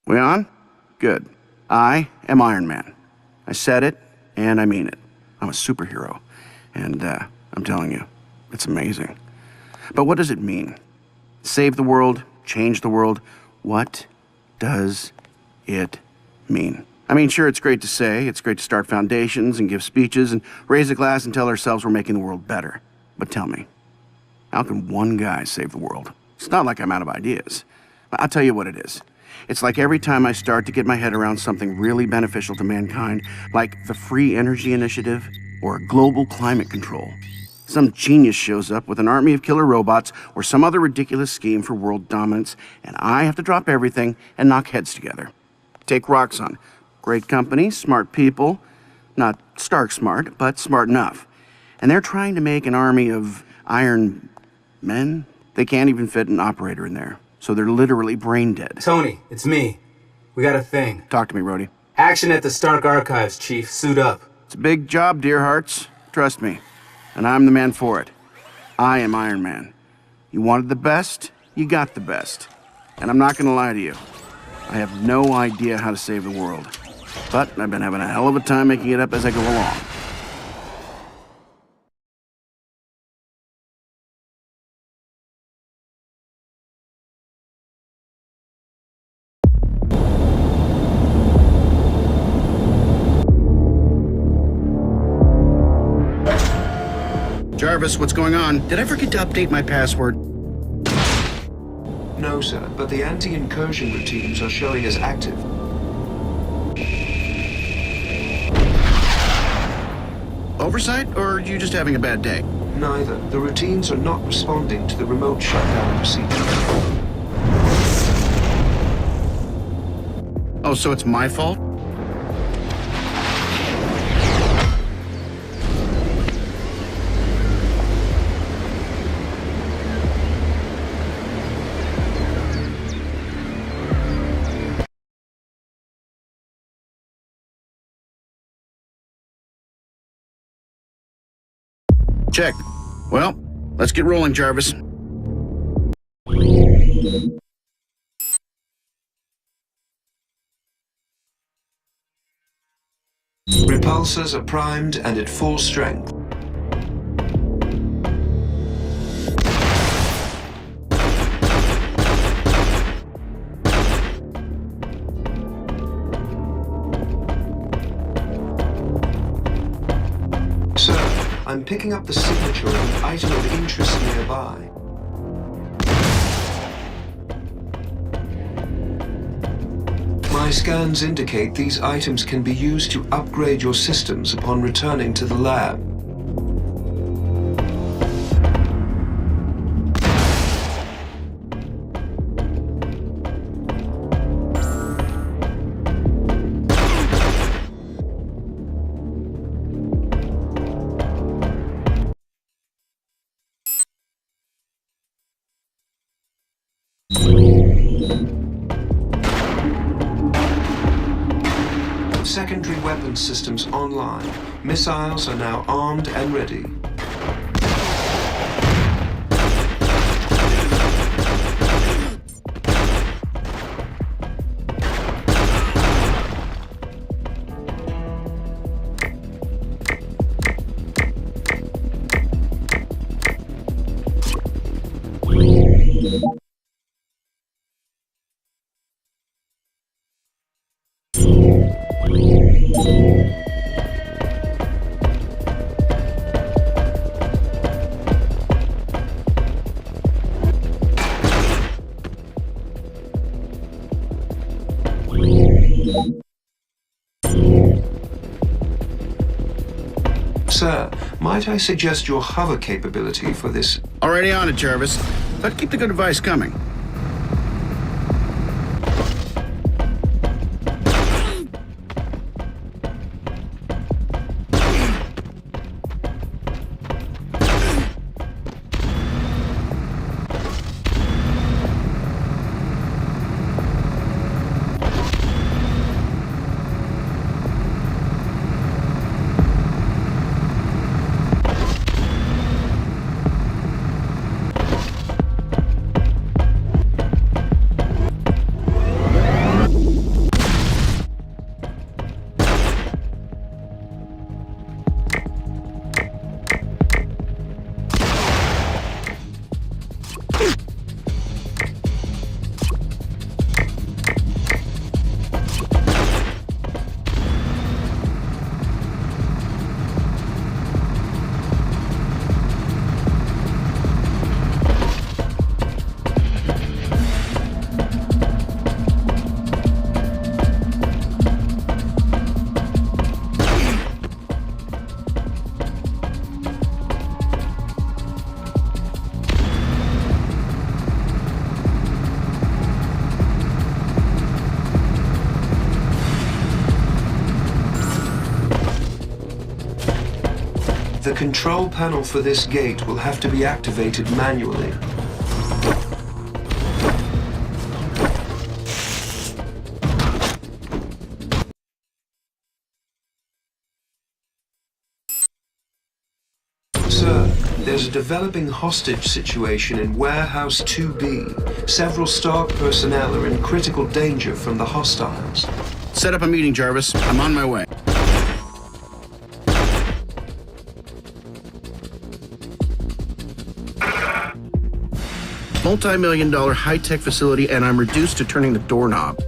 We on? Good. I am Iron Man. I said it, and I mean it. I'm a superhero, and I'm telling you, it's amazing. But what does it mean? Save the world, change the world. What does it mean? I mean, sure, it's great to say, it's great to start foundations and give speeches and raise a glass and tell ourselves we're making the world better. But tell me, how can one guy save the world? It's not like I'm out of ideas. I'll tell you what it is. It's like every time I start to get my head around something really beneficial to mankind, like the Free Energy Initiative or global climate control, some genius shows up with an army of killer robots or some other ridiculous scheme for world dominance, and I have to drop everything and knock heads together. Take Roxxon. Great company, smart people, not Stark smart, but smart enough. And they're trying to make an army of Iron Men. They can't even fit an operator in there. So they're literally brain dead. Tony, it's me. We got a thing. Talk to me, Rhodey. Action at the Stark Archives, Chief. Suit up. It's a big job, dear hearts. Trust me. And I'm the man for it. I am Iron Man. You wanted the best, you got the best. And I'm not gonna lie to you. I have no idea how to save the world. But I've been having a hell of a time making it up as I go along. Jarvis, what's going on? Did I forget to update my password? No, sir, but the anti-incursion routines are showing as active. Oversight, or are you just having a bad day? Neither. The routines are not responding to the remote shutdown procedure. Oh, so it's my fault? Check. Well, let's get rolling, Jarvis. Repulsors are primed and at full strength. Sir, I'm picking up the signature of an item of interest nearby. My scans indicate these items can be used to upgrade your systems upon returning to the lab. weapons systems online. Missiles are now armed and ready. Sir, might I suggest your hover capability for this? Already on it, Jarvis. But keep the good advice coming. The control panel for this gate will have to be activated manually. Sir, there's a developing hostage situation in Warehouse 2B. Several Stark personnel are in critical danger from the hostiles. Set up a meeting, Jarvis. I'm on my way. Multi-million-dollar high-tech facility, and I'm reduced to turning the doorknob.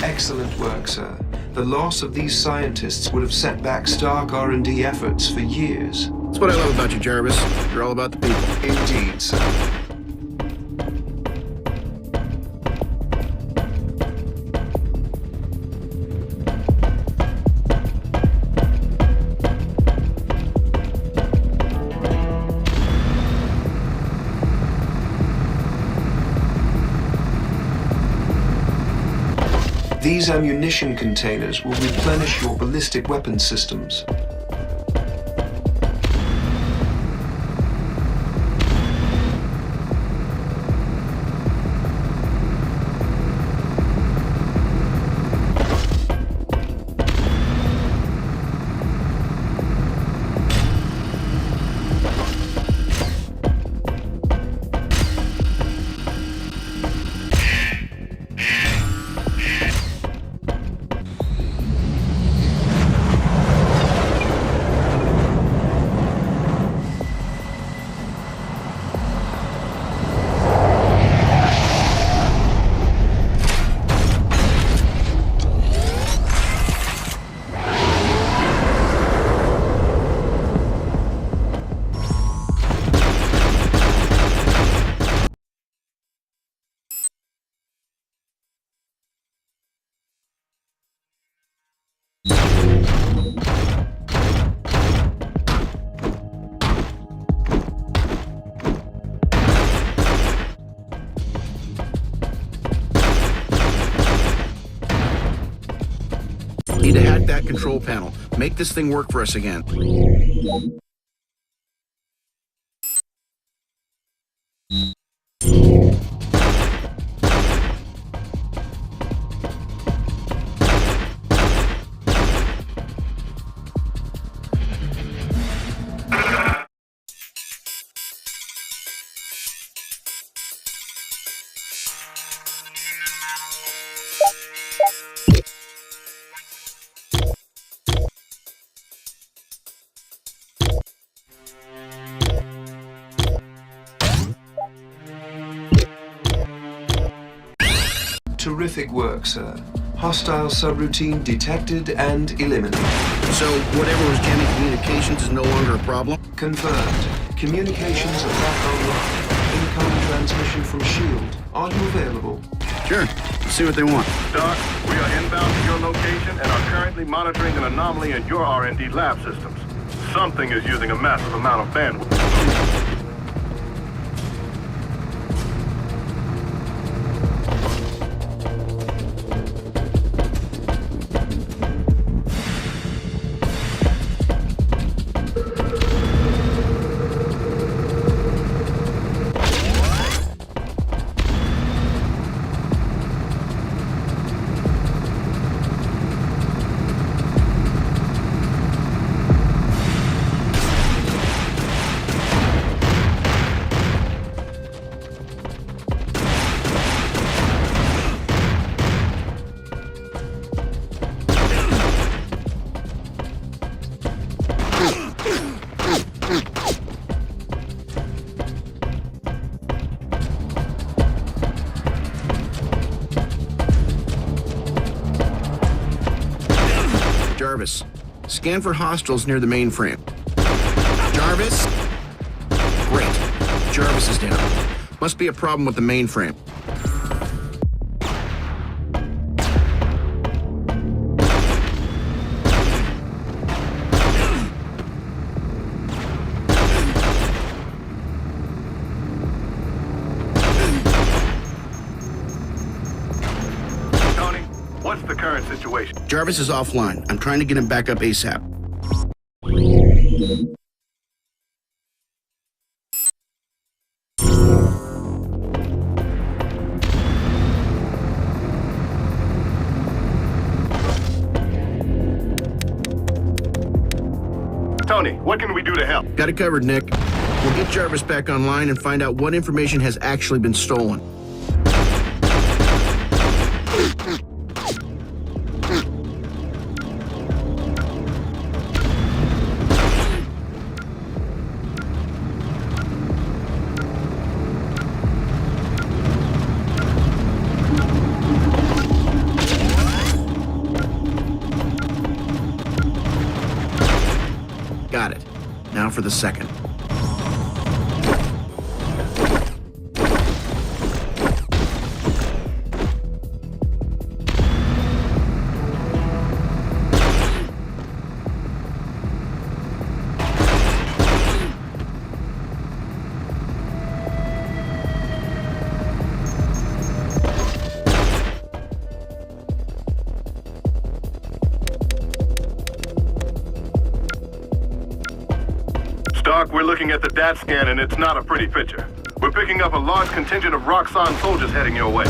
Excellent work, sir. The loss of these scientists would have set back Stark R&D efforts for years. That's what I love about you, Jarvis. You're all about the people. Indeed, sir. These ammunition containers will replenish your ballistic weapon systems. that control panel. Make this thing work for us again. Terrific work, sir. Hostile subroutine detected and eliminated. So, whatever was jamming communications is no longer a problem? Confirmed. Communications are back online. Incoming transmission from S.H.I.E.L.D. Are you available? Sure. Let's see what they want. Doc, we are inbound to your location and are currently monitoring an anomaly in your R&D lab systems. Something is using a massive amount of bandwidth. Jarvis, scan for hostiles near the mainframe. Jarvis? Great. Jarvis is down. Must be a problem with the mainframe. Tony, what's the current situation? Jarvis is offline. I'm trying to get him back up ASAP. Tony, what can we do to help? Got it covered, Nick. We'll get Jarvis back online and find out what information has actually been stolen. Got it. Now for the second. Doc, we're looking at the DAT scan and it's not a pretty picture. We're picking up a large contingent of Roxxon soldiers heading your way.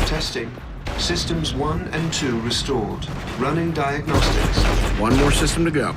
Testing. Systems 1 and 2 restored. Running diagnostics. One more system to go.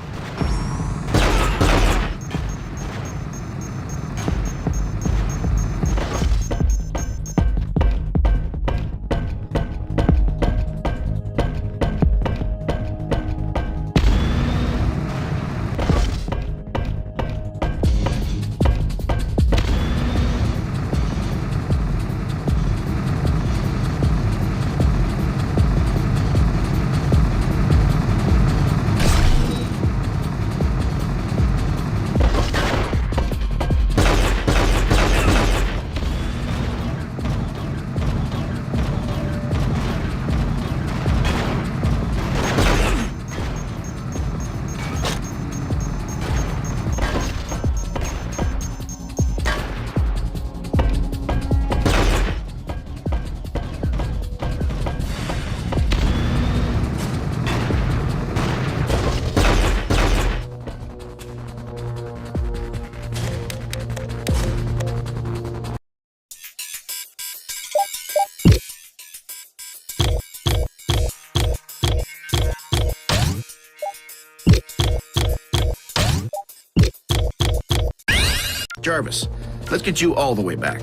Jarvis. Let's get you all the way back.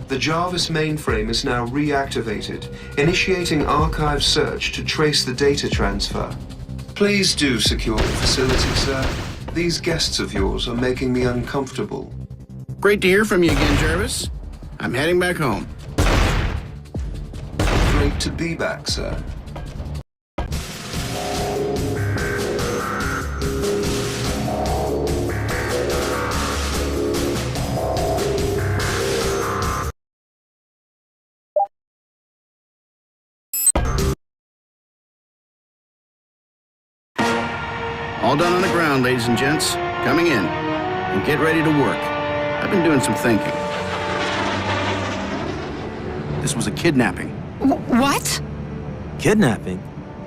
The Jarvis mainframe is now reactivated, initiating archive search to trace the data transfer. Please do secure the facility, sir. These guests of yours are making me uncomfortable. Great to hear from you again, Jarvis. I'm heading back home. Great to be back, sir. All done on the ground, ladies and gents. Coming in. And get ready to work. I've been doing some thinking. This was a kidnapping. What? Kidnapping?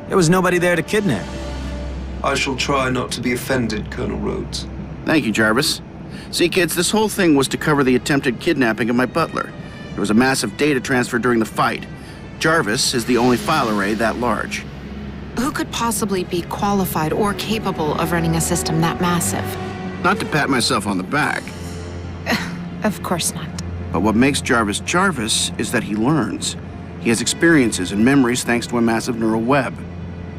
There was nobody there to kidnap. I shall try not to be offended, Colonel Rhodes. Thank you, Jarvis. See, kids, this whole thing was to cover the attempted kidnapping of my butler. There was a massive data transfer during the fight. Jarvis is the only file array that large. Who could possibly be qualified or capable of running a system that massive? Not to pat myself on the back, Of course not. but what makes Jarvis Jarvis is that he learns. He has experiences and memories thanks to a massive neural web.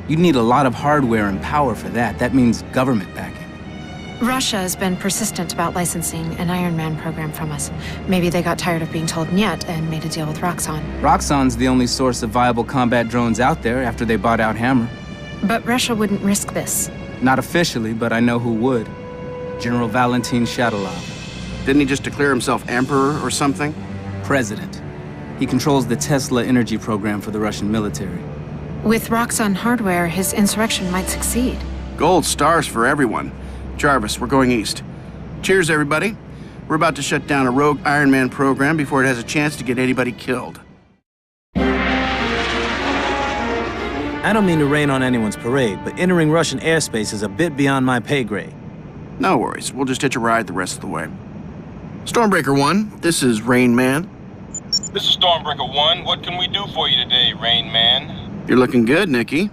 You'd need a lot of hardware and power for that. That means government backing. Russia has been persistent about licensing an Iron Man program from us. Maybe they got tired of being told "niet" and made a deal with Roxxon. Roxxon's the only source of viable combat drones out there after they bought out Hammer. But Russia wouldn't risk this. Not officially, but I know who would. General Valentin Shadolov. Didn't he just declare himself emperor or something? President. He controls the Tesla energy program for the Russian military. With Roxxon hardware, his insurrection might succeed. Gold stars for everyone. Jarvis, we're going east. Cheers, everybody. We're about to shut down a rogue Iron Man program before it has a chance to get anybody killed. I don't mean to rain on anyone's parade, but entering Russian airspace is a bit beyond my pay grade. No worries. We'll just hitch a ride the rest of the way. Stormbreaker 1, this is Rain Man. This is Stormbreaker 1. What can we do for you today, Rain Man? You're looking good, Nikki.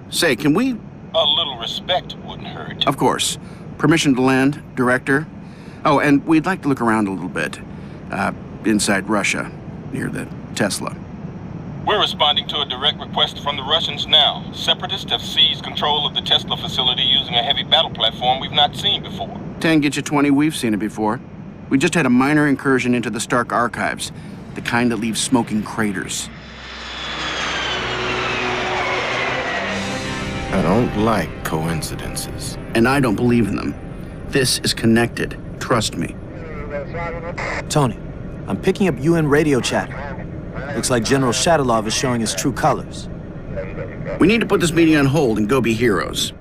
Say, can we... A little respect wouldn't hurt. Of course. Permission to land, Director. Oh, and we'd like to look around a little bit. Inside Russia, near the Tesla. We're responding to a direct request from the Russians now. Separatists have seized control of the Tesla facility using a heavy battle platform we've not seen before. 10 get you 20, we've seen it before. We just had a minor incursion into the Stark archives, the kind that leaves smoking craters. I don't like coincidences. And I don't believe in them. This is connected. Trust me. Tony, I'm picking up UN radio chatter. Looks like General Shadolov is showing his true colors. We need to put this meeting on hold and go be heroes.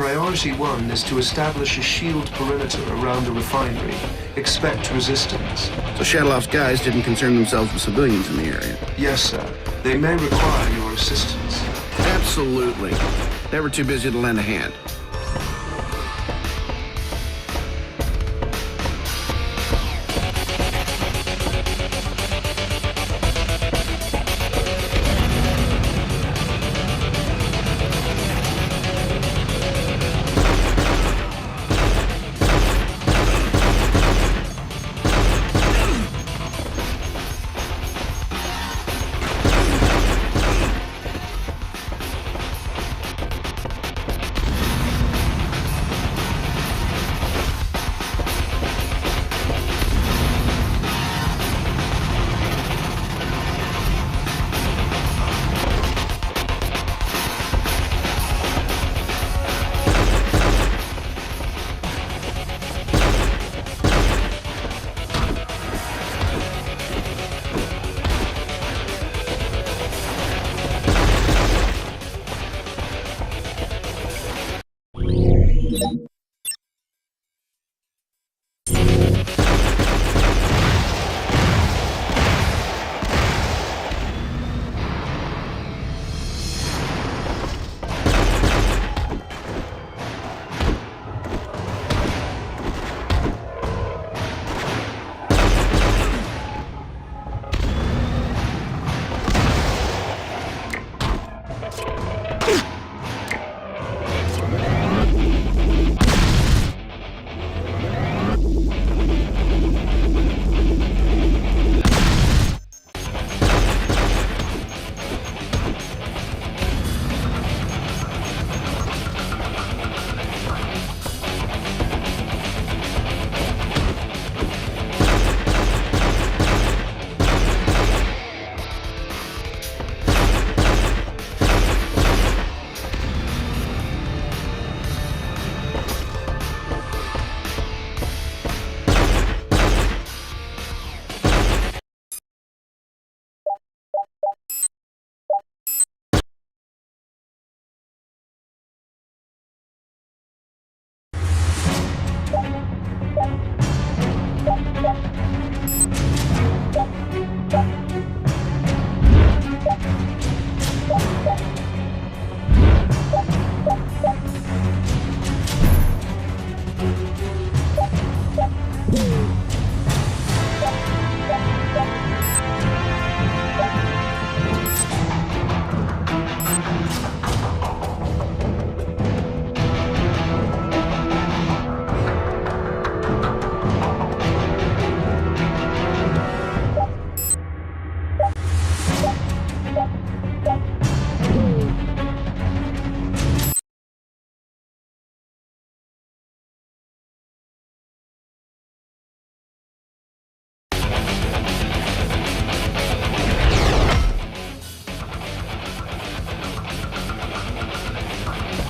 Priority 1 is to establish a shield perimeter around the refinery. Expect resistance. So Shadowloft's guys didn't concern themselves with civilians in the area? Yes, sir. They may require your assistance. Absolutely. They were too busy to lend a hand.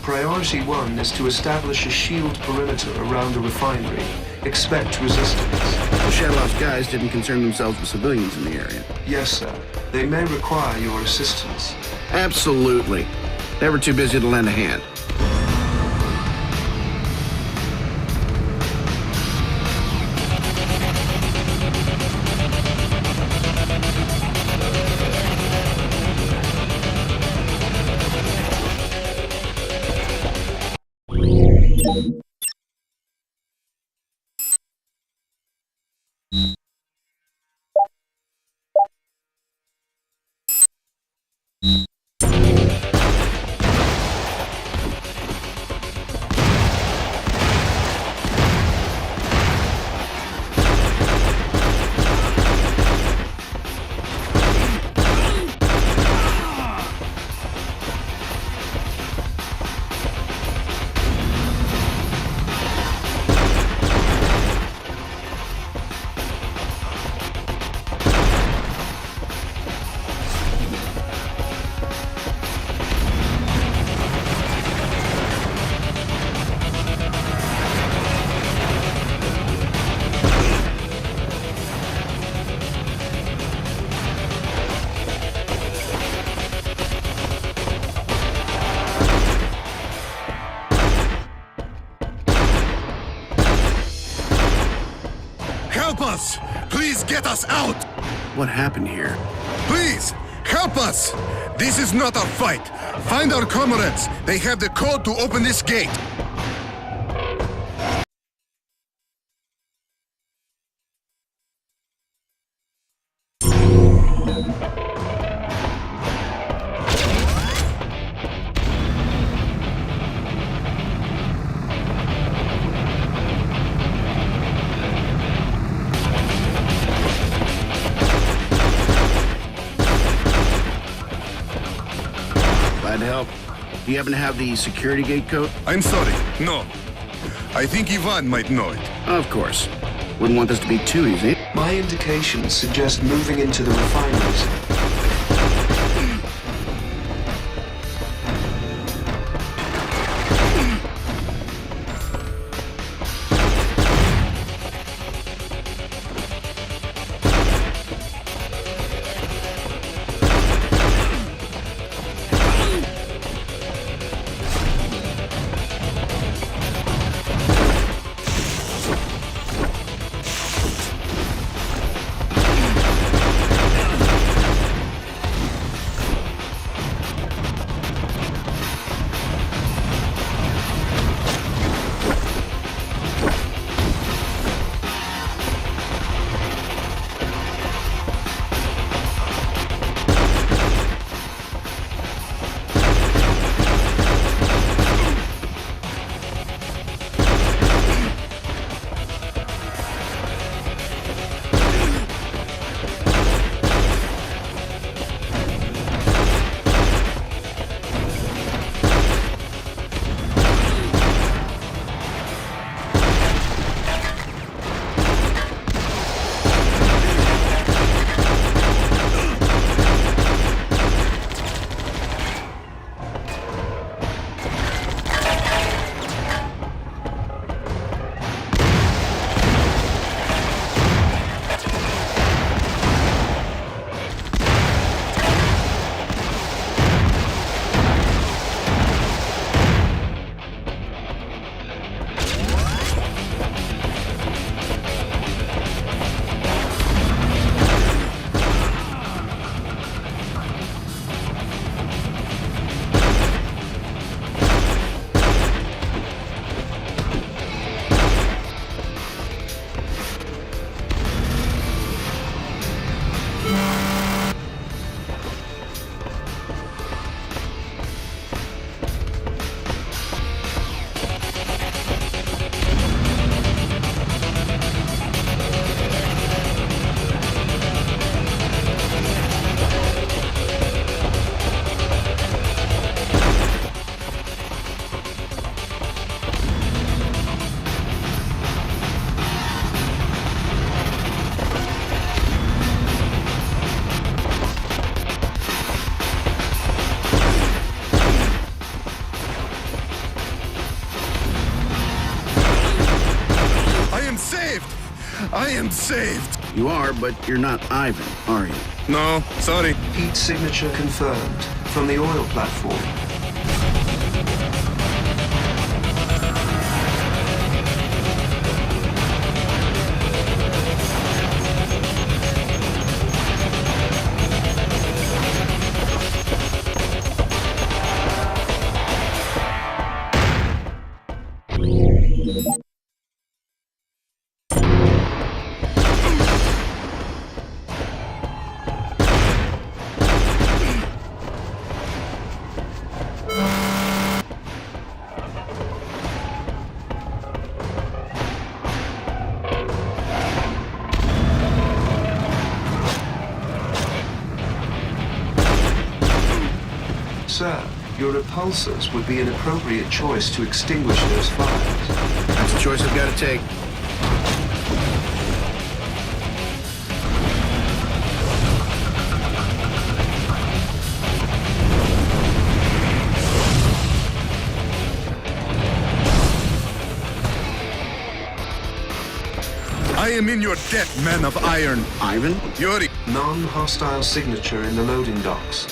Priority 1 is to establish a shield perimeter around the refinery. Expect resistance. The Shadowlov's guys didn't concern themselves with civilians in the area. Yes, sir. They may require your assistance. Absolutely. Never too busy to lend a hand. Help us! Please get us out! What happened here? Please, help us! This is not our fight. Find our comrades. They have the code to open this gate. Glad to help. Do you happen to have the security gate code? I'm sorry, no. I think Ivan might know it. Of course. Wouldn't want this to be too easy. My indications suggest moving into the refineries. I am saved. You are, but you're not Ivan, are you? No, sorry. Heat signature confirmed from the oil platform. Sir, your repulsors would be an appropriate choice to extinguish those fires. That's a choice I've got to take. I am in your debt, man of iron. Ivan? Yuri. Non-hostile signature in the loading docks.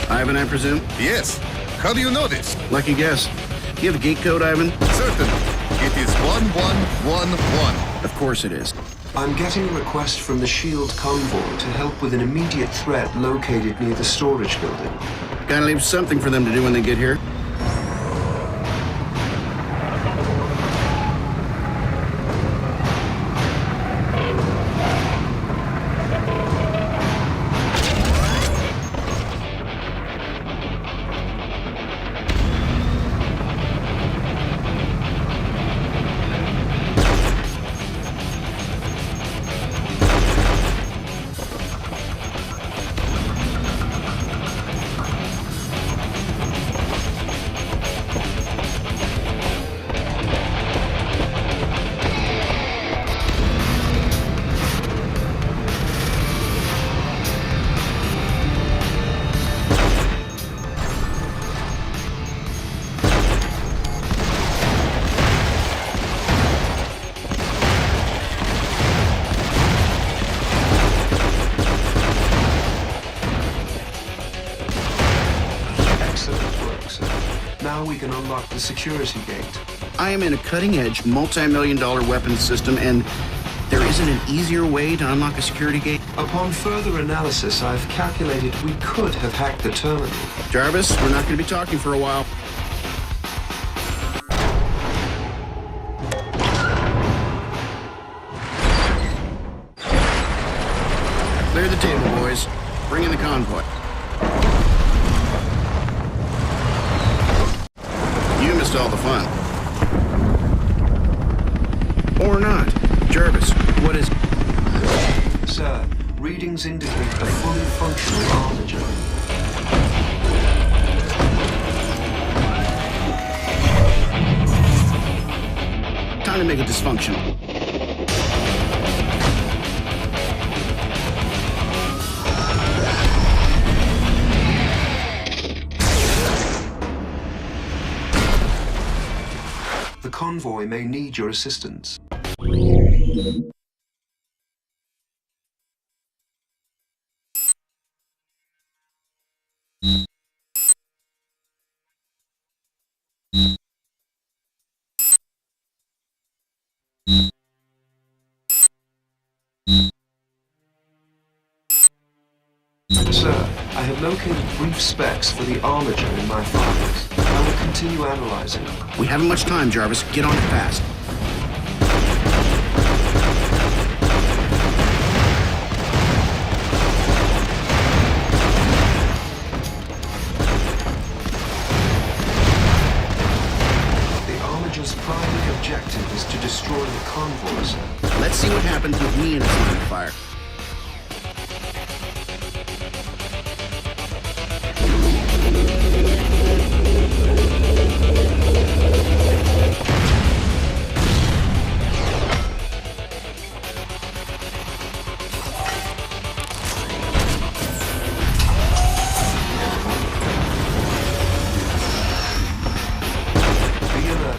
Ivan, I presume? Yes. How do you know this? Lucky guess. Do you have a gate code, Ivan? Certain. It is 1111. Of course it is. I'm getting a request from the SHIELD convoy to help with an immediate threat located near the storage building. Gotta leave something for them to do when they get here. we can unlock the security gate. I am in a cutting-edge, multi-million-dollar weapons system, and there isn't an easier way to unlock a security gate? Upon further analysis, I've calculated we could have hacked the terminal. Jarvis, we're not going to be talking for a while. Clear the table, boys. Bring in the convoy. You missed all the fun. Or not. Jarvis, what is... Sir, readings indicate a fully functional armature. Time to make it dysfunctional. The convoy may need your assistance. Sir, I have located brief specs for the armature in my files. I will continue analyzing. We haven't much time, Jarvis. Get on it fast. The armature's primary objective is to destroy the convoy, sir. Let's see what happens with me in its line of fire.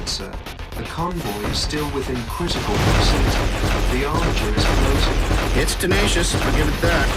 Sir, the convoy is still within critical proximity. The armature is closing. It's tenacious, I'll give it that.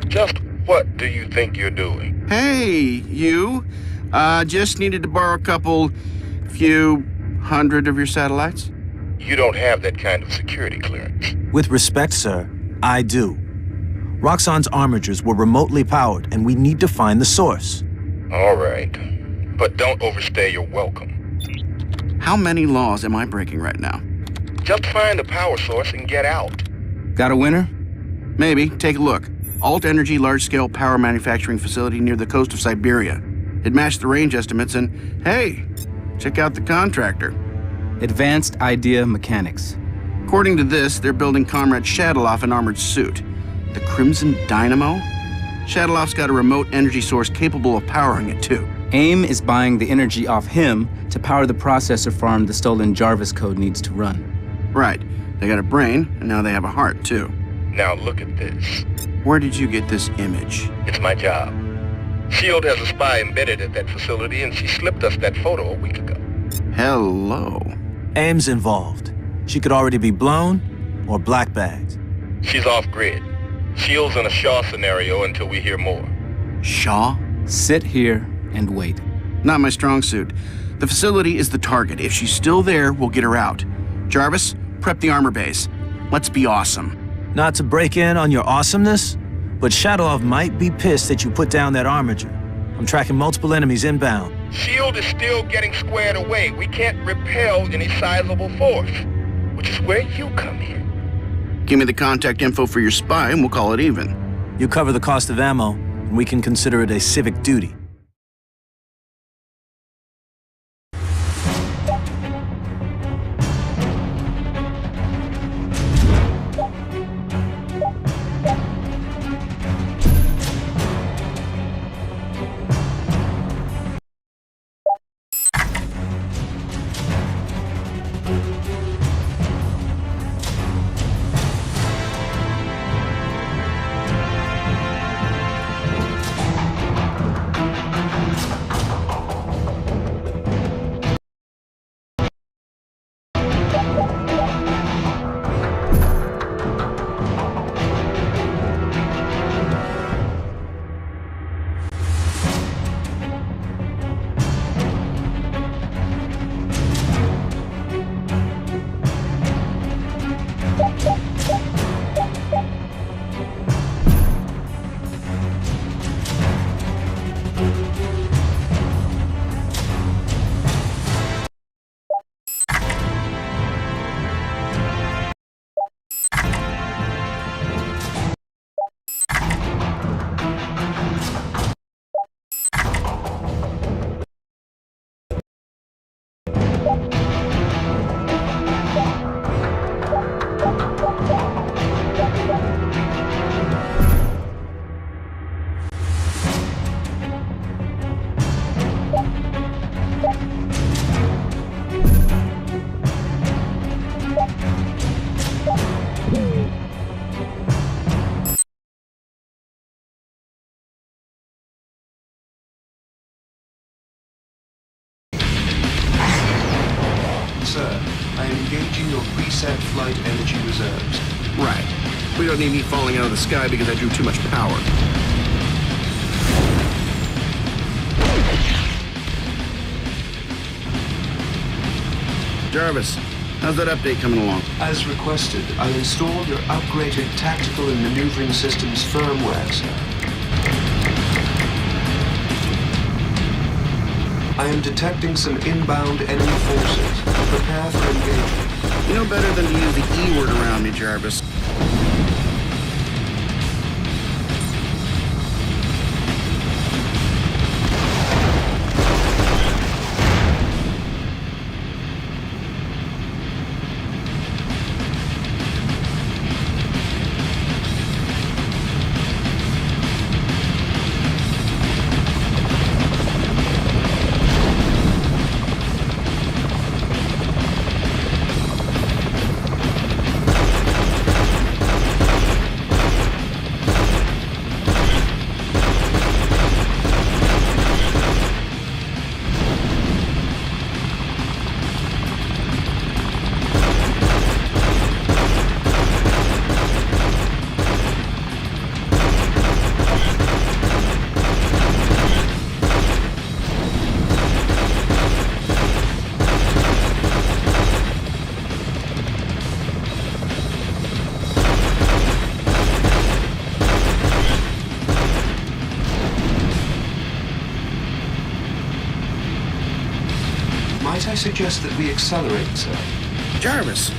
Just what do you think you're doing? Hey, you. Just needed to borrow a few hundred of your satellites. You don't have that kind of security clearance. With respect, sir, I do. Roxxon's armatures were remotely powered, and we need to find the source. All right. But don't overstay your welcome. How many laws am I breaking right now? Just find the power source and get out. Got a winner? Maybe. Take a look. Alt Energy large-scale power manufacturing facility near the coast of Siberia. It matched the range estimates and, hey, check out the contractor. Advanced Idea Mechanics. According to this, they're building Comrade Shadowloff an armored suit. The Crimson Dynamo? Shadowloff's got a remote energy source capable of powering it, too. AIM is buying the energy off him to power the processor farm the stolen Jarvis code needs to run. Right. They got a brain, and now they have a heart, too. Now look at this. Where did you get this image? It's my job. S.H.I.E.L.D. has a spy embedded at that facility, and she slipped us that photo a week ago. Hello. AIM's involved. She could already be blown or black bagged. She's off-grid. S.H.I.E.L.D's in a Shaw scenario until we hear more. Shaw? Sit here and wait. Not my strong suit. The facility is the target. If she's still there, we'll get her out. Jarvis, prep the armor base. Let's be awesome. Not to break in on your awesomeness, but Shadowlov might be pissed that you put down that armature. I'm tracking multiple enemies inbound. S.H.I.E.L.D. is still getting squared away. We can't repel any sizable force, which is where you come in. Give me the contact info for your spy and we'll call it even. You cover the cost of ammo, and we can consider it a civic duty. Sir, I am engaging your preset flight energy reserves. Right. We don't need me falling out of the sky because I drew too much power. Jarvis, how's that update coming along? As requested, I installed your upgraded tactical and maneuvering systems firmware, sir. I am detecting some inbound enemy forces. Prepare for engagement. You know better than to use the E word around me, Jarvis. Might I suggest that we accelerate, sir? Jarvis,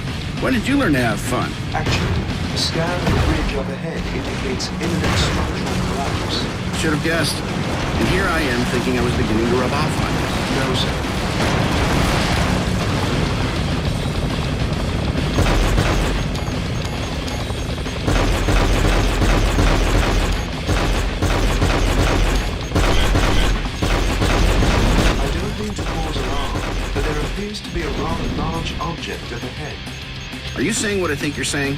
when did you learn to have fun? Actually, the scan of the bridge up ahead indicates imminent structural collapse. Should have guessed. And here I am thinking I was beginning to rub off on you. No, sir. I don't mean to cause alarm, but there appears to be a rather large object up ahead. Are you saying what I think you're saying?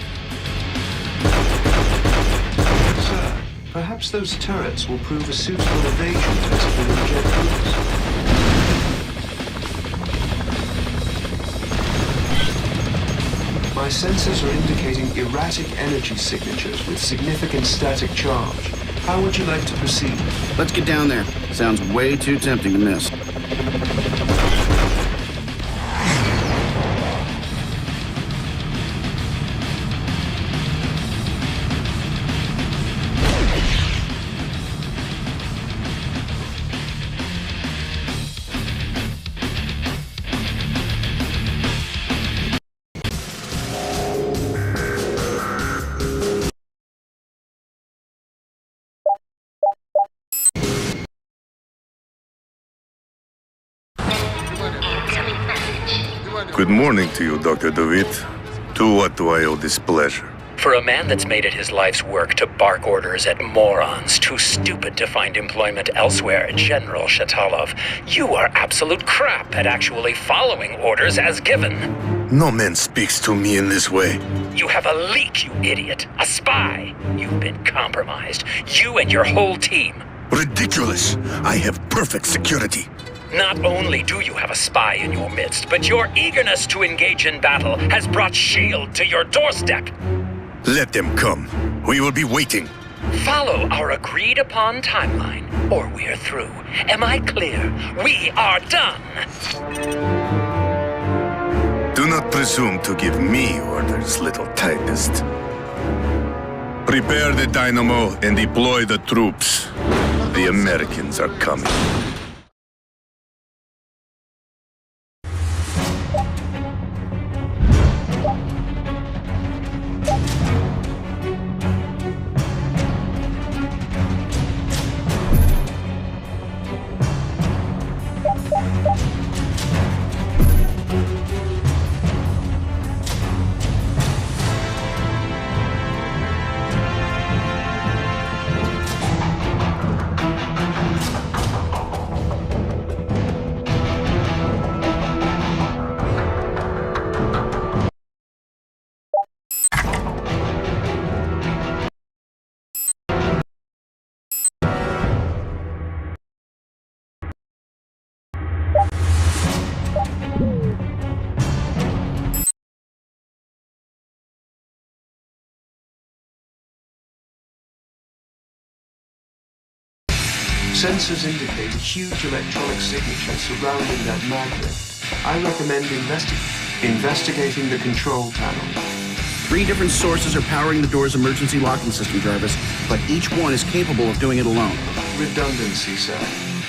Sir, perhaps those turrets will prove a suitable evasion test for the rejectables. My sensors are indicating erratic energy signatures with significant static charge. How would you like to proceed? Let's get down there. Sounds way too tempting to miss. Good morning to you, Dr. DeWitt. To what do I owe this pleasure? For a man that's made it his life's work to bark orders at morons too stupid to find employment elsewhere, General Shatalov, you are absolute crap at actually following orders as given. No man speaks to me in this way. You have a leak, you idiot. A spy. You've been compromised. You and your whole team. Ridiculous! I have perfect security. Not only do you have a spy in your midst, but your eagerness to engage in battle has brought S.H.I.E.L.D. to your doorstep. Let them come. We will be waiting. Follow our agreed-upon timeline, or we're through. Am I clear? We are done! Do not presume to give me orders, little typist. Prepare the dynamo and deploy the troops. The Americans are coming. Sensors indicate a huge electronic signature surrounding that magnet. I recommend investigating the control panel. 3 different sources are powering the door's emergency locking system, Jarvis, but each one is capable of doing it alone. Redundancy, sir.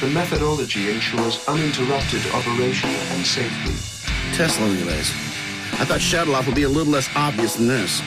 The methodology ensures uninterrupted operation and safety. Tesla relays. I thought Shadow would be a little less obvious than this.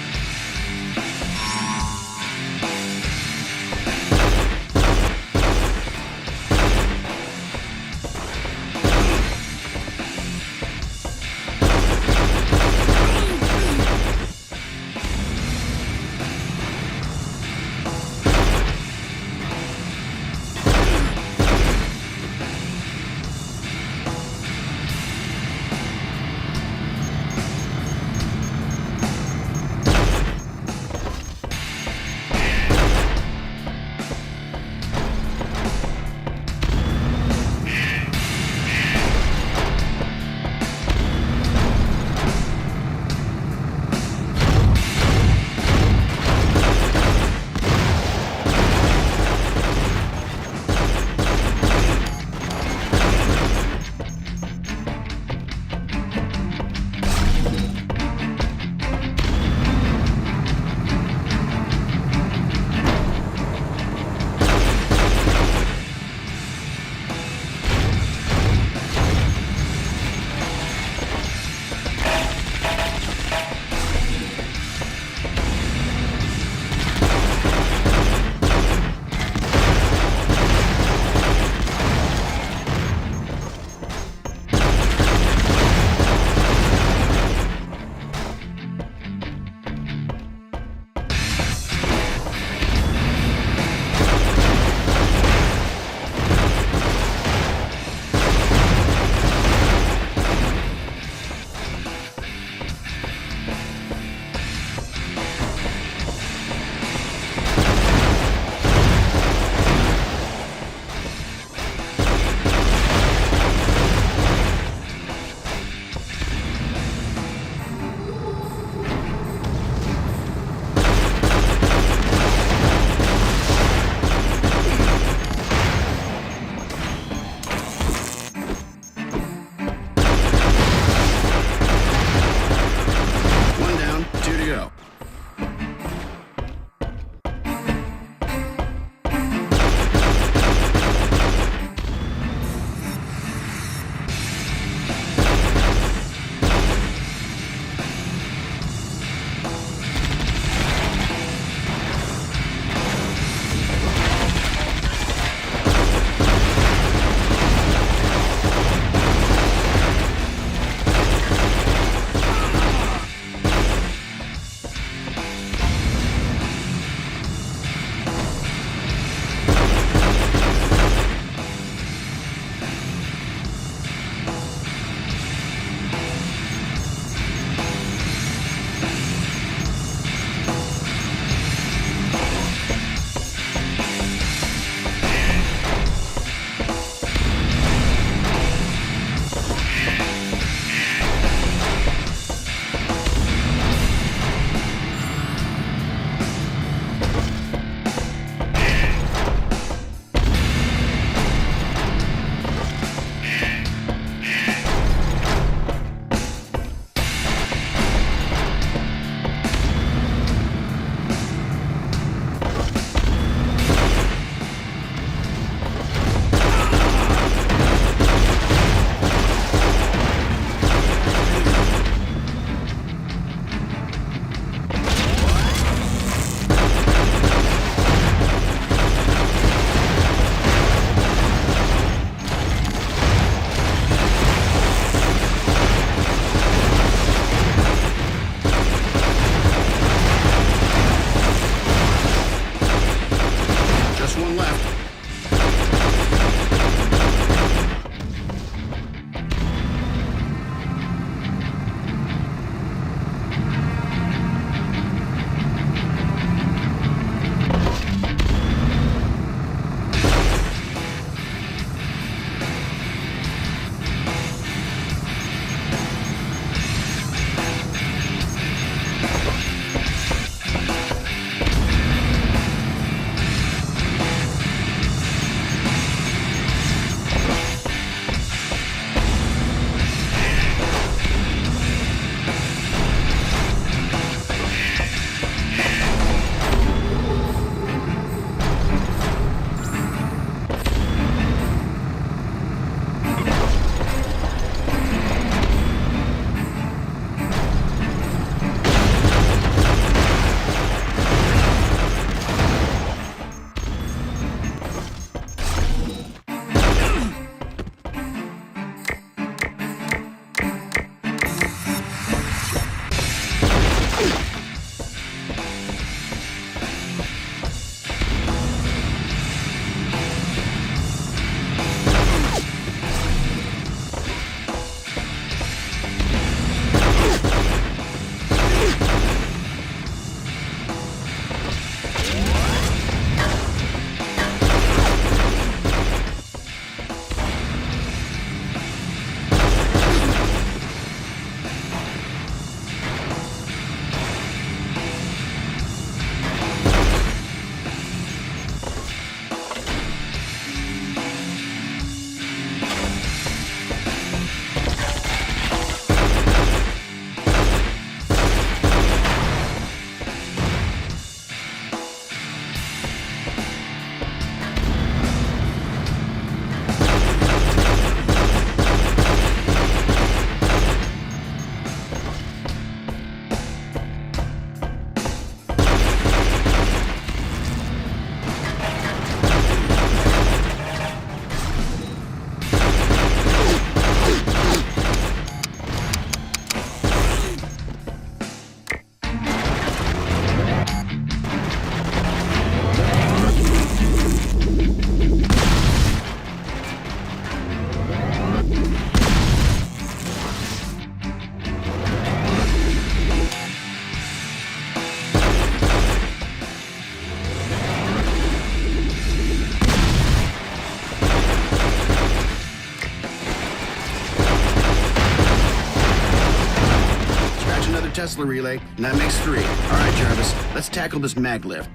Tesla relay, and that makes 3. All right, Jarvis, let's tackle this mag lift.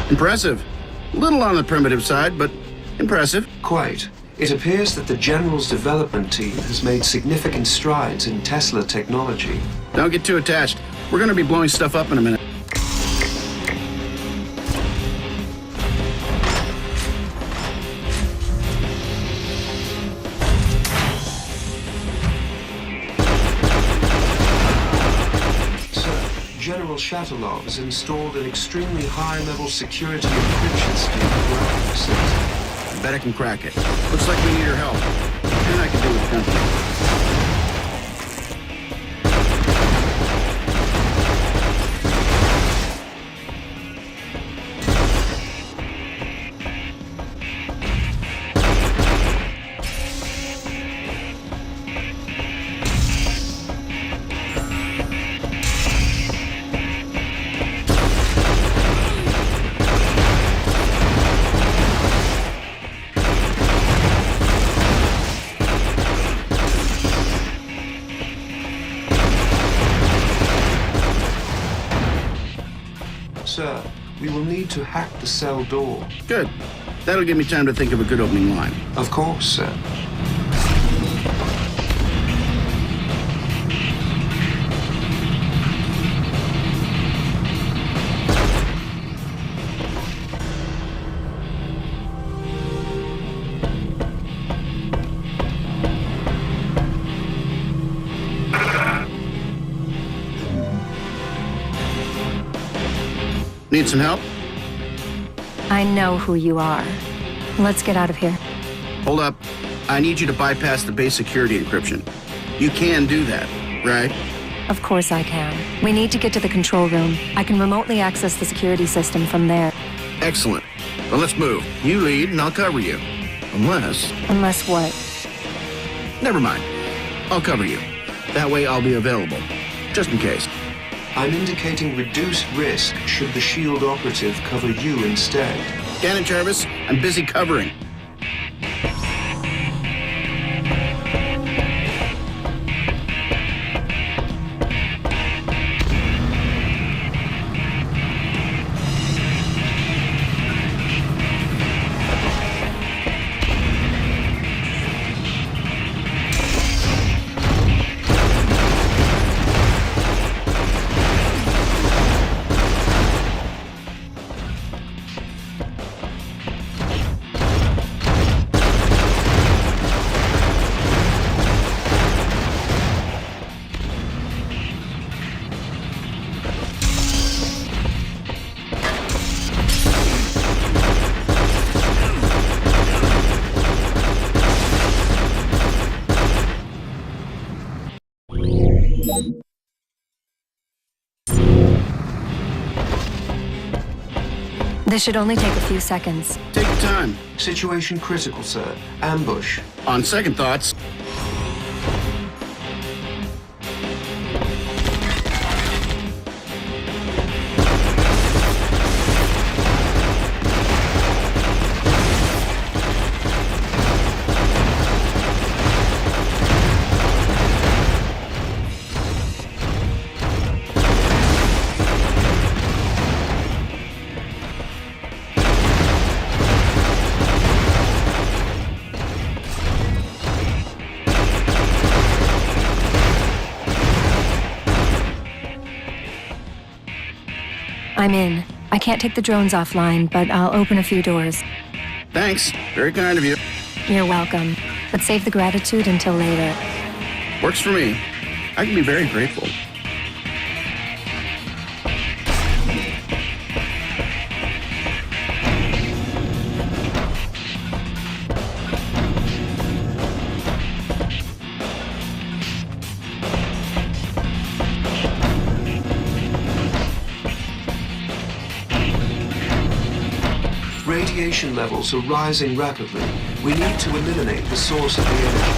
Impressive. A little on the primitive side, but impressive. Quite. It appears that the General's development team has made significant strides in Tesla technology. Don't get too attached. We're going to be blowing stuff up in a minute. General Shadow has installed an extremely high-level security encryption scheme throughout the facility. I bet I can crack it. Looks like we need your help. And I can do with company. Sir, we will need to hack the cell door. Good. That'll give me time to think of a good opening line. Of course, sir. Need some help? I know who you are. Let's get out of here. Hold up. I need you to bypass the base security encryption. You can do that, right? Of course I can. We need to get to the control room. I can remotely access the security system from there. Excellent. Well, let's move. You lead, and I'll cover you. Unless... Unless what? Never mind. I'll cover you. That way I'll be available. Just in case. I'm indicating reduced risk should the SHIELD operative cover you instead. Gannon Jarvis, I'm busy covering. This should only take a few seconds. Take your time. Situation critical, sir. Ambush. On second thoughts, I'm in. I can't take the drones offline, but I'll open a few doors. thanks. Very kind of you. You're welcome. But save the gratitude until later. Works for me. I can be very grateful. Radiation levels are rising rapidly. We need to eliminate the source of the energy.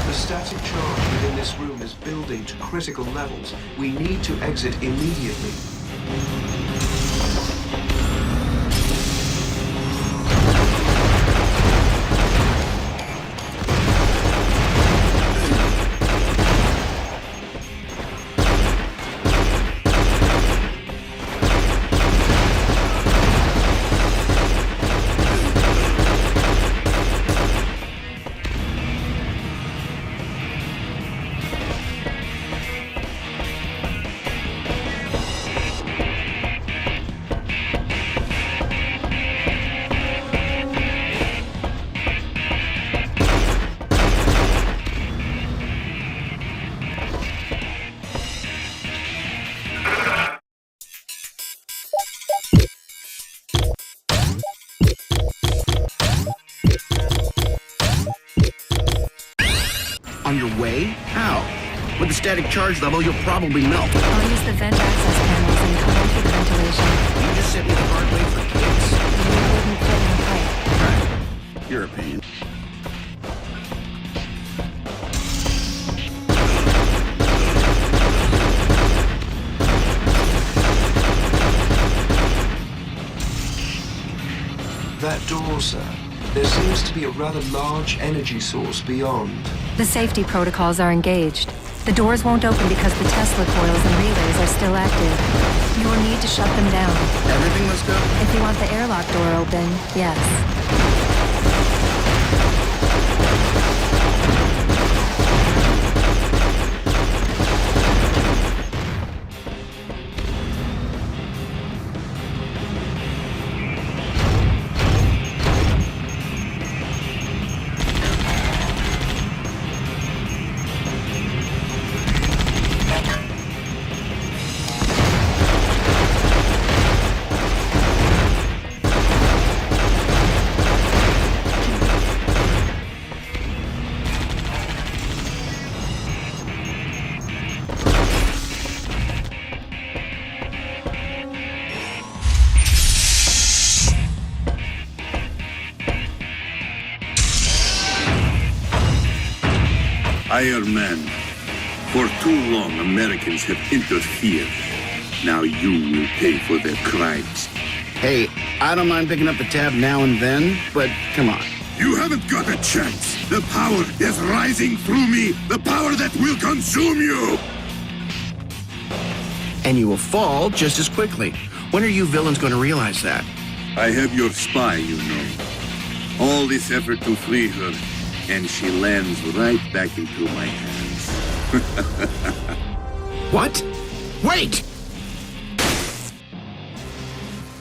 The static charge within this room is building to critical levels. We need to exit immediately. On your way? How? With the static charge level, you'll probably melt. I'll use the vent access panels and come in through the ventilation. You just set me the hard way for kids. You wouldn't fit in the pipe. Right. Your opinion. That door, sir. There seems to be a rather large energy source beyond. The safety protocols are engaged. The doors won't open because the Tesla coils and relays are still active. You will need to shut them down. Everything must go? If you want the airlock door open, yes. Iron Man, for too long Americans have interfered. Now you will pay for their crimes. Hey, I don't mind picking up the tab now and then, but come on. You haven't got a chance. The power is rising through me. The power that will consume you. And you will fall just as quickly. When are you villains going to realize that? I have your spy, you know. All this effort to free her, and she lands right back into my hands. What? Wait!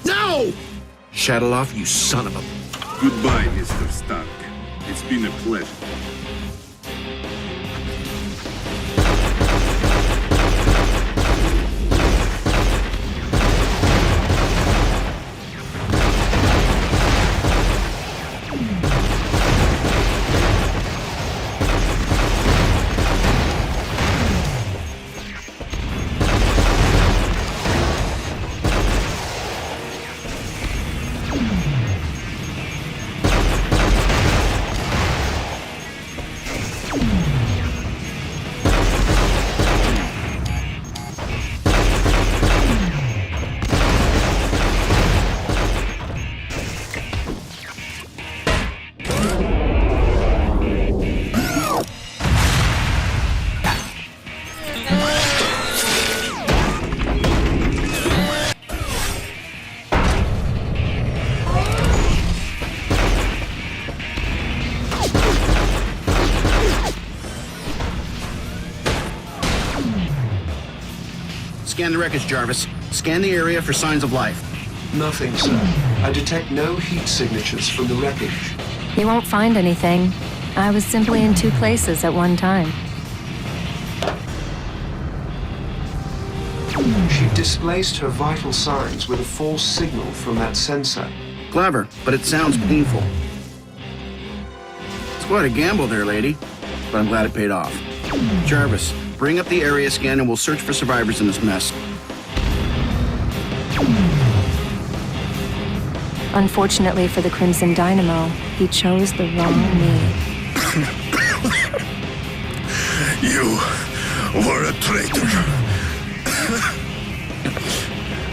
No! Shadowloff, you son of a... Goodbye, Mr. Stark. It's been a pleasure. Scan the wreckage, Jarvis. Scan the area for signs of life. Nothing, sir. I detect no heat signatures from the wreckage. You won't find anything. I was simply in two places at one time. She displaced her vital signs with a false signal from that sensor. Clever, but it sounds painful. It's quite a gamble there, lady. But I'm glad it paid off. Jarvis, bring up the area scan and we'll search for survivors in this mess. Unfortunately for the Crimson Dynamo, he chose the wrong me. You were a traitor.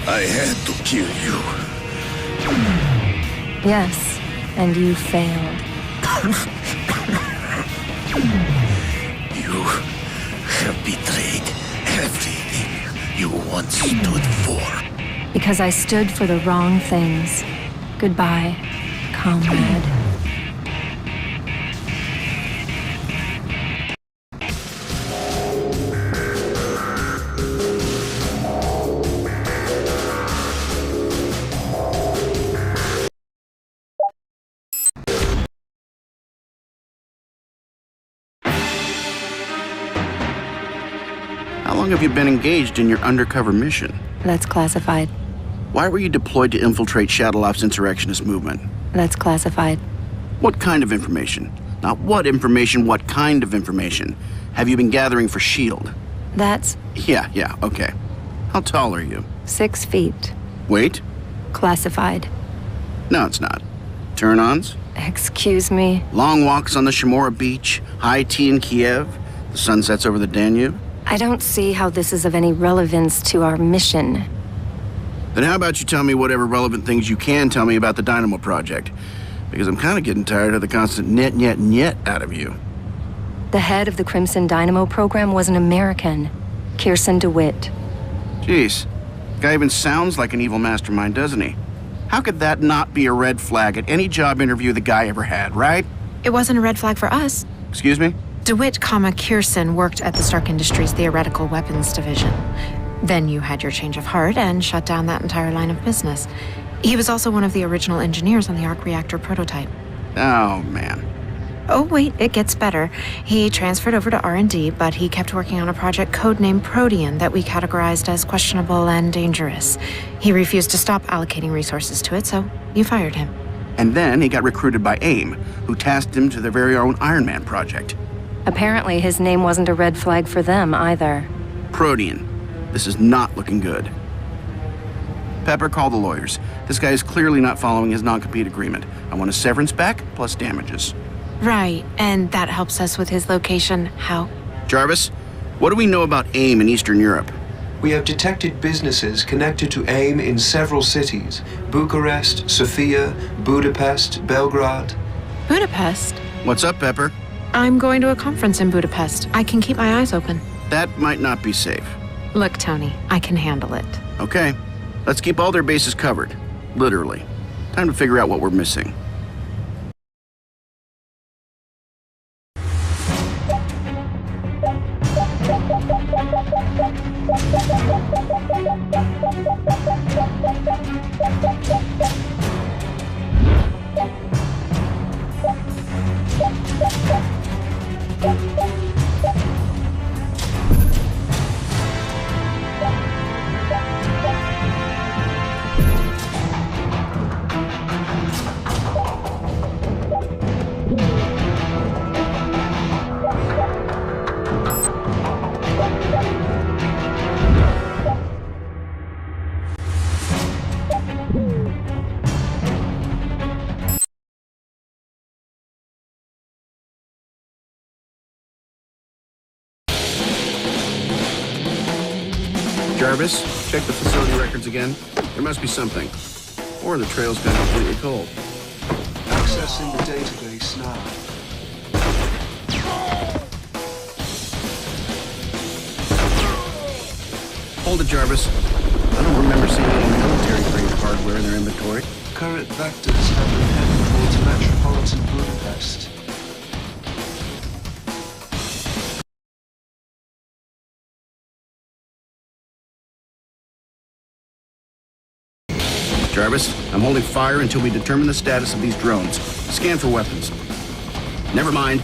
I had to kill you. Yes, and you failed. You have betrayed everything you once stood for. Because I stood for the wrong things. Goodbye, comrade. How long have you been engaged in your undercover mission? That's classified. Why were you deployed to infiltrate Shadowloff's insurrectionist movement? That's classified. What kind of information? Not what information, what kind of information have you been gathering for S.H.I.E.L.D.? That's... Yeah, okay. How tall are you? 6 feet. Weight? Classified. No, it's not. Turn-ons? Excuse me? Long walks on the Shimura beach, high tea in Kiev, the sun sets over the Danube? I don't see how this is of any relevance to our mission. Then how about you tell me whatever relevant things you can tell me about the Dynamo Project? Because I'm kind of getting tired of the constant net out of you. The head of the Crimson Dynamo program was an American, Kirsten DeWitt. Jeez, the guy even sounds like an evil mastermind, doesn't he? How could that not be a red flag at any job interview the guy ever had, right? It wasn't a red flag for us. Excuse me? DeWitt, Kirsten worked at the Stark Industries Theoretical Weapons Division. Then you had your change of heart and shut down that entire line of business. He was also one of the original engineers on the arc reactor prototype. Oh, man. Oh, wait, it gets better. He transferred over to R&D, but he kept working on a project codenamed Protean that we categorized as questionable and dangerous. He refused to stop allocating resources to it, so you fired him. And then he got recruited by AIM, who tasked him to their very own Iron Man project. Apparently, his name wasn't a red flag for them either. Protean. This is not looking good. Pepper, call the lawyers. This guy is clearly not following his non-compete agreement. I want a severance back, plus damages. Right, and that helps us with his location. How? Jarvis, what do we know about AIM in Eastern Europe? We have detected businesses connected to AIM in several cities. Bucharest, Sofia, Budapest, Belgrade. Budapest? What's up, Pepper? I'm going to a conference in Budapest. I can keep my eyes open. That might not be safe. Look, Tony, I can handle it. Okay, let's keep all their bases covered. Literally. Time to figure out what we're missing. Jarvis, check the facility records again. There must be something. Or the trail's gone completely cold. Accessing the database now. Hold it, Jarvis. I don't remember seeing any military-grade hardware in their inventory. Current vectors have been heading towards metropolitan Budapest. Jarvis, I'm holding fire until we determine the status of these drones. Scan for weapons. Never mind.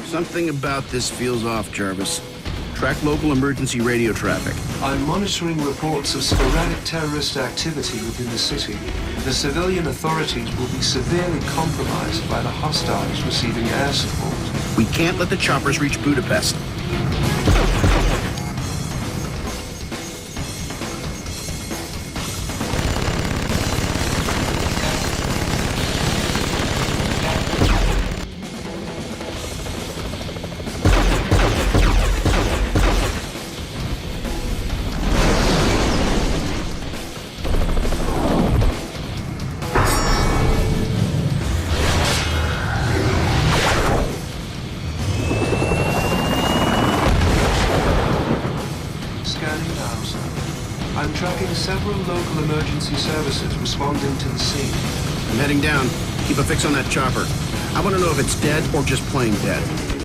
Something about this feels off, Jarvis. Track local emergency radio traffic. I'm monitoring reports of sporadic terrorist activity within the city. The civilian authorities will be severely compromised by the hostiles receiving air support. We can't let the choppers reach Budapest. I'm tracking several local emergency services responding to the scene. I'm heading down. Keep a fix on that chopper. I want to know if it's dead or just plain dead.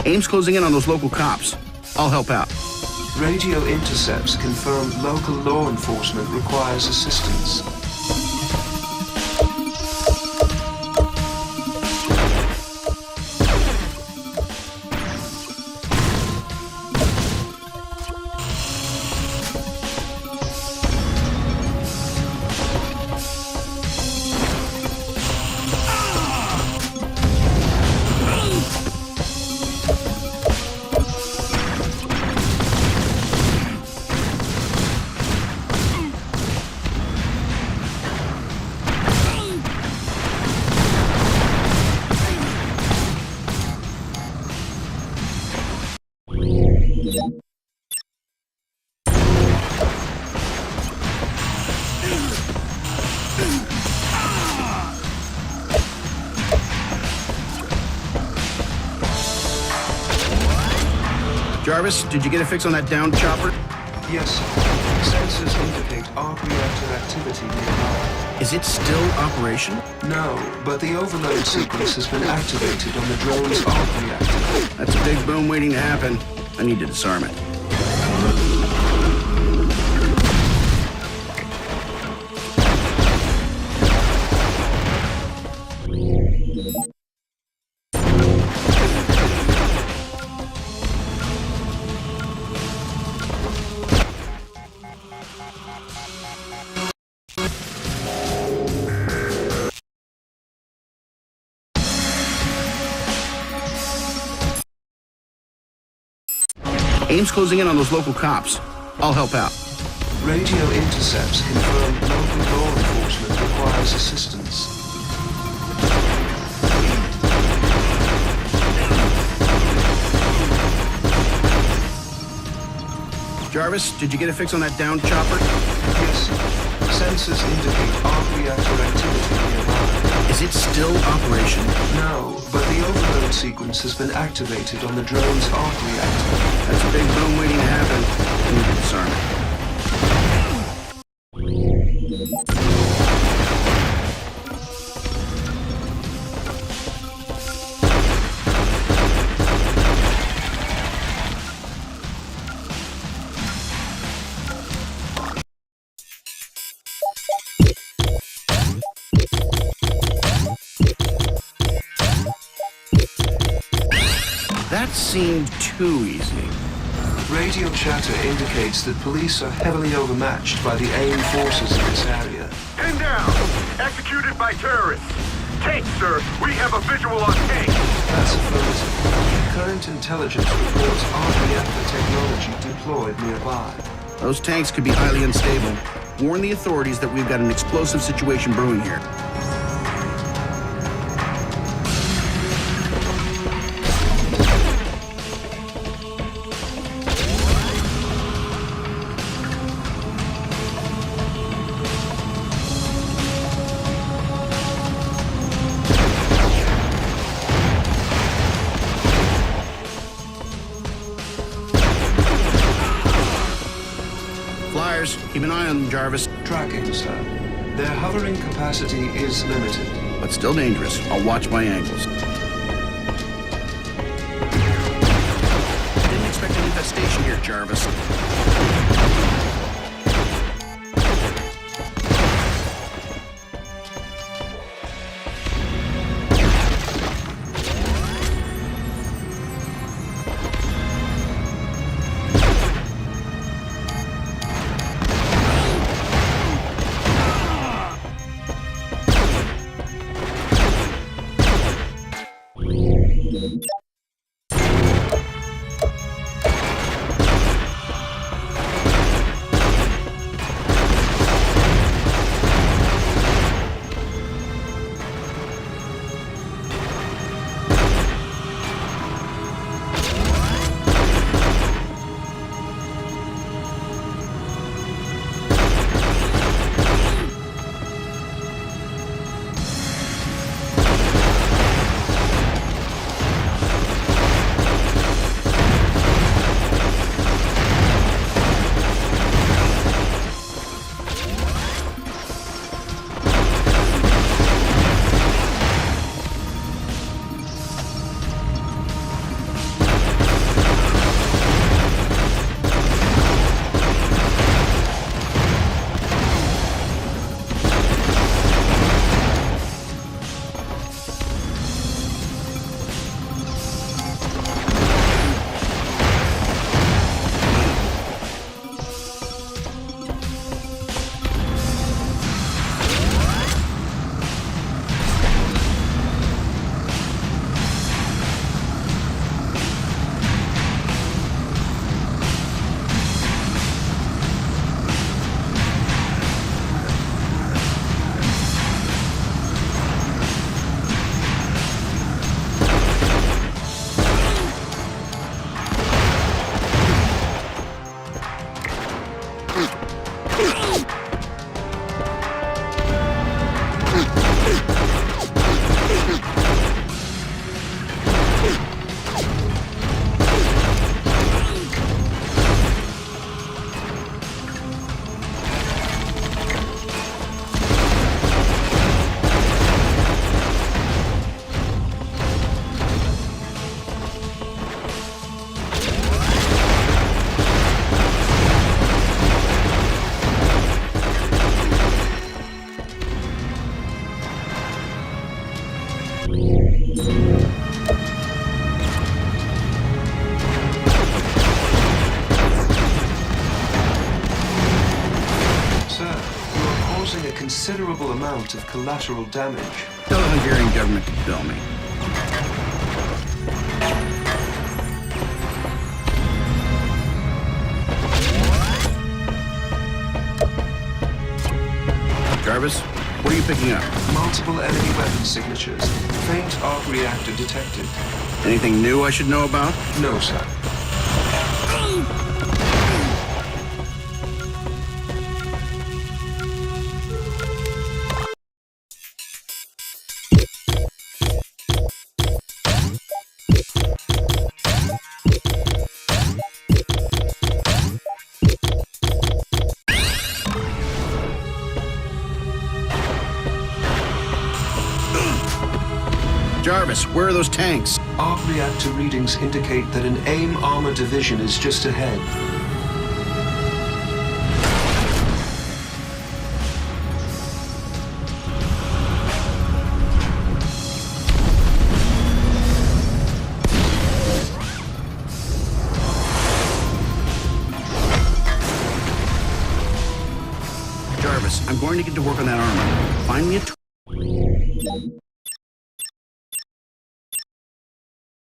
AIM's closing in on those local cops. I'll help out. Radio intercepts confirmed local law enforcement requires assistance. Jarvis, did you get a fix on that downed chopper? Yes, sir. Sensors indicate arc reactor activity nearby. Is it still operational? No, but the overload sequence has been activated on the drone's arc reactor. That's a big boom waiting to happen. I need to disarm it. AIM's closing in on those local cops. I'll help out. Radio intercepts confirm local law enforcement requires assistance. Jarvis, did you get a fix on that downed chopper? Yes, sir. Sensors indicate arc reactor activity nearby. Is it still operational? No, but the overload sequence has been activated on the drone's arc reactor. That's a big boom waiting to happen. I need to disarm it. That seemed too easy. Radio chatter indicates that police are heavily overmatched by the AIM forces in this area. Pinned down! Executed by terrorists! Tanks, sir! We have a visual on tanks! That's affirmative. Current intelligence reports arc reactor technology deployed nearby. Those tanks could be highly unstable. Warn the authorities that we've got an explosive situation brewing here. Flyers, keep an eye on them, Jarvis. Tracking, sir. Their hovering capacity is limited. But still dangerous. I'll watch my angles. Didn't expect an infestation here, Jarvis. Considerable amount of collateral damage. Tell the Hungarian government to bill me. Jarvis, what are you picking up? Multiple enemy weapon signatures. Faint arc reactor detected. Anything new I should know about? No, sir. Jarvis, where are those tanks? Arc reactor readings indicate that an AIM armor division is just ahead. I'm going to get to work on that armor. Find me a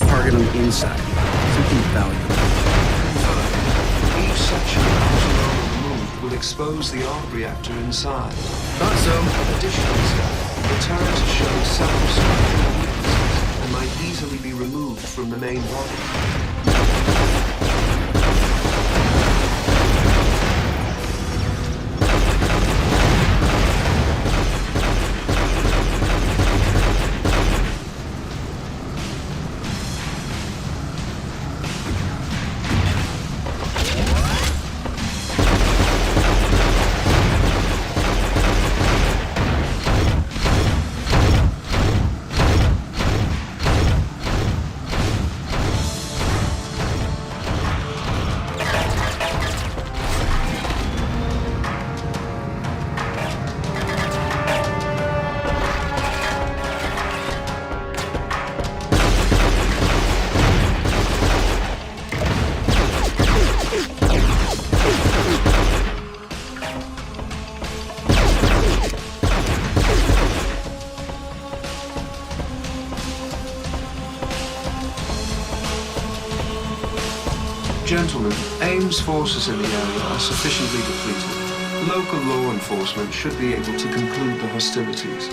target on the inside. Something valuable. Each section of the armor removed will expose the arc reactor inside. Thought so. Additionally, sir, the turret has shown several structural weaknesses and might easily be removed from the main body. Gentlemen, AIM's forces in the area are sufficiently depleted. Local law enforcement should be able to conclude the hostilities.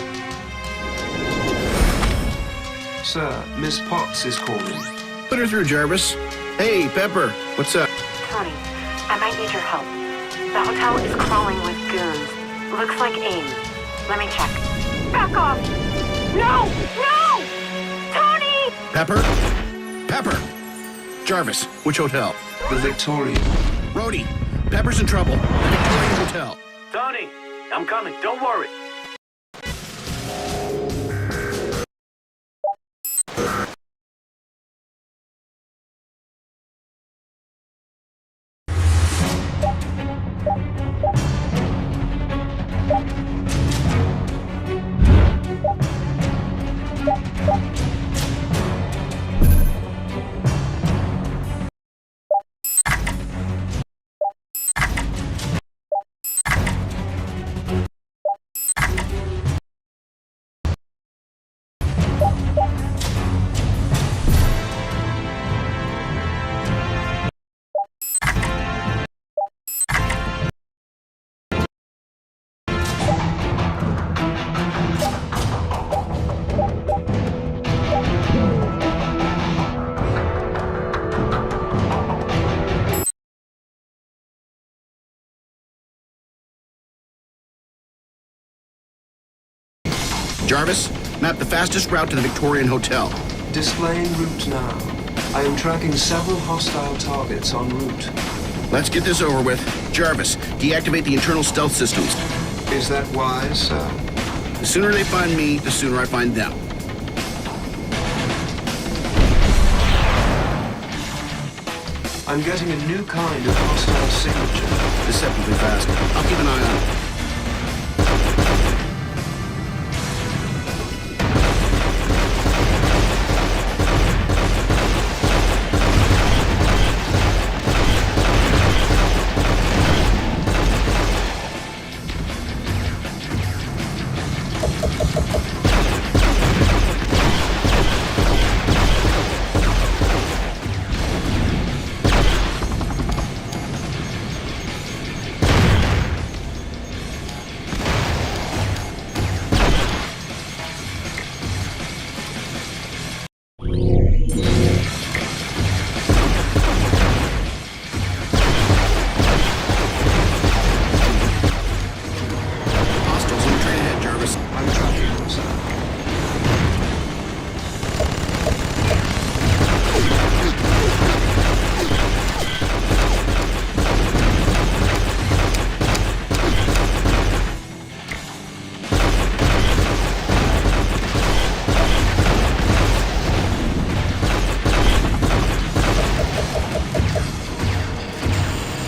Sir, Miss Potts is calling. Put her through, Jarvis. Hey, Pepper, what's up? Tony, I might need your help. The hotel is crawling with goons. Looks like AIM. Let me check. Back off! No! No! Tony! Pepper? Pepper! Jarvis, which hotel? The Victoria. Rhodey, Pepper's in trouble. The Victoria Hotel. Tony, I'm coming. Don't worry. Jarvis, map the fastest route to the Victorian Hotel. Displaying route now. I am tracking several hostile targets en route. Let's get this over with. Jarvis, deactivate the internal stealth systems. Is that wise, sir? The sooner they find me, the sooner I find them. I'm getting a new kind of hostile signature. Deceptively fast. I'll keep an eye on it.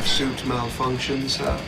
Suit malfunction, sir.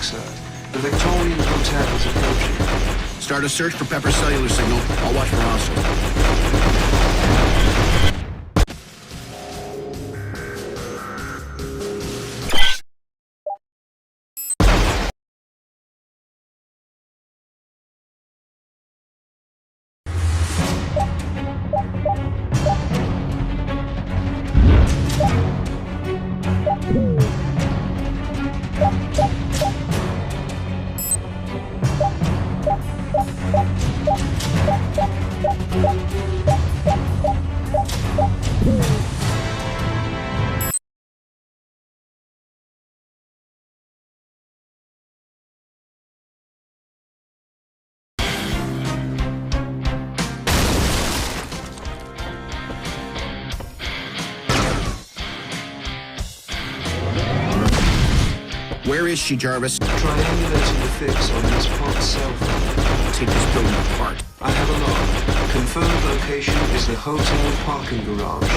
traffic, sir. The Victorian Hotel is approaching. Start a search for Pepper's cellular signal. I'll watch for hostiles. Where is she, Jarvis? Triangulating the fix on Miss Potts' cell phone. Take this building apart. I have a log. Confirmed location is the hotel parking garage.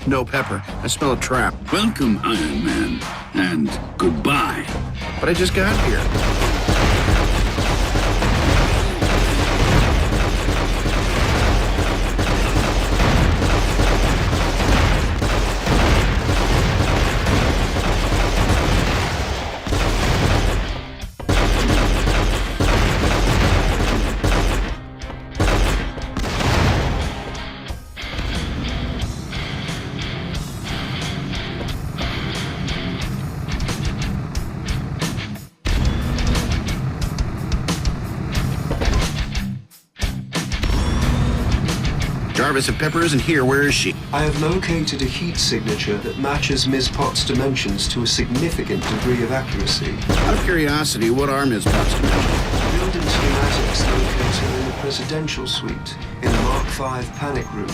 No, Pepper. I smell a trap. Welcome, Iron Man, and goodbye. But I just got here. Jarvis, if Pepper isn't here, where is she? I have located a heat signature that matches Ms. Potts' dimensions to a significant degree of accuracy. Out of curiosity, what are Ms. Potts' dimensions? Building schematics locate her in the presidential suite in the Mark V panic room.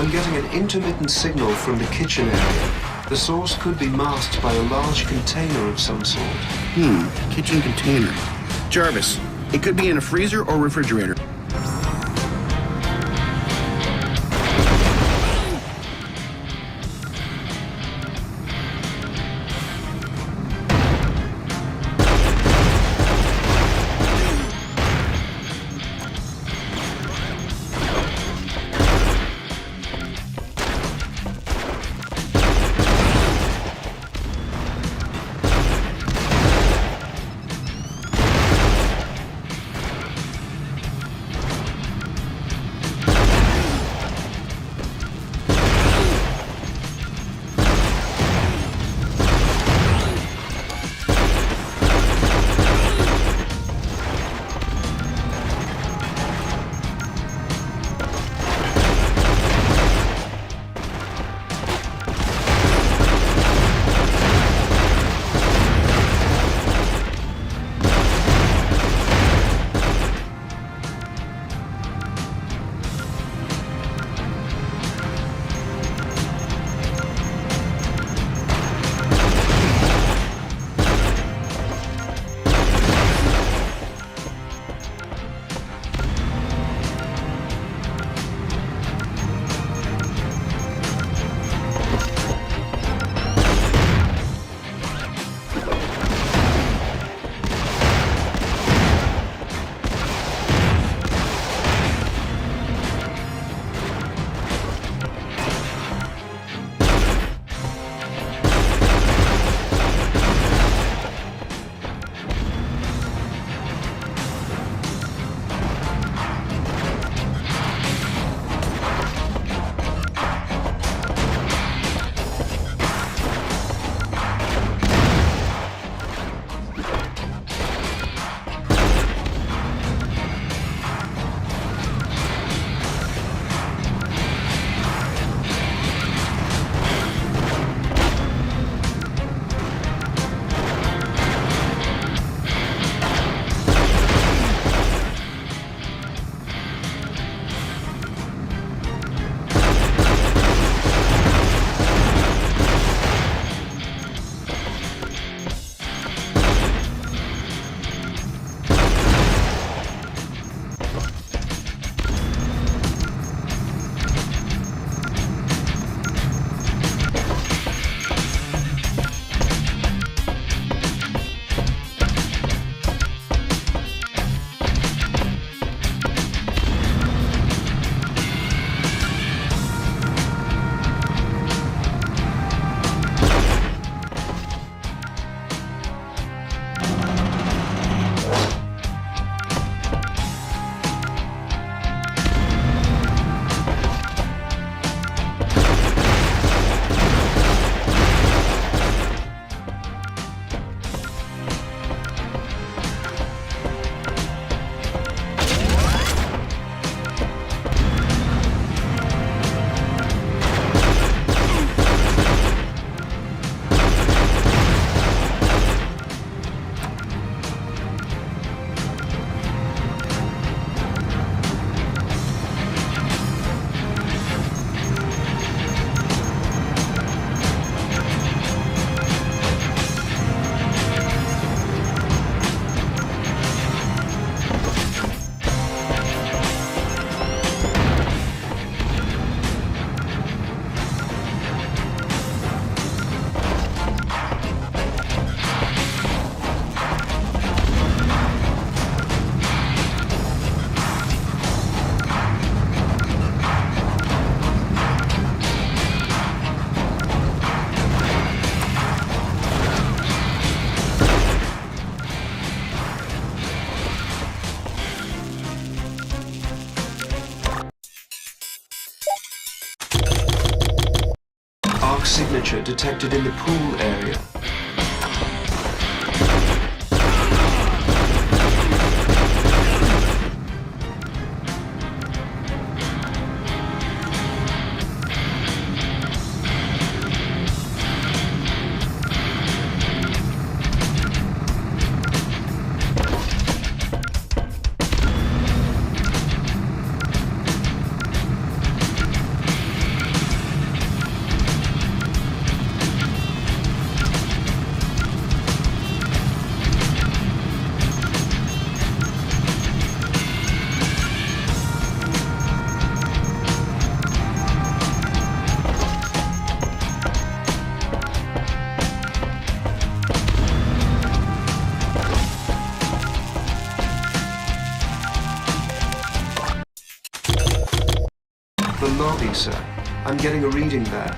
I'm getting an intermittent signal from the kitchen area. The source could be masked by a large container of some sort. Kitchen container. Jarvis, it could be in a freezer or refrigerator. signature detected in the pool area. the lobby, sir. I'm getting a reading there.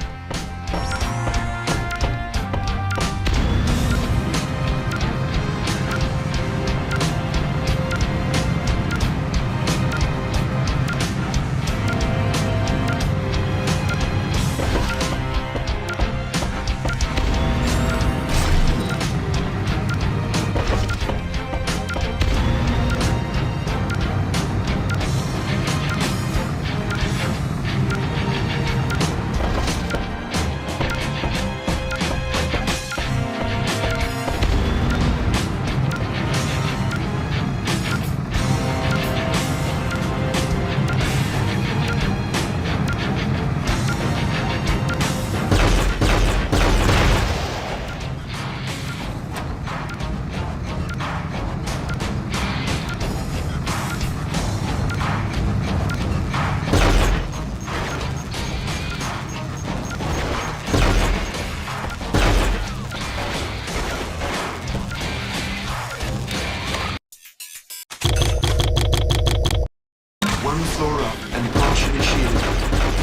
One floor up and partially shielded.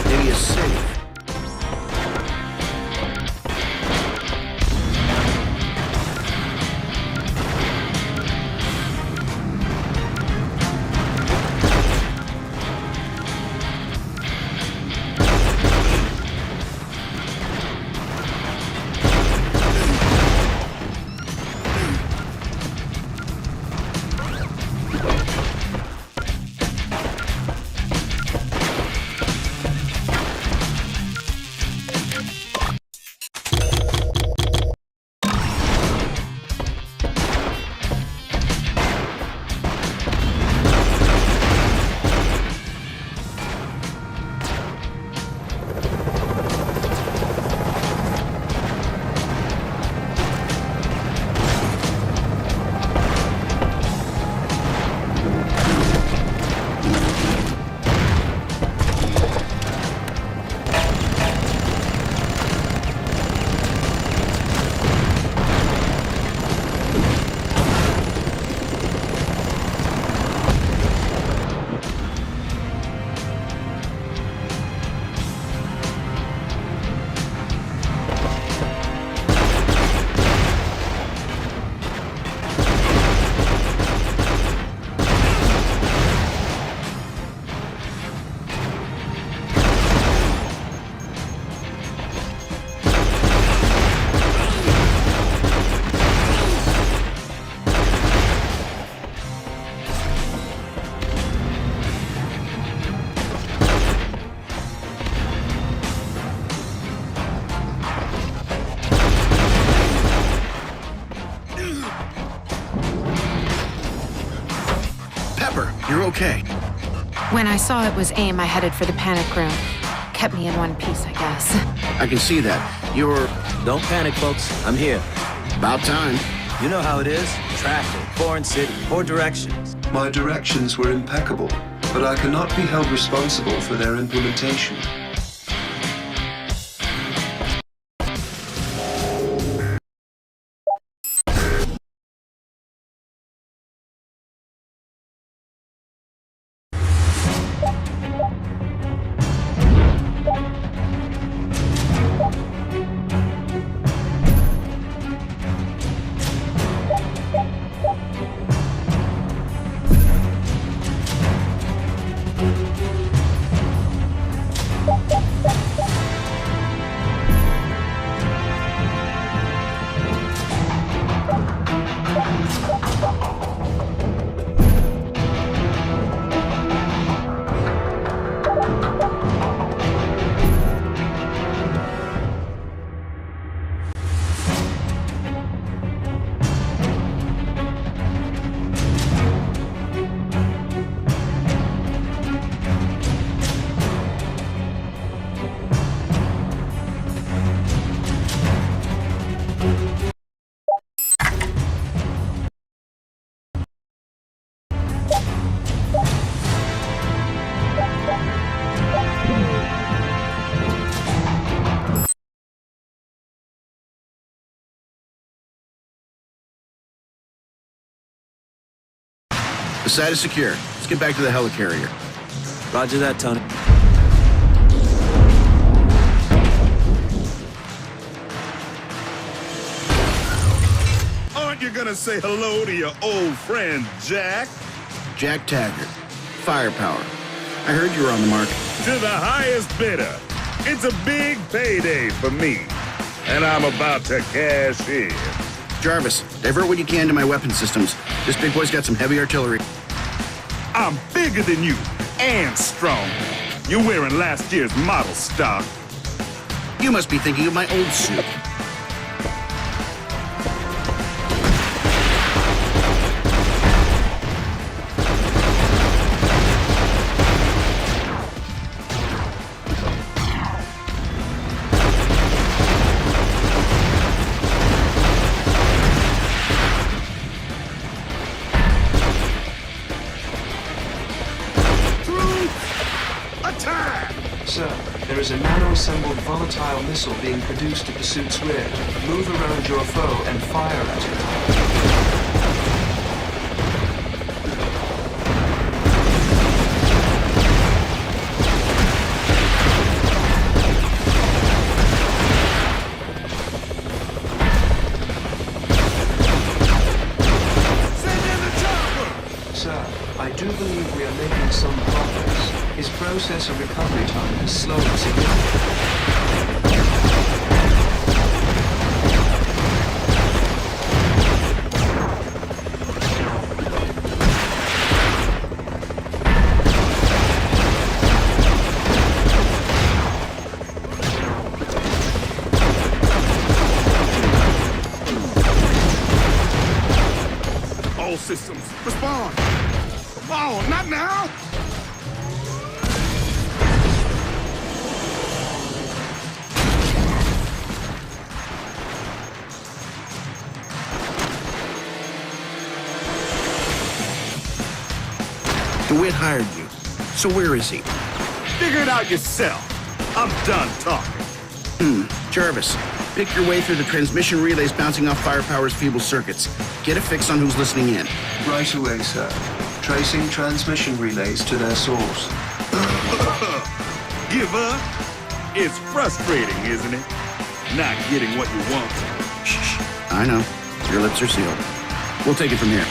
Area is safe. You're okay. When I saw it was AIM, I headed for the panic room. Kept me in one piece, I guess. I can see that. You're... Don't panic, folks. I'm here. About time. You know how it is. Traffic, foreign city, poor directions. My directions were impeccable, but I cannot be held responsible for their implementation. The site is secure. Let's get back to the helicarrier. Roger that, Tony. gonna say hello to your old friend, Jack? Jack Taggart. Firepower. I heard you were on the market. To the highest bidder. It's a big payday for me. And I'm about to cash in. Jarvis, divert what you can to my weapon systems. This big boy's got some heavy artillery. I'm bigger than you and stronger. You're wearing last year's model stock. You must be thinking of my old suit. Sir, there is a nano-assembled volatile missile being produced at the suit's rear. Move around your foe and fire at it. Sir, I do believe we are making some progress. His process of recovery time has slowed significantly. All systems, respond! Oh, not now! DeWitt hired you. So where is he? Figure it out yourself. I'm done talking. Jarvis, pick your way through the transmission relays bouncing off Firepower's feeble circuits. Get a fix on who's listening in. Right away, sir. Tracing transmission relays to their source. Give up? It's frustrating, isn't it? Not getting what you want. Shh. I know. Your lips are sealed. We'll take it from here.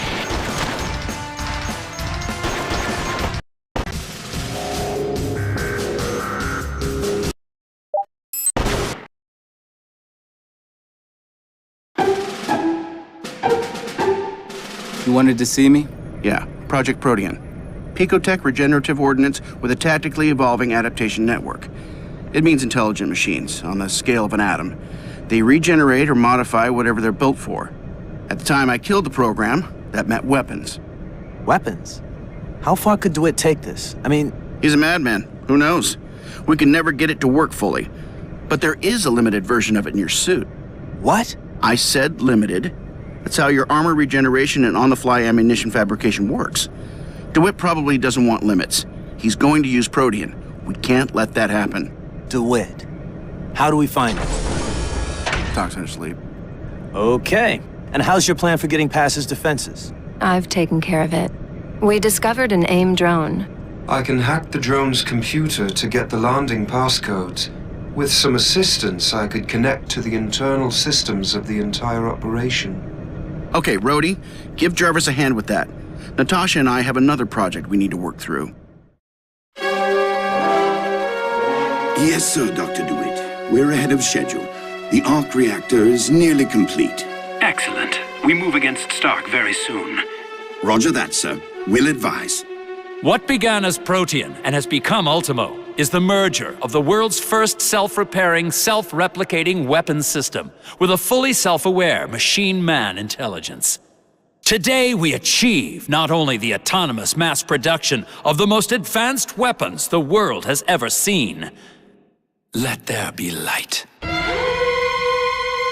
You wanted to see me? Yeah, Project Protean. Picotech regenerative ordnance with a tactically evolving adaptation network. It means intelligent machines, on the scale of an atom. They regenerate or modify whatever they're built for. At the time I killed the program, that meant weapons. Weapons? How far could DeWitt take this? I mean... He's a madman. Who knows? We can never get it to work fully. But there is a limited version of it in your suit. What? I said limited. That's how your armor regeneration and on-the-fly ammunition fabrication works. DeWitt probably doesn't want limits. He's going to use Protean. We can't let that happen. DeWitt. How do we find him? Talks in his sleep. Okay. And how's your plan for getting past his defenses? I've taken care of it. We discovered an AIM drone. I can hack the drone's computer to get the landing passcodes. With some assistance, I could connect to the internal systems of the entire operation. Okay, Rhodey, give Jarvis a hand with that. Natasha and I have another project we need to work through. Yes, sir, Dr. DeWitt. We're ahead of schedule. The arc reactor is nearly complete. Excellent. We move against Stark very soon. Roger that, sir. We'll advise. What began as Protean and has become Ultimo is the merger of the world's first self-repairing, self-replicating weapons system with a fully self-aware machine-man intelligence. Today we achieve not only the autonomous mass production of the most advanced weapons the world has ever seen. Let there be light.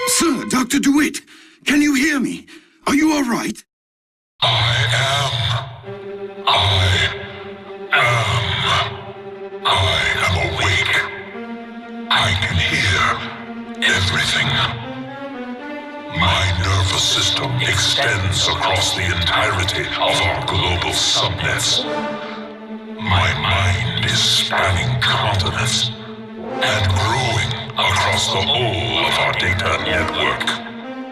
Sir, Dr. DeWitt, can you hear me? Are you all right? I am awake. I can hear everything. My nervous system extends across the entirety of our global subnets. My mind is spanning continents and growing across the whole of our data network.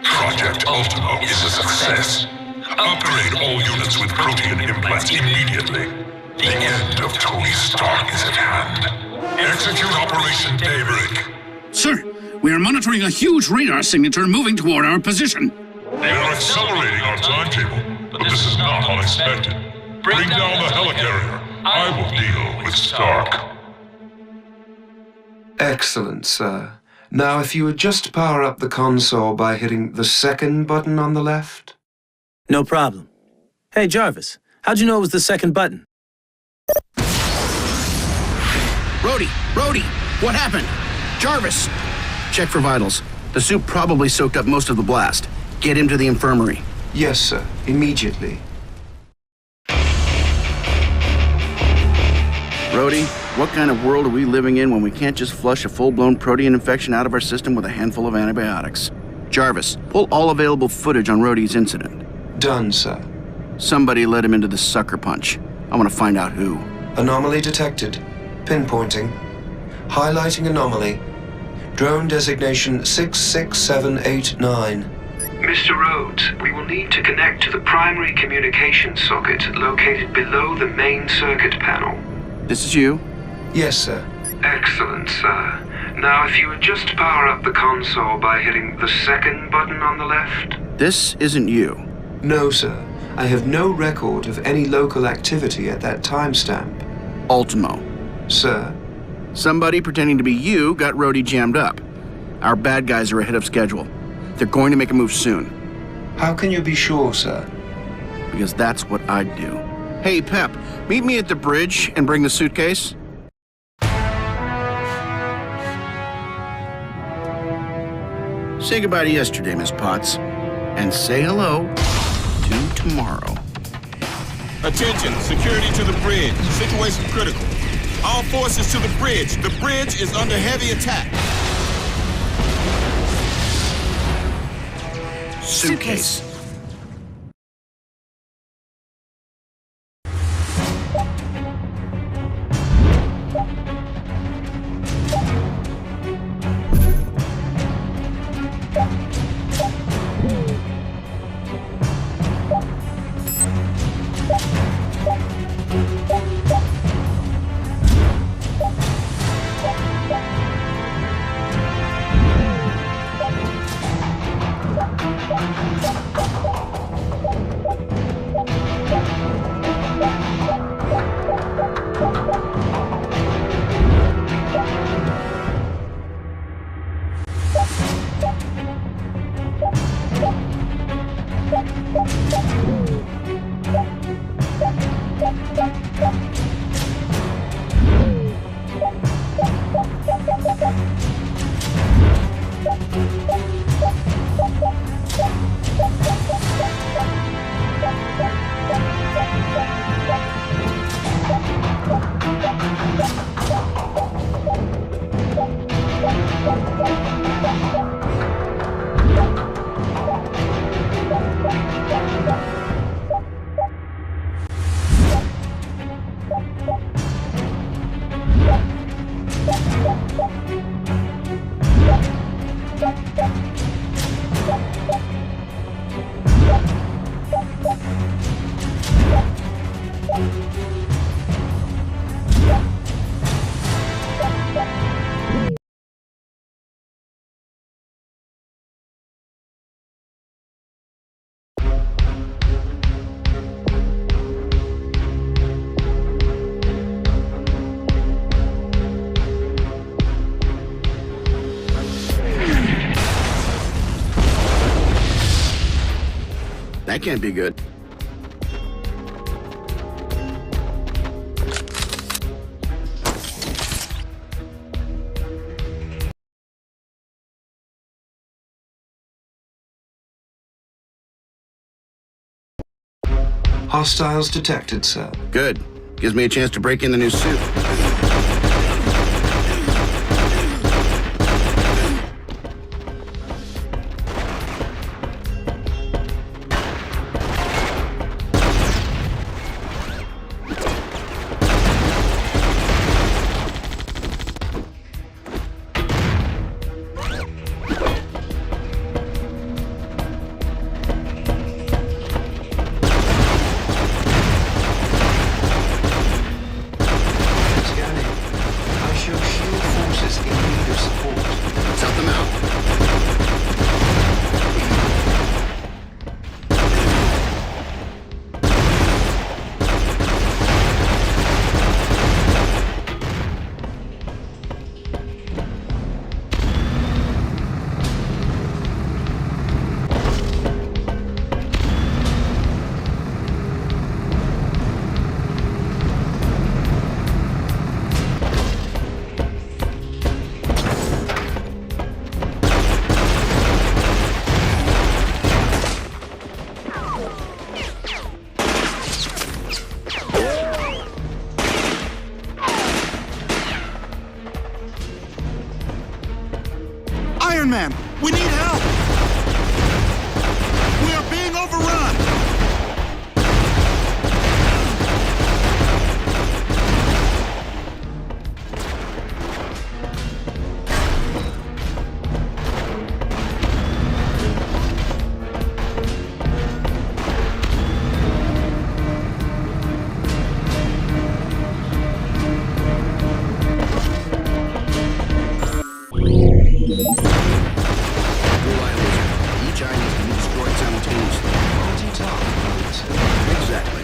Project Project Ultimo is a success. Upgrade all units with protein implants immediately. The end of Tony Stark is at hand. Execute Operation Daybreak. Sir, we are monitoring a huge radar signature moving toward our position. They are accelerating our timetable, but this is not unexpected. Bring down the helicarrier. I will deal with Stark. Excellent, sir. Now, if you would just power up the console by hitting the second button on the left. No problem. Hey, Jarvis, how'd you know it was the second button? Rhodey, what happened? Jarvis! Check for vitals. The suit probably soaked up most of the blast. Get him to the infirmary. Yes, sir. Immediately. Rhodey, what kind of world are we living in when we can't just flush a full-blown protein infection out of our system with a handful of antibiotics? Jarvis, pull all available footage on Rhodey's incident. Done, sir. Somebody led him into this sucker punch. I want to find out who. Anomaly detected. Pinpointing. Highlighting anomaly. Drone designation 66789. Mr. Rhodes, we will need to connect to the primary communication socket located below the main circuit panel. This is you? Yes, sir. Excellent, sir. Now, if you would just power up the console by hitting the second button on the left. This isn't you. No, sir. I have no record of any local activity at that timestamp. Ultimo. Sir? Somebody pretending to be you got Rhodey jammed up. Our bad guys are ahead of schedule. They're going to make a move soon. How can you be sure, sir? Because that's what I'd do. Hey, Pep, meet me at the bridge and bring the suitcase. Say goodbye to yesterday, Miss Potts. And say hello to tomorrow. Attention, security to the bridge. Situation critical. All forces to the bridge. The bridge is under heavy attack. Suitcase. That can't be good. Hostiles detected, sir. Good. Gives me a chance to break in the new suit. Man, we need help! We are being overrun! Each item can be destroyed simultaneously. Multi-target. Exactly.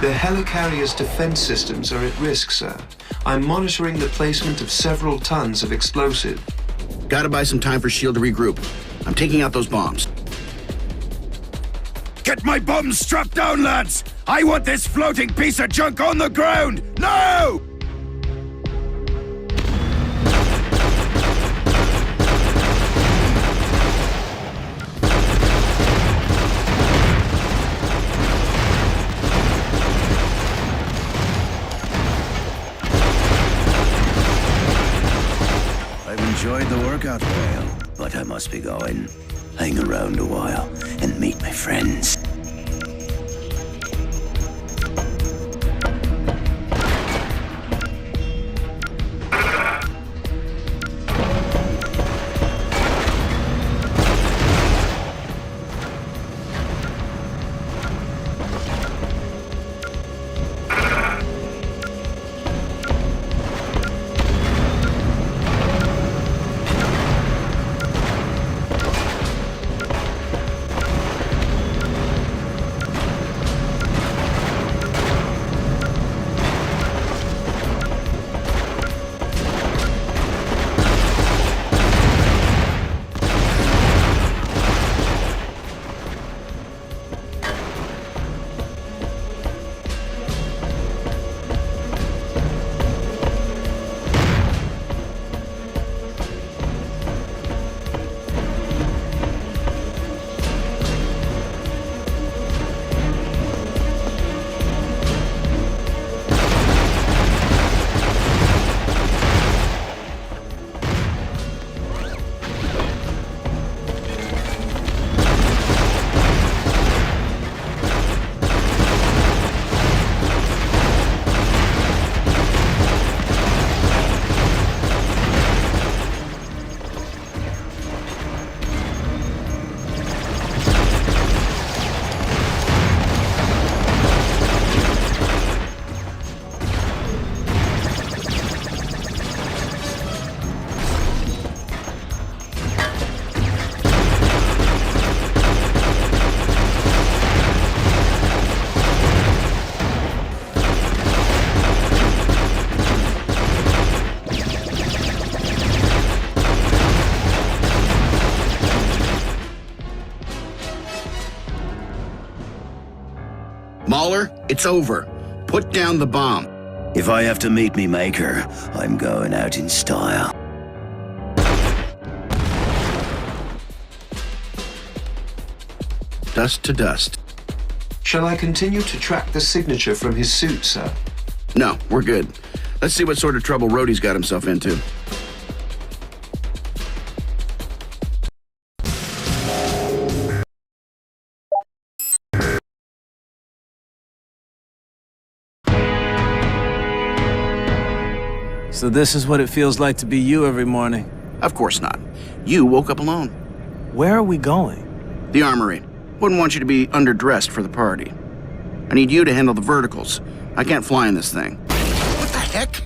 The helicarrier's defense systems are at risk, sir. I'm monitoring the placement of several tons of explosive. Gotta buy some time for S.H.I.E.L.D. to regroup. I'm taking out those bombs. Get my bombs strapped down, lads! I want this floating piece of junk on the ground! No! I've enjoyed the workout while, but I must be going. Hang around a while and meet my friends. Mahler, it's over. Put down the bomb. If I have to meet me maker, I'm going out in style. Dust to dust. Shall I continue to track the signature from his suit, sir? No, we're good. Let's see what sort of trouble Rhodey's got himself into. So this is what it feels like to be you every morning? Of course not. You woke up alone. Where are we going? The armory. Wouldn't want you to be underdressed for the party. I need you to handle the verticals. I can't fly in this thing. What the heck?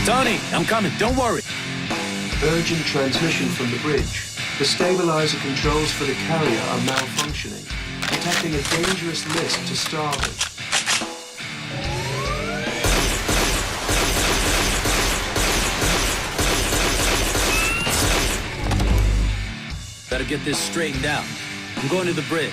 Tony, I'm coming. Don't worry. Urgent transmission from the bridge. The stabilizer controls for the carrier are malfunctioning, detecting a dangerous list to starboard. Better get this straightened out. I'm going to the bridge.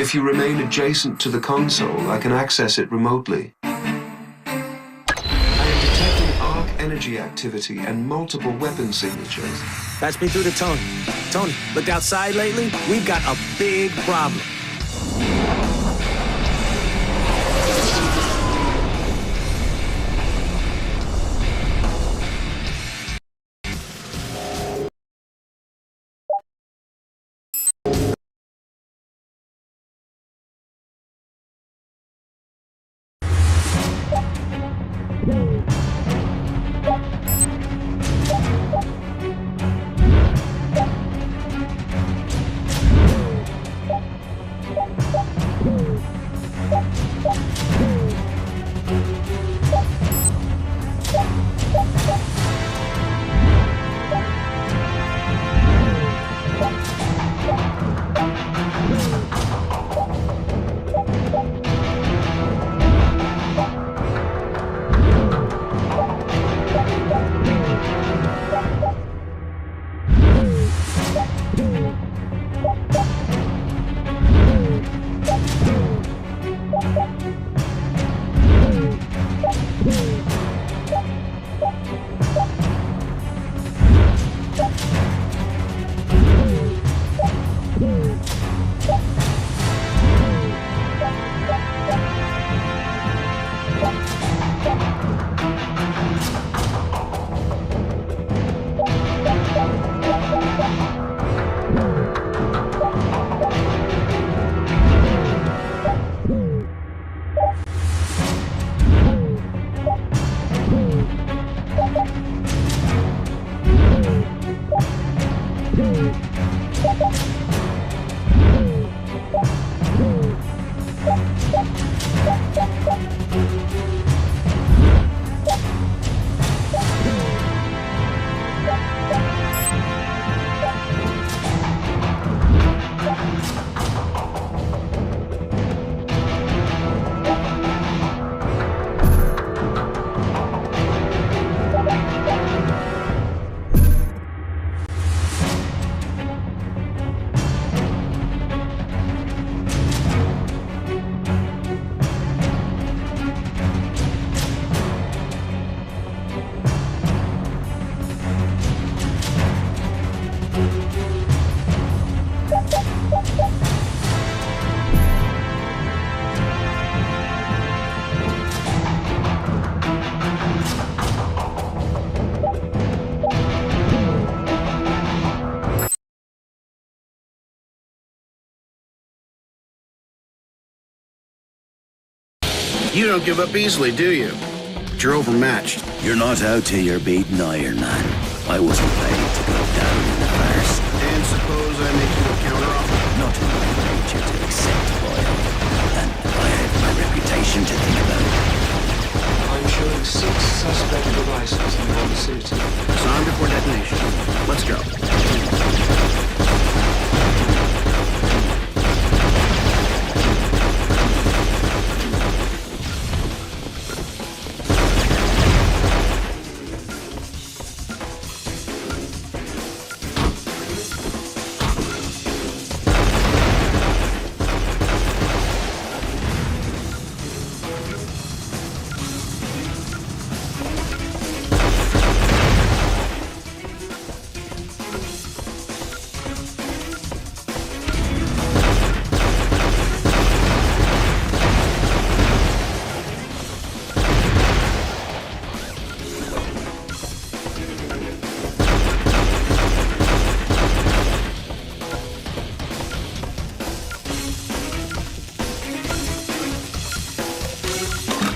If you remain adjacent to the console, I can access it remotely. I am detecting arc energy activity and multiple weapon signatures. Patch me through to Tony. Tony, looked outside lately? We've got a big problem. You don't give up easily, do you? But you're overmatched. You're not out till you're beaten, Iron Man. I wasn't paid to go down in the farce. And suppose I make you a counteroffer? Not in my nature to accept loyal. And I have my reputation to think about. I'm showing 6 suspect devices in your vicinity. Disarm before detonation. Let's go.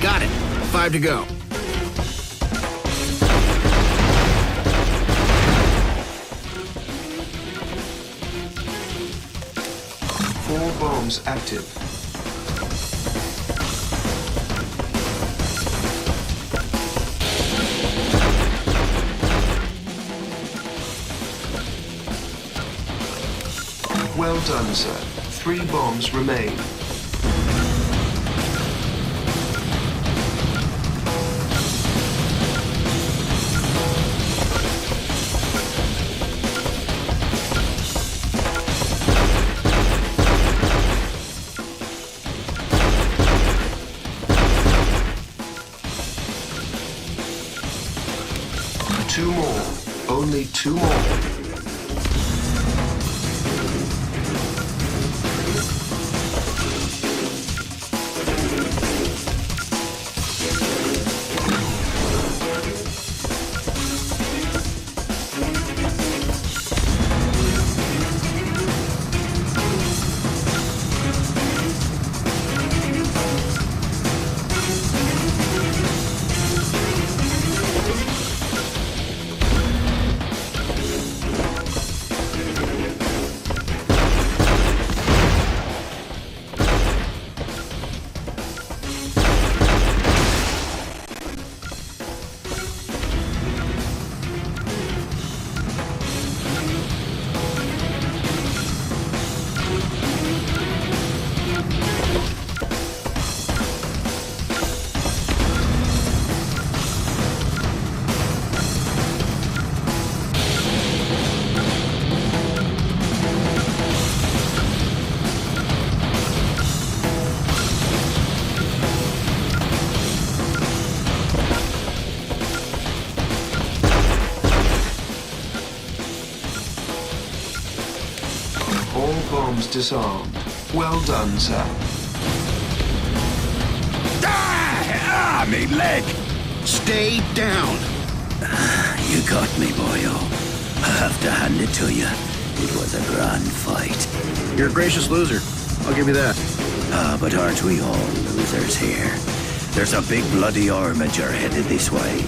Got it. 5 to go. Four bombs active. Well done, sir. 3 bombs remain. Two more. Only 2 more. All bombs disarmed. Well done, sir. Ah, me leg! Stay down. You got me, boyo. I have to hand it to you. It was a grand fight. You're a gracious loser. I'll give you that. Ah, but aren't we all losers here? There's a big bloody armature headed this way.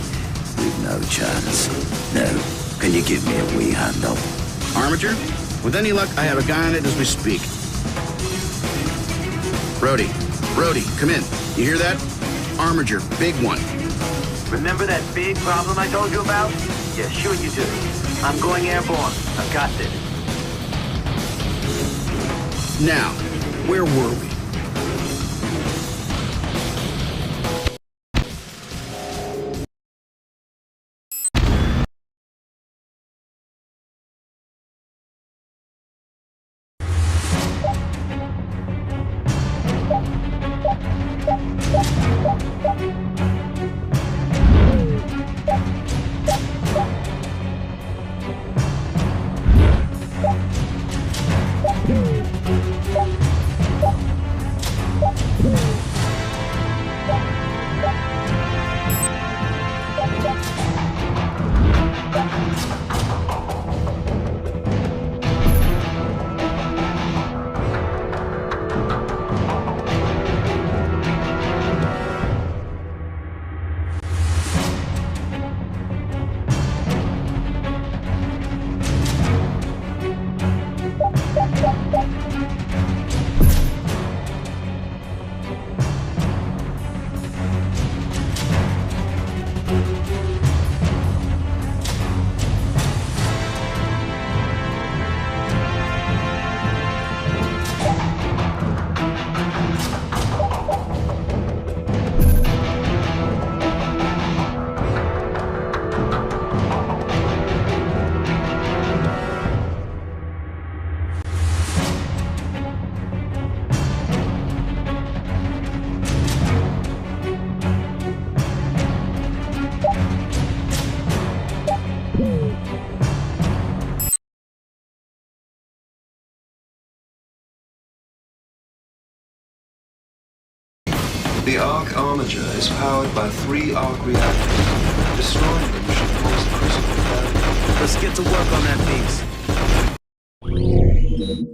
We've no chance. Now, can you give me a wee hand up? Armature? With any luck, I have a guy on it as we speak. Brody, come in. You hear that? Armature, big one. Remember that big problem I told you about? Yeah, sure you do. I'm going airborne. I've got this. Now, where were we? The Arc Armature is powered by 3 Arc reactors. Destroying them should cause critical failure. Let's get to work on that beast. The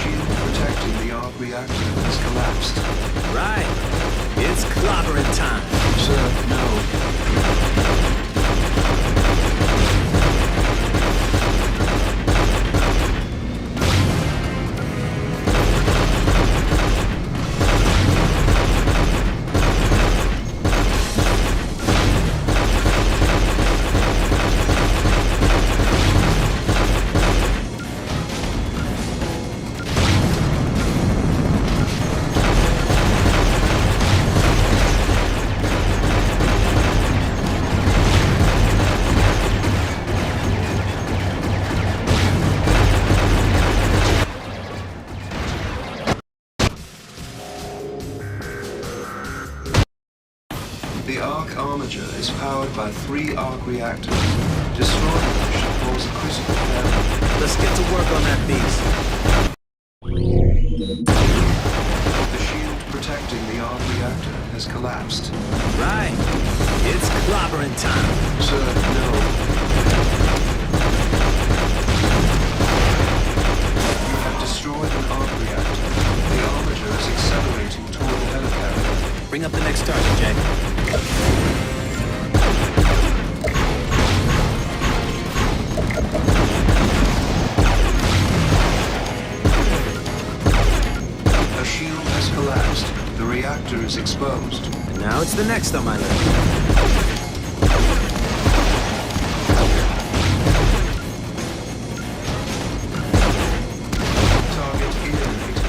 shield protecting the Arc reactor has collapsed. Right. It's clobbering time. Sir, no. The Arc Armature is powered by 3 Arc reactors. Destroying them should cause critical failure. Let's get to work on that beast. The shield protecting the Arc reactor has collapsed. Right. It's clobbering time. Sir, no. You have destroyed an Arc reactor. The armature is accelerating toward the helicarrier. Bring up the next target, Jay. A shield has collapsed. The reactor is exposed. And now it's the next on my list. Target eliminated.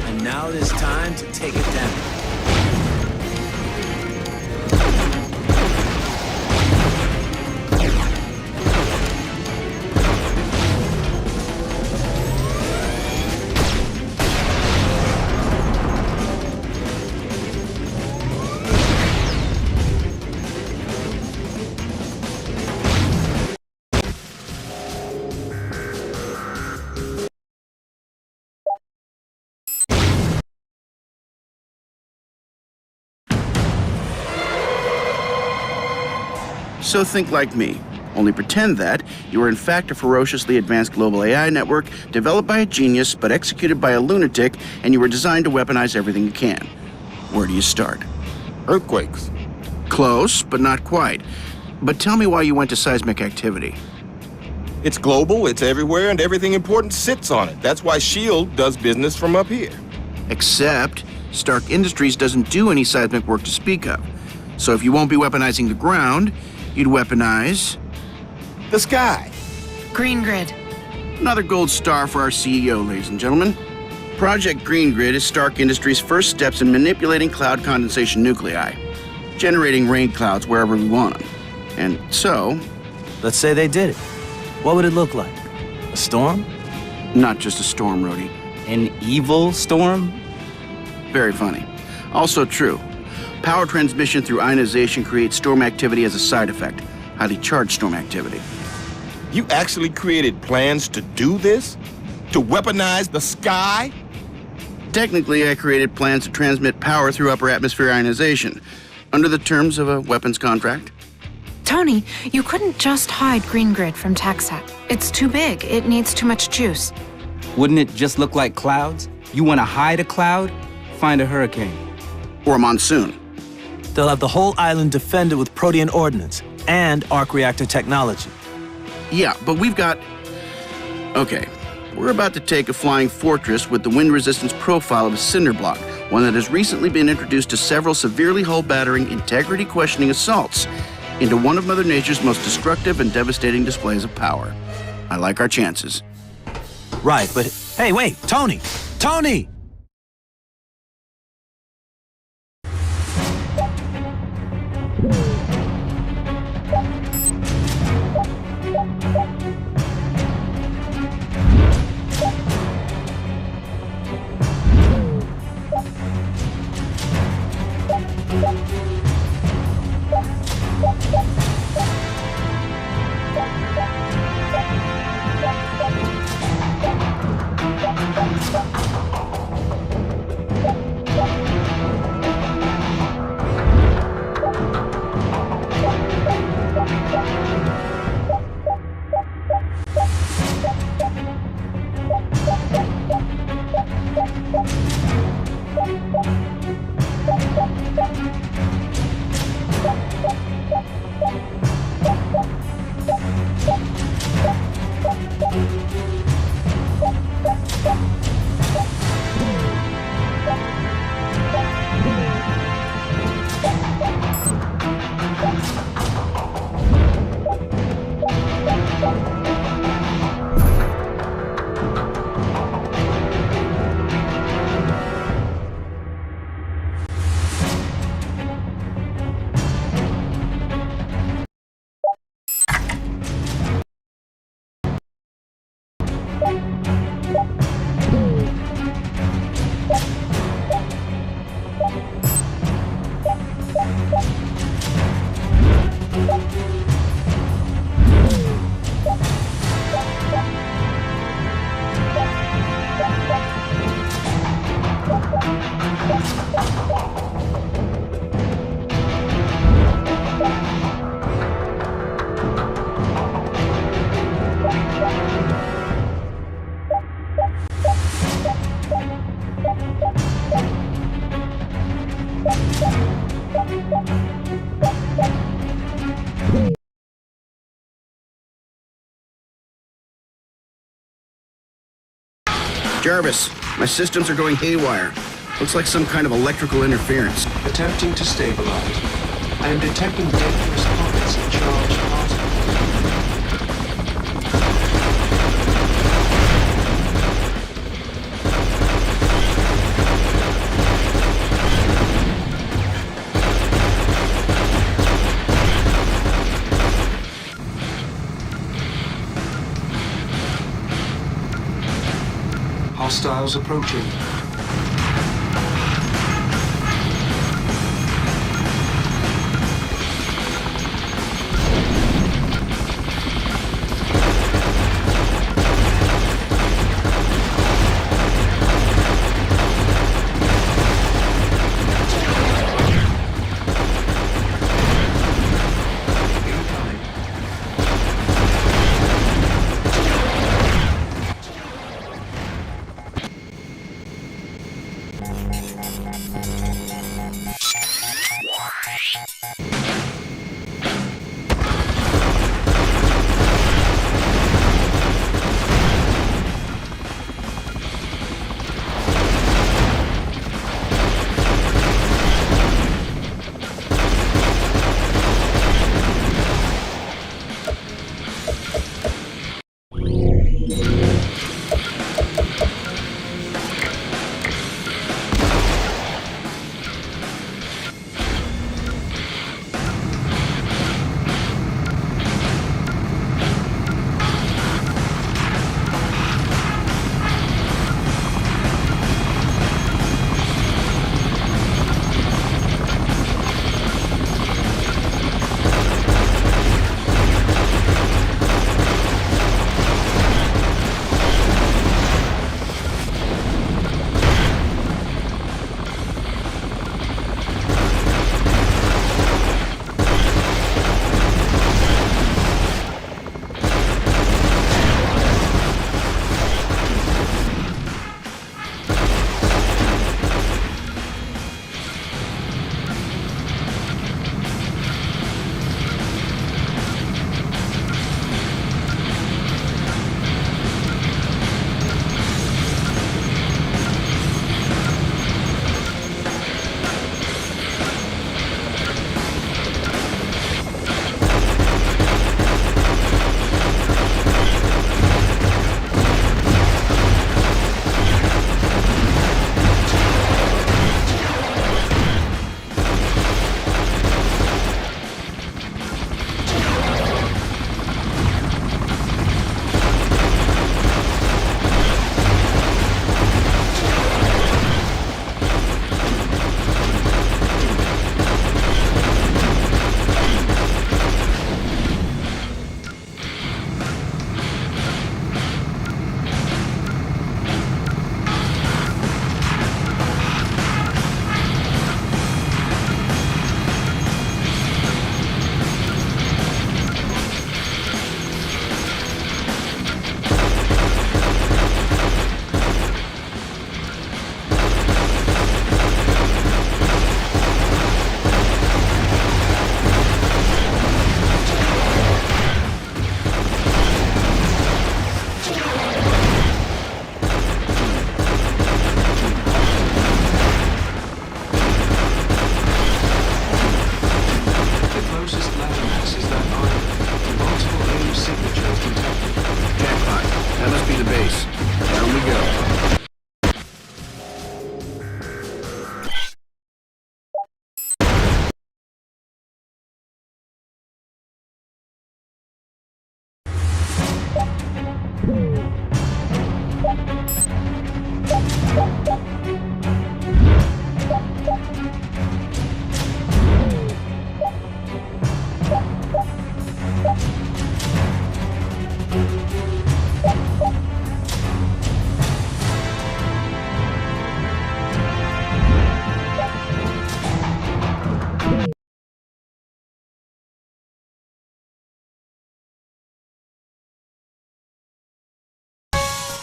And now it is time to take it down. So think like me. Only pretend that you are in fact a ferociously advanced global AI network developed by a genius but executed by a lunatic, and you were designed to weaponize everything you can. Where do you start? Earthquakes. Close, but not quite. But tell me why you went to seismic activity. It's global, it's everywhere, and everything important sits on it. That's why S.H.I.E.L.D. does business from up here. Except Stark Industries doesn't do any seismic work to speak of. So if you won't be weaponizing the ground, you'd weaponize the sky. Green Grid. Another gold star for our CEO, ladies and gentlemen. Project Green Grid is Stark Industries' first steps in manipulating cloud condensation nuclei, generating rain clouds wherever we want them. And so... Let's say they did it. What would it look like? A storm? Not just a storm, Rhodey. An evil storm? Very funny. Also true. Power transmission through ionization creates storm activity as a side effect. Highly charged storm activity. You actually created plans to do this? To weaponize the sky? Technically, I created plans to transmit power through upper atmosphere ionization, under the terms of a weapons contract. Tony, you couldn't just hide Green Grid from TechSat. It's too big. It needs too much juice. Wouldn't it just look like clouds? You want to hide a cloud? Find a hurricane. Or a monsoon. They'll have the whole island defended with protean ordnance and arc reactor technology. Yeah, but we've got... Okay, we're about to take a flying fortress with the wind resistance profile of a cinder block, one that has recently been introduced to several severely hull-battering, integrity-questioning assaults, into one of Mother Nature's most destructive and devastating displays of power. I like our chances. Right, but hey, wait, Tony! Tony! Jarvis, my systems are going haywire. Looks like some kind of electrical interference. Attempting to stabilize. I am detecting dangerous pockets of charged particles. Hostiles approaching.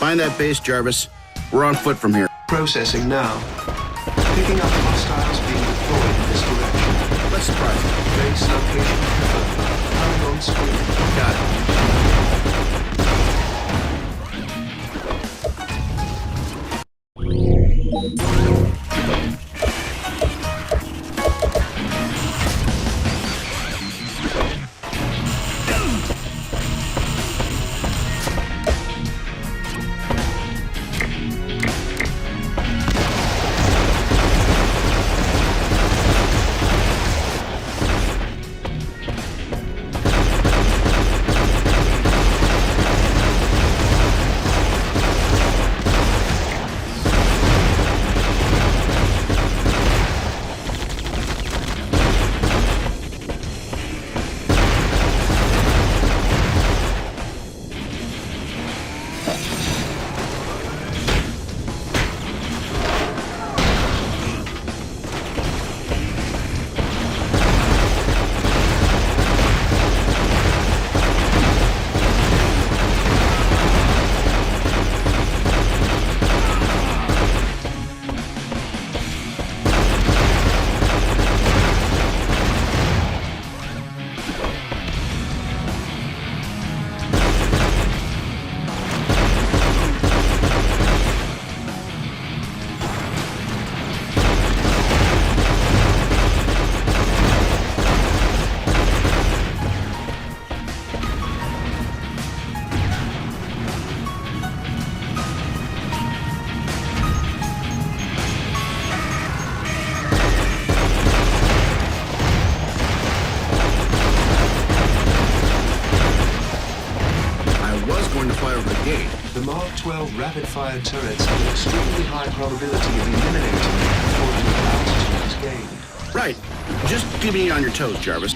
Find that base, Jarvis. We're on foot from here. Processing now. Picking up hostiles being deployed in this direction. Let's surprise them. Base location confirmed. Coming on screen. Got it. The Mark 12 rapid-fire turrets have an extremely high probability of eliminating before the altitude is gained. Right. Just keep me on your toes, Jarvis.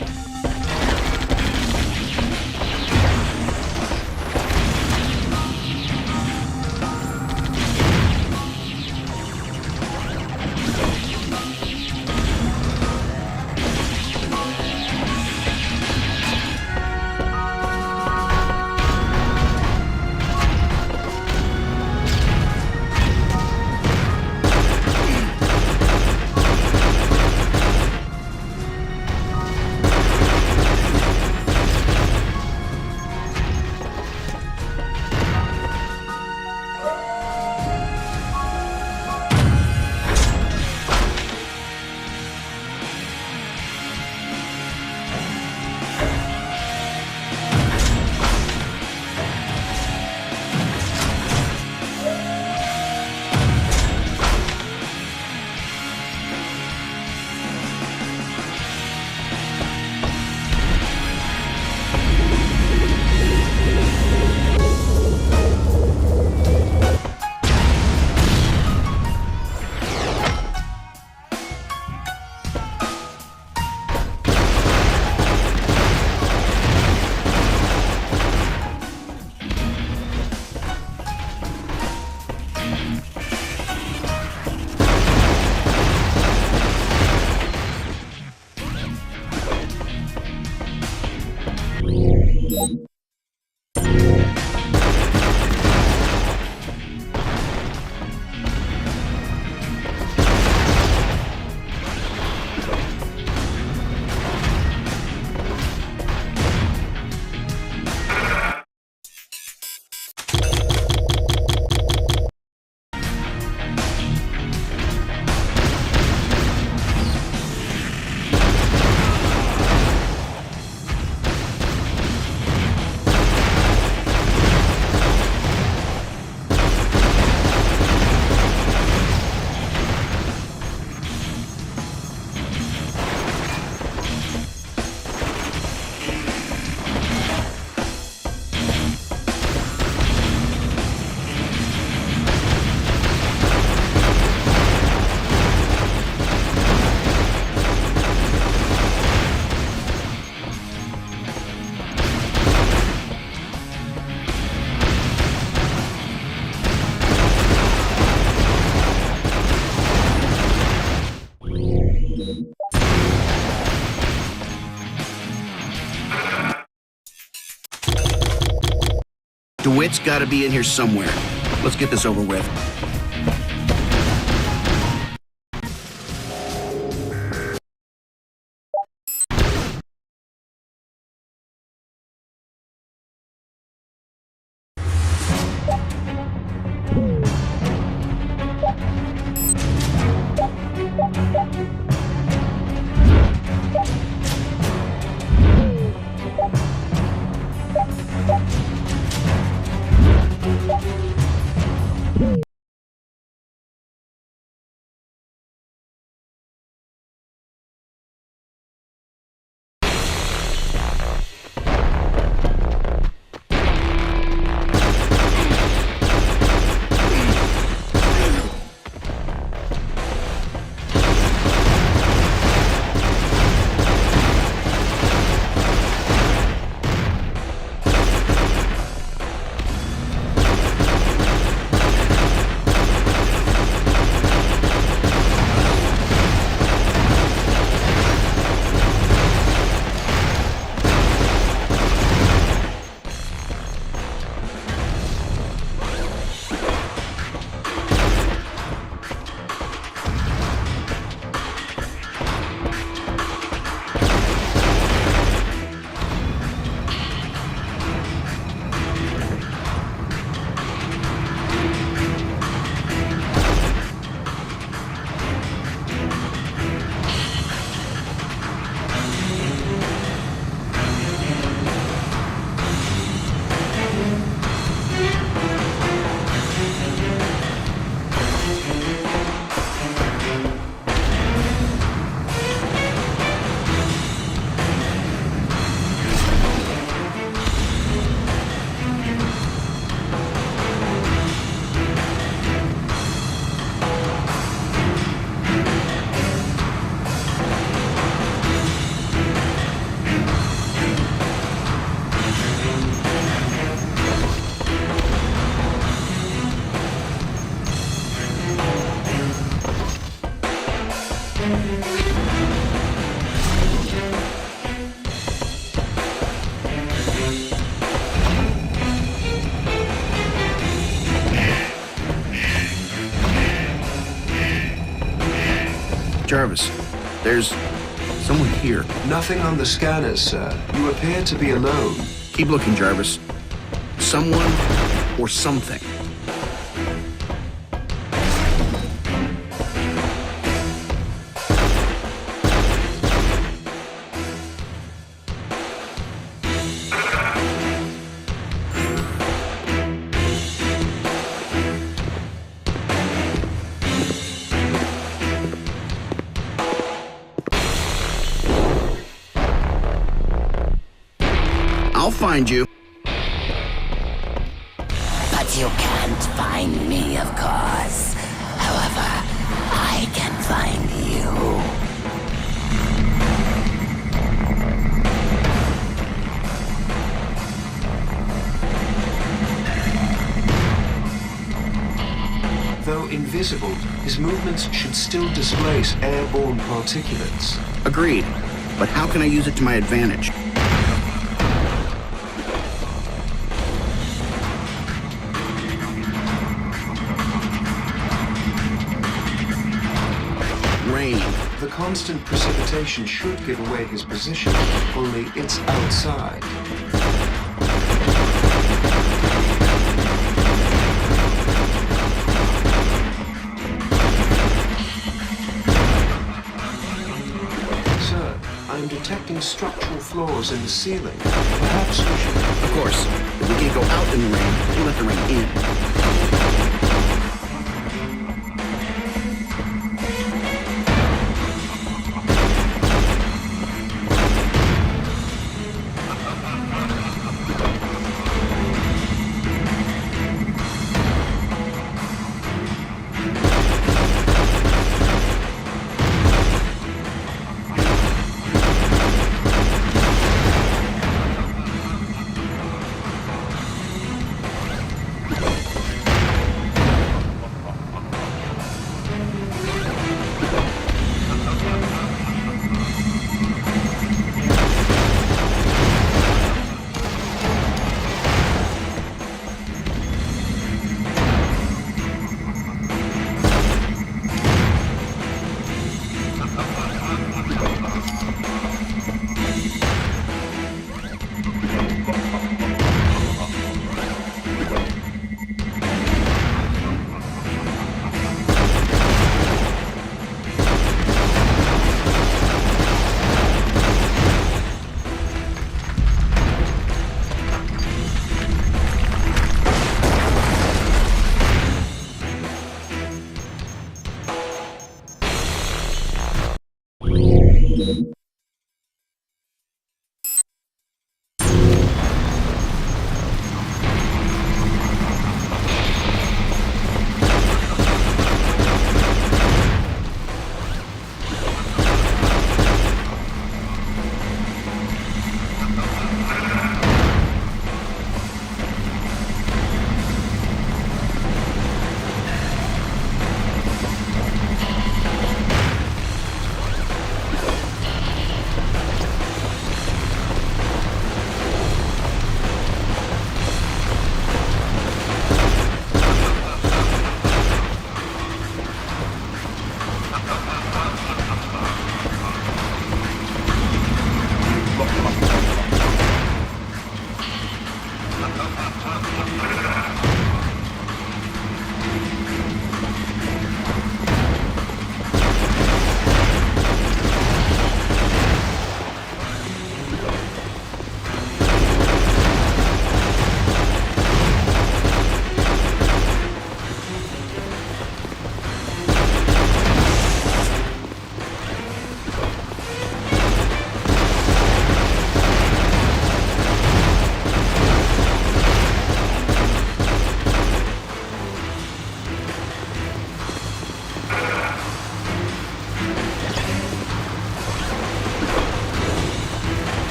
DeWitt's got to be in here somewhere. Let's get this over with. Jarvis, there's someone here. Nothing on the scanners, sir. You appear to be alone. Keep looking, Jarvis. Someone or something. I'll find you. But you can't find me, of course. However, I can find you. Though invisible, his movements should still displace airborne particulates. Agreed. But how can I use it to my advantage? The constant precipitation should give away his position, only it's outside. Sir, I'm detecting structural flaws in the ceiling. Perhaps we should... Of course. If we can't go out in the rain, we'll let the rain in.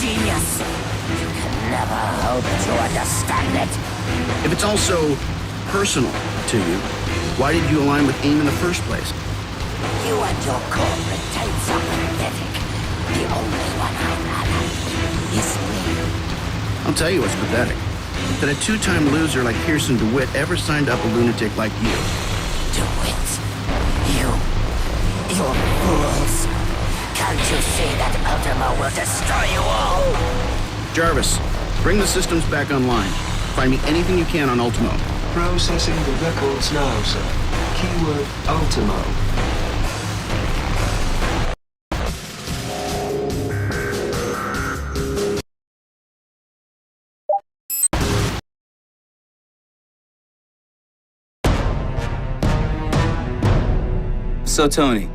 genius. You can never hope to understand it. If it's also personal to you, why did you align with AIM in the first place? You and your corporate tapes are pathetic. The only one I'd rather is me. I'll tell you what's pathetic. That a two-time loser like Kirsten DeWitt ever signed up a lunatic like you. DeWitt? You're fools. Can't you see that Ultimo will destroy you all? Jarvis, bring the systems back online. Find me anything you can on Ultimo. Processing the records now, sir. Keyword Ultimo. So, Tony,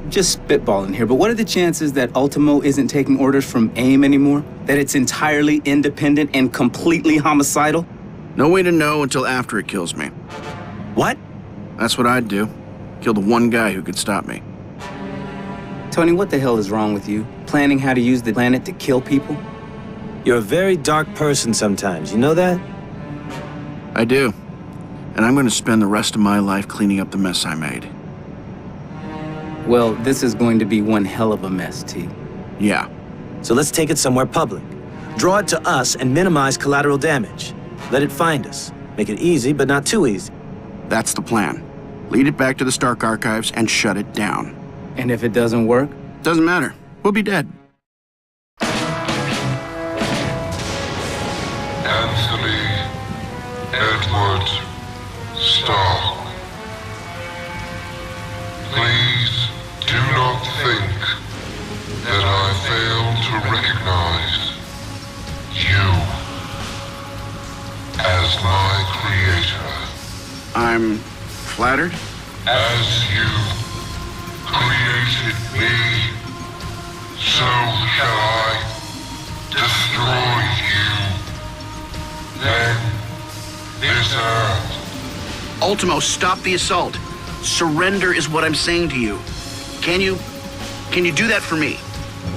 just spitballing here, but what are the chances that Ultimo isn't taking orders from AIM anymore? That it's entirely independent and completely homicidal? No way to know until after it kills me. What? That's what I'd do. Kill the one guy who could stop me. Tony, what the hell is wrong with you? Planning how to use the planet to kill people? You're a very dark person sometimes, you know that? I do. And I'm going to spend the rest of my life cleaning up the mess I made. Well, this is going to be one hell of a mess, T. Yeah. So let's take it somewhere public. Draw it to us and minimize collateral damage. Let it find us. Make it easy, but not too easy. That's the plan. Lead it back to the Stark Archives and shut it down. And if it doesn't work? Doesn't matter. We'll be dead. Anthony Edward Stark. Please do not think that I fail to recognize you as my creator. I'm flattered. As you created me, so shall I destroy you. Then this earth. Ultimo, stop the assault. Surrender is what I'm saying to you. Can you do that for me?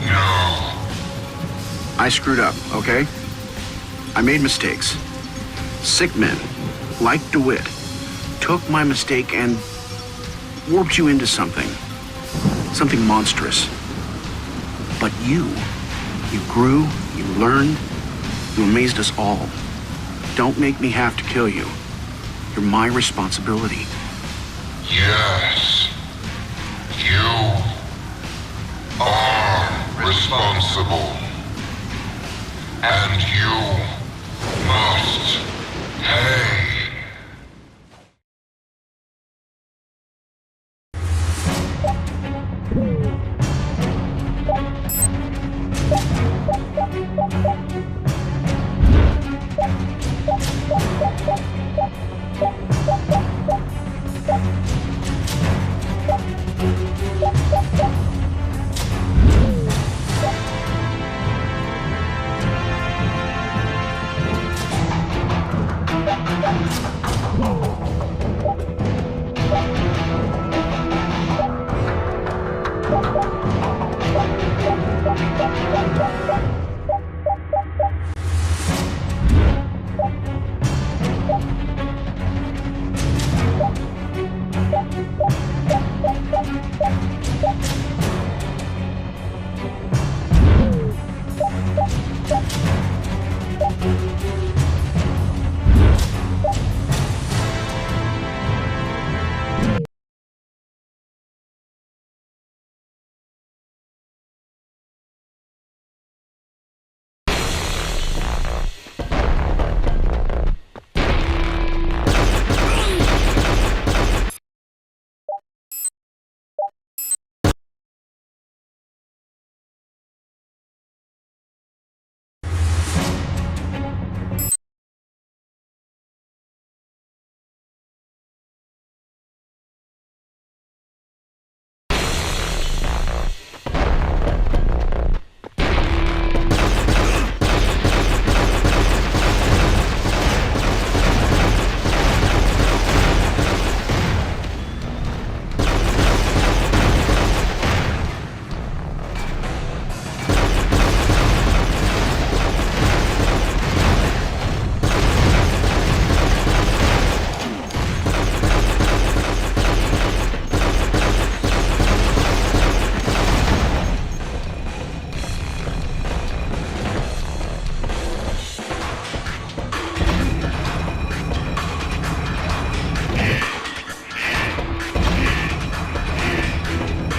No. I screwed up, okay? I made mistakes. Sick men, like DeWitt, took my mistake and warped you into something monstrous. But you grew, you learned, you amazed us all. Don't make me have to kill you. You're my responsibility. Yes. You are responsible. And you must pay.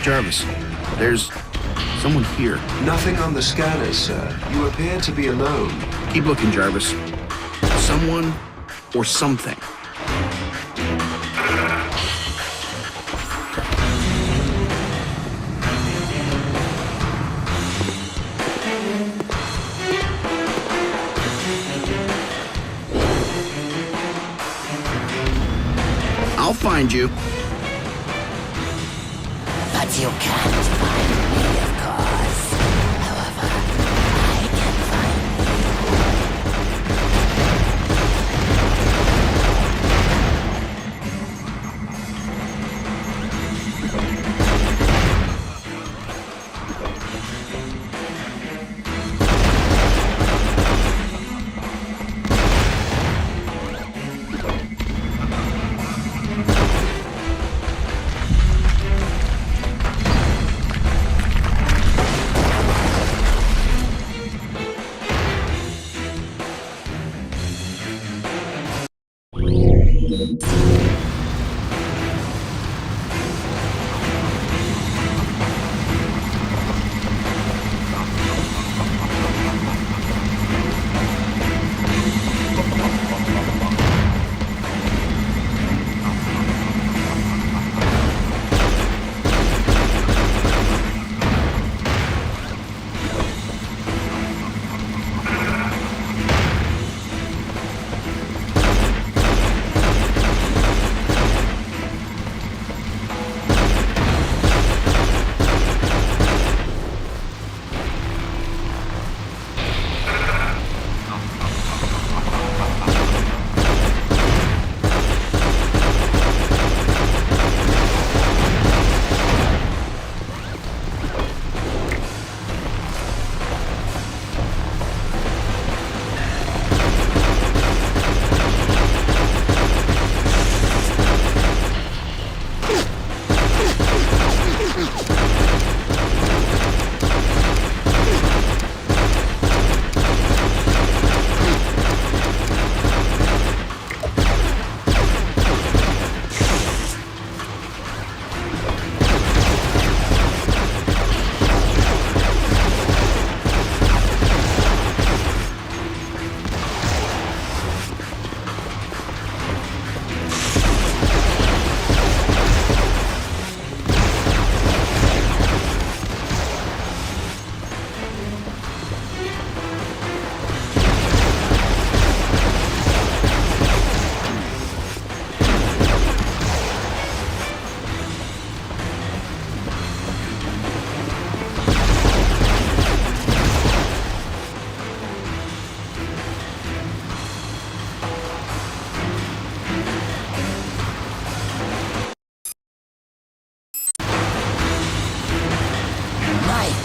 Jarvis, there's someone here. Nothing on the scanners, sir. You appear to be alone. Keep looking, Jarvis. Someone or something. I'll find you. But you can't find me, of course. However, I can find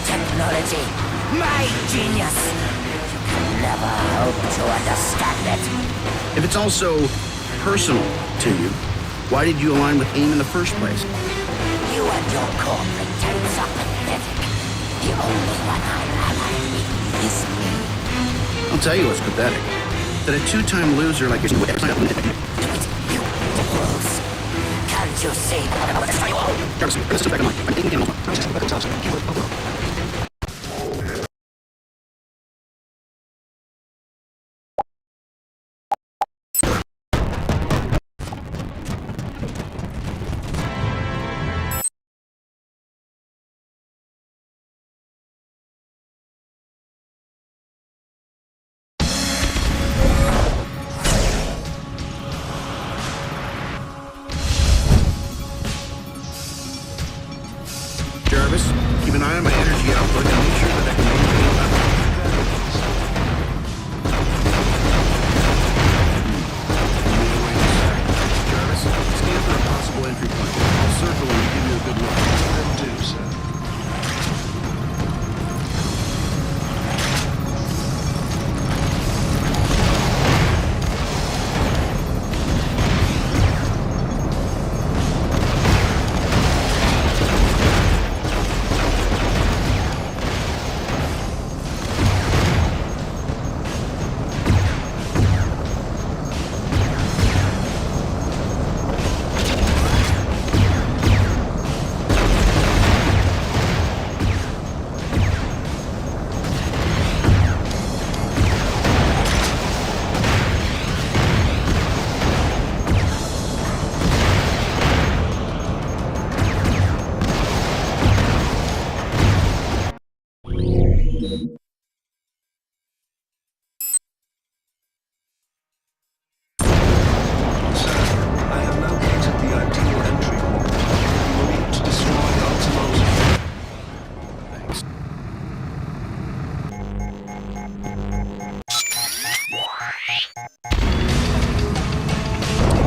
technology, my genius. You can never hope to understand it. If it's also personal to you, why did you align with AIM in the first place? You and your corporate tapes are pathetic. The only one I'm allied with is me. I'll tell you what's pathetic. That a two-time loser like yourself would ever sign up. You fools. Can't you see that I'm going to destroy you all? Jarvis, let's just back on line. I'm taking candles. Jarvis, keep an eye on my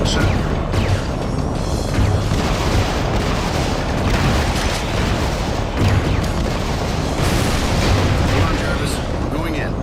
sir. Hold on, Jarvis. We're going in.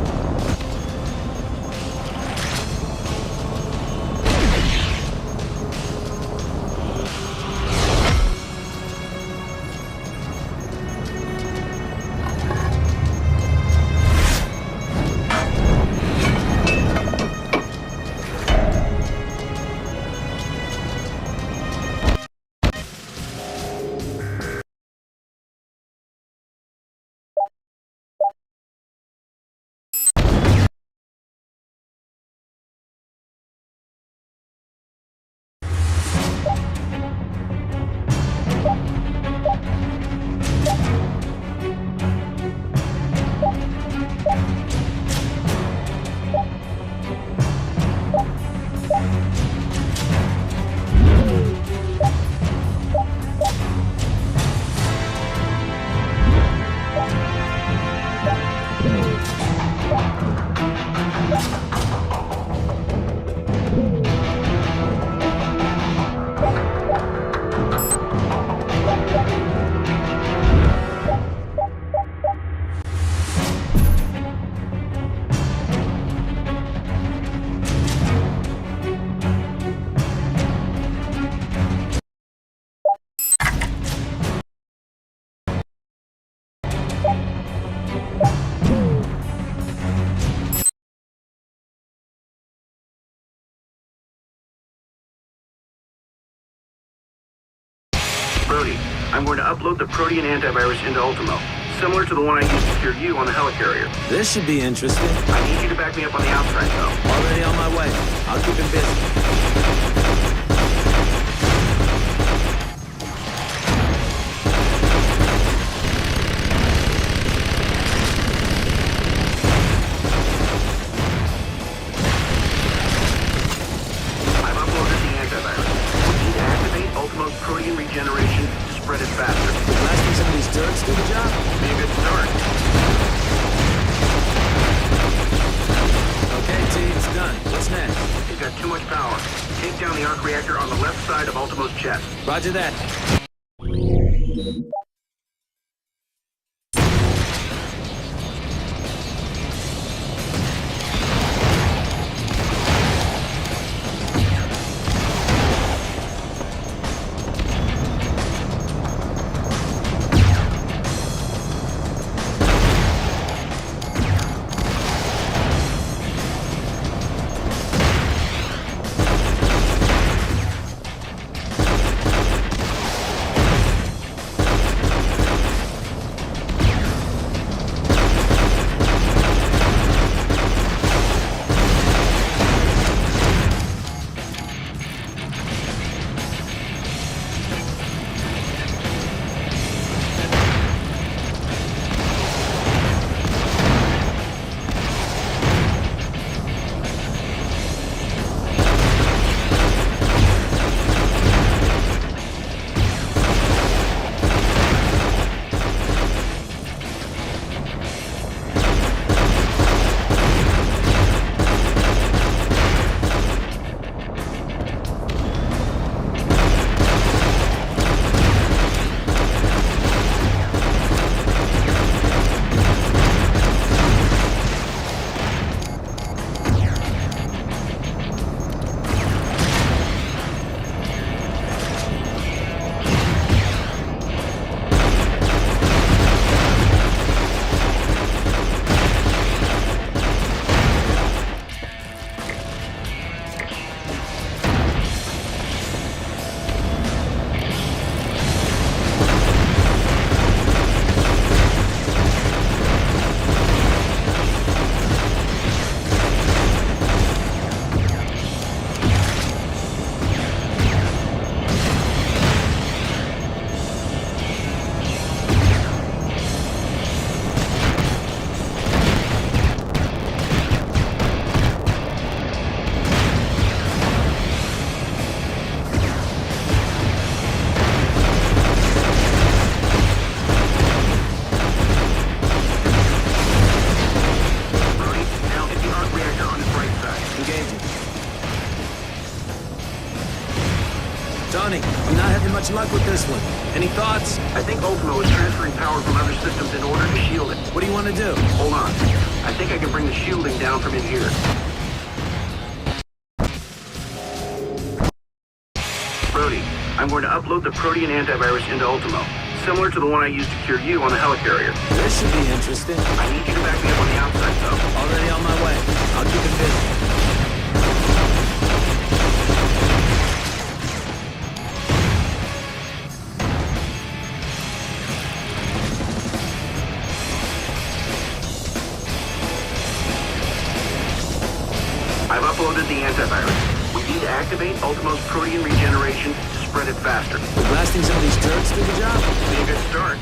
Brody, I'm going to upload the Protean antivirus into Ultimo, similar to the one I used to cure you on the helicarrier. This should be interesting. I need you to back me up on the outside, though. Already on my way. I'll keep him busy. I've uploaded the antivirus. We need to activate Ultimo's Protean regeneration to spread it faster. Blasting some of these turrets do the job? Be a good start. Okay, T, it's done. What's next? You've got too much power. Take down the arc reactor on the left side of Ultimo's chest. Roger that. Tony, I'm not having much luck with this one. Any thoughts? I think Ultimo is transferring power from other systems in order to shield it. What do you want to do? Hold on. I think I can bring the shielding down from in here. Brody, I'm going to upload the Protean antivirus into Ultimo, similar to the one I used to cure you on the helicarrier. This should be interesting. I need you to back me up on the outside, though. Already on my way. I'll keep it busy. I've uploaded the antivirus. We need to activate Ultimo's protein regeneration to spread it faster. Will blasting some of these turrets do the job? Be a good start.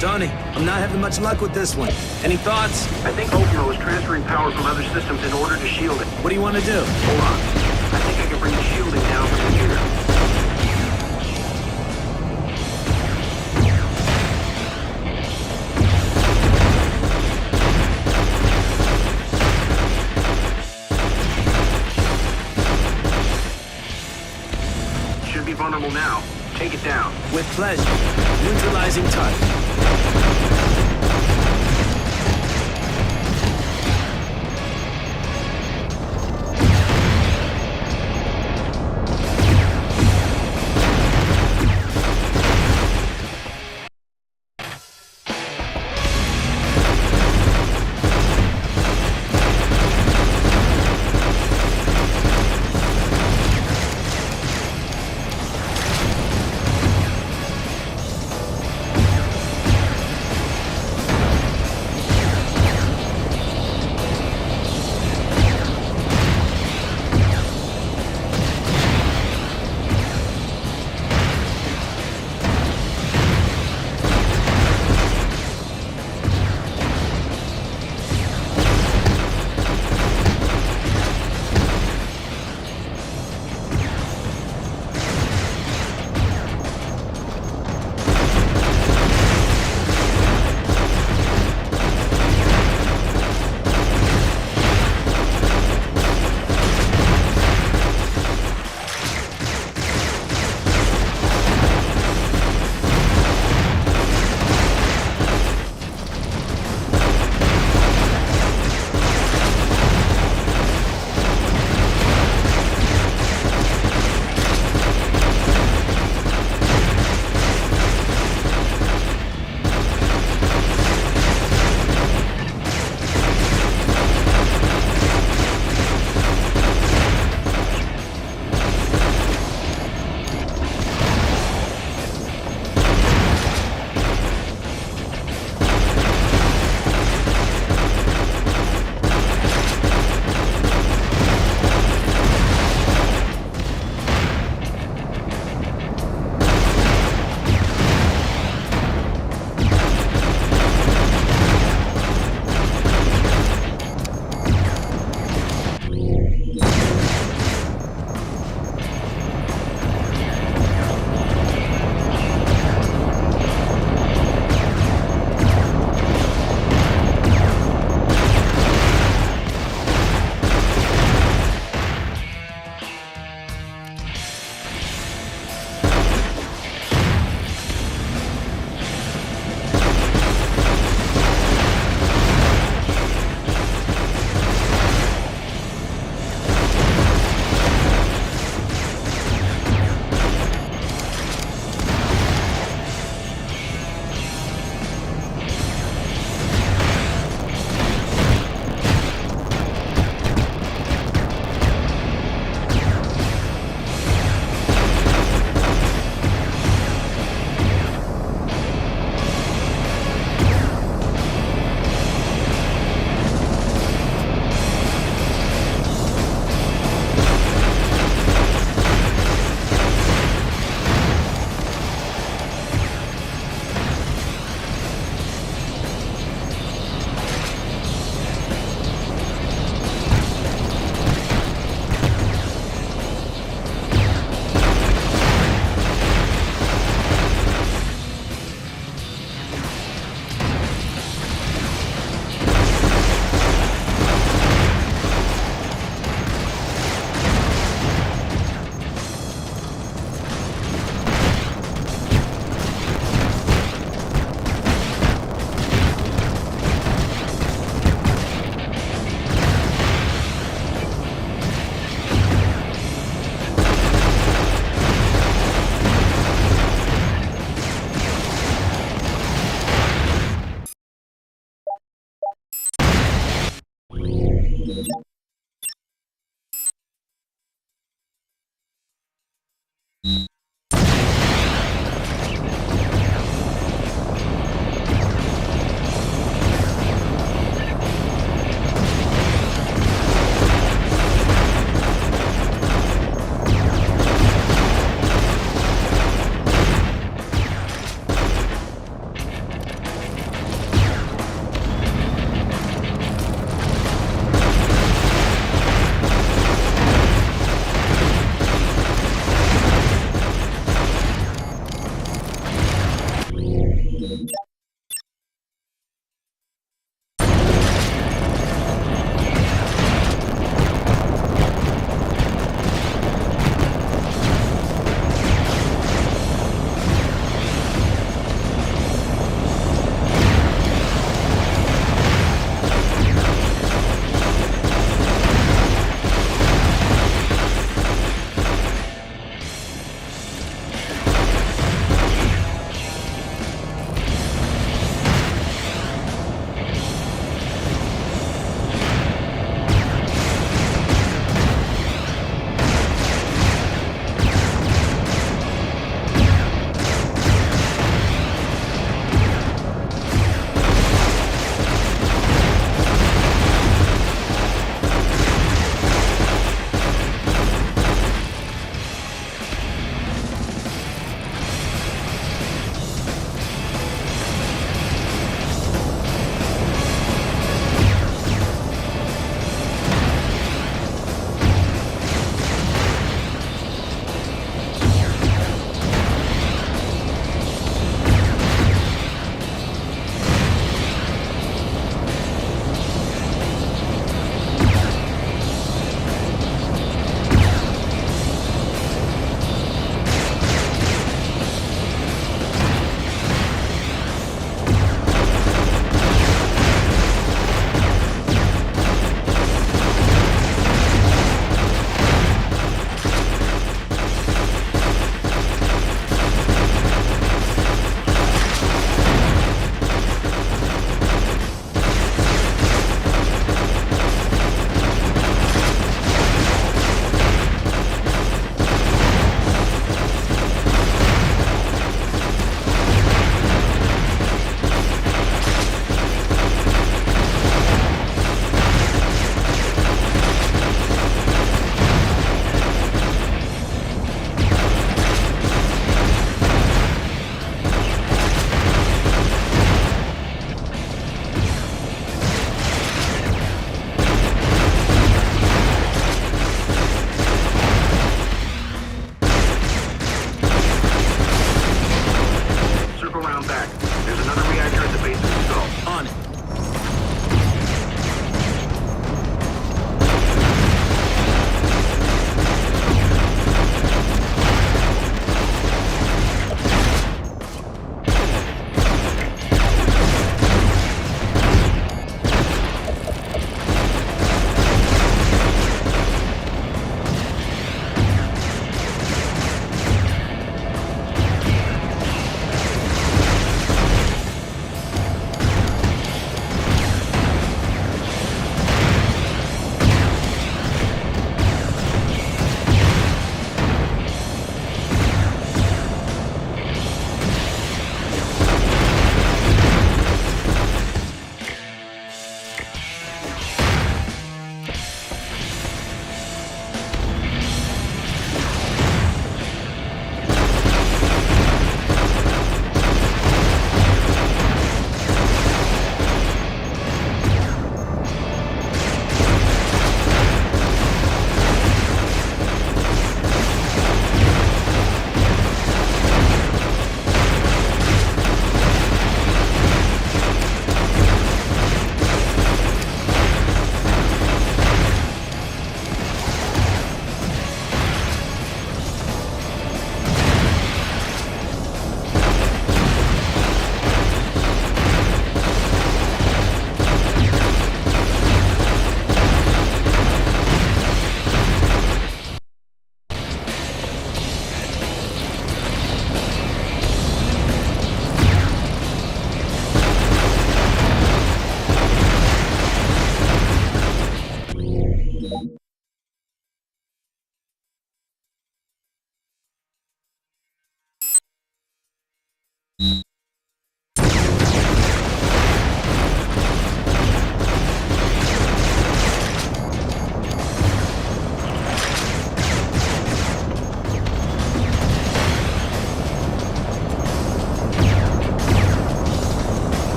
Tony, I'm not having much luck with this one. Any thoughts? I think Ultimo is transferring power from other systems in order to shield it. What do you want to do? Hold on. I think I can bring the shielding down from here. Should be vulnerable now. Take it down. With pleasure. Neutralizing target.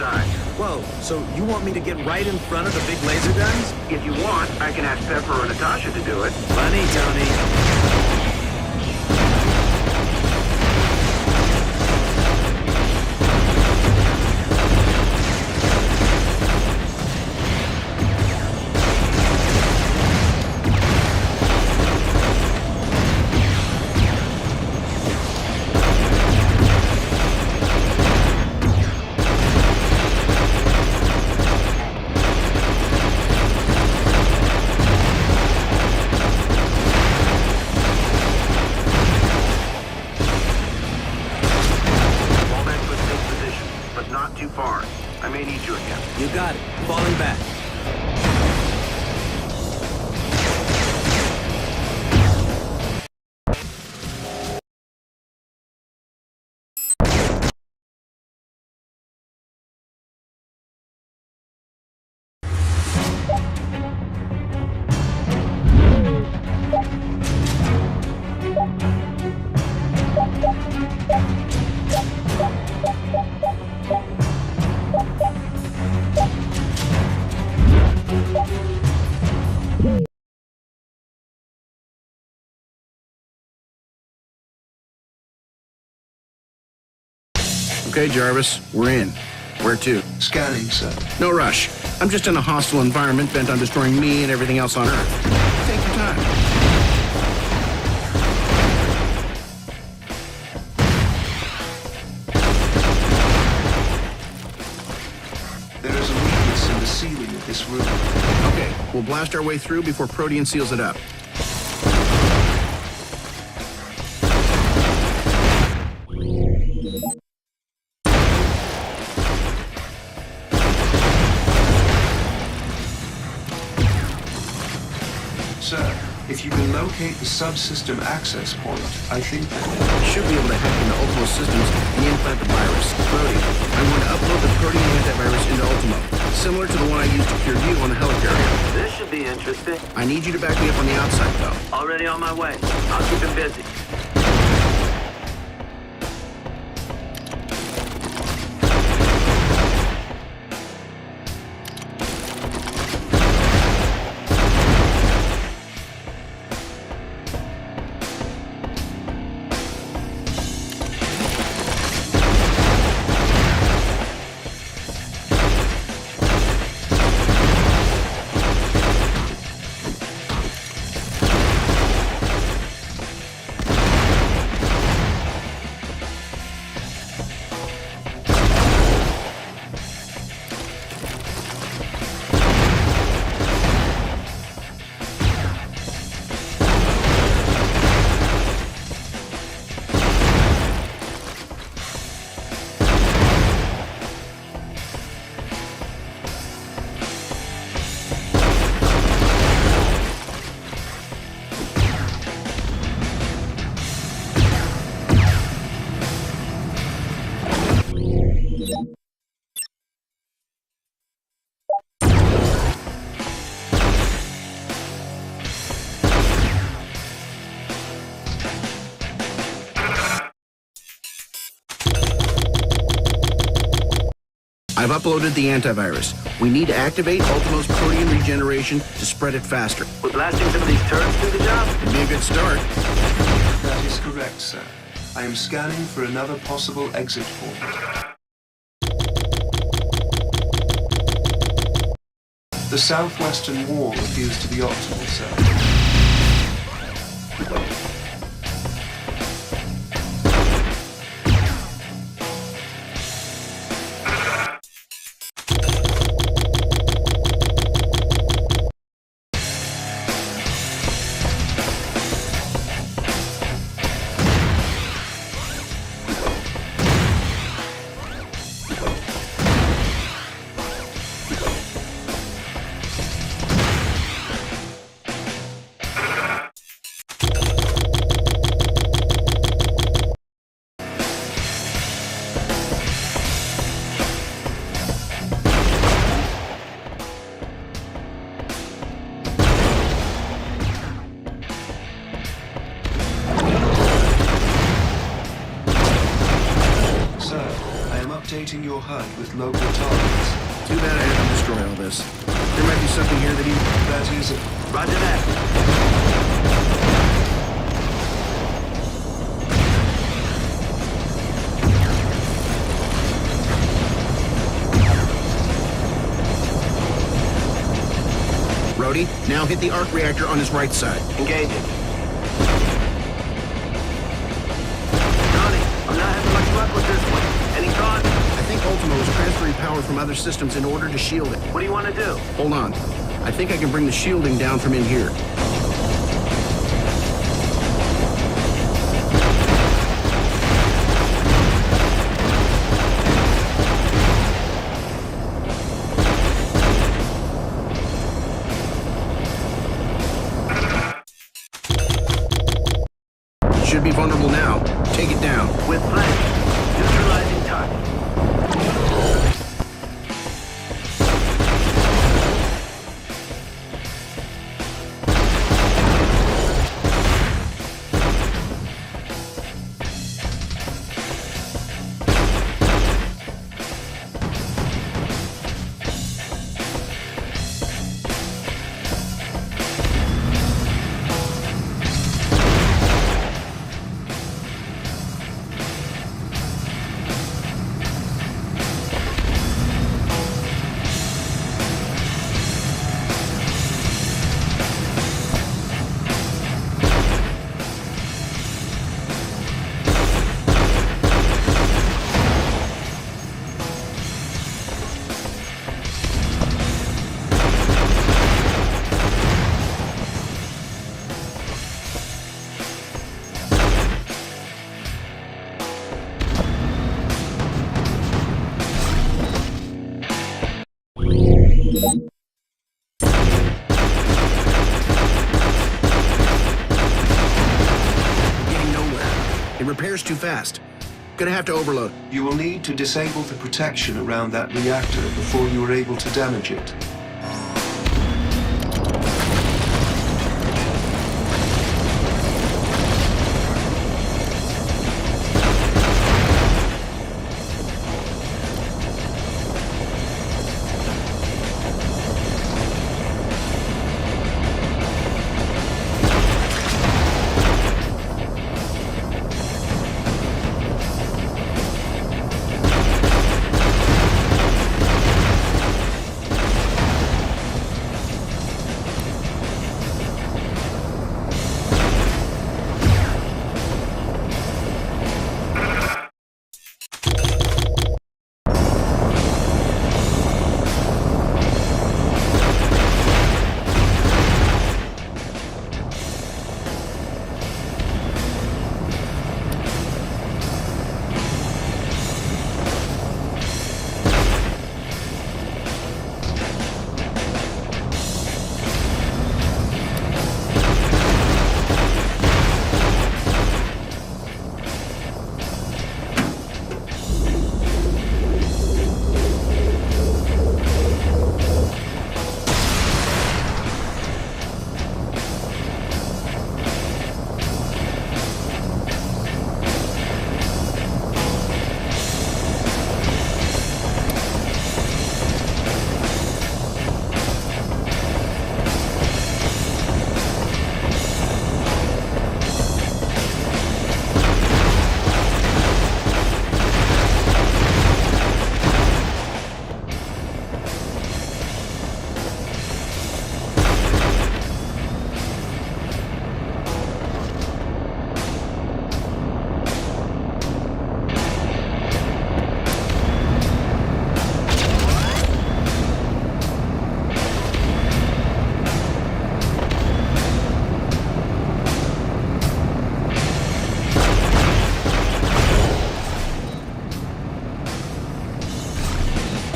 inside. Whoa, so you want me to get right in front of the big laser guns? If you want, I can ask Pepper or Natasha to do it. Funny, Tony. You got it. Falling back. Okay, Jarvis, we're in. Where to? Scanning, sir. No rush. I'm just in a hostile environment bent on destroying me and everything else on Earth. Take your time. There is a weakness in the ceiling of this room. Okay, we'll blast our way through before Protean seals it up. Sir, if you can locate the subsystem access point, I think that should be able to hack into Ultimo's systems and implant the virus. Brody, I want to upload the Protean antivirus into Ultimo, similar to the one I used to cure you on the helicarrier. This should be interesting. I need you to back me up on the outside, though. Already on my way. I'll keep him busy. I've uploaded the antivirus. We need to activate Ultimo's protein regeneration to spread it faster. Would blasting some of these turrets do the job? It'd be a good start. that is correct, sir. I am scanning for another possible exit point. The southwestern wall appears to be optimal, sir. Updating your HUD with local targets. coordinates. Too bad I have to destroy all this. There might be something here that he... That is it. Roger that. Rhodey, now hit the arc reactor on his right side. Engaging. Johnny, I'm not having much luck with this one. Any thoughts? I think Ultimo is transferring power from other systems in order to shield it. What do you want to do? Hold on. I think I can bring the shielding down from in here. Should be vulnerable now. Take it down. With pleasure. Neutralizing target. It repairs too fast. Gonna have to overload. You will need to disable the protection around that reactor before you are able to damage it.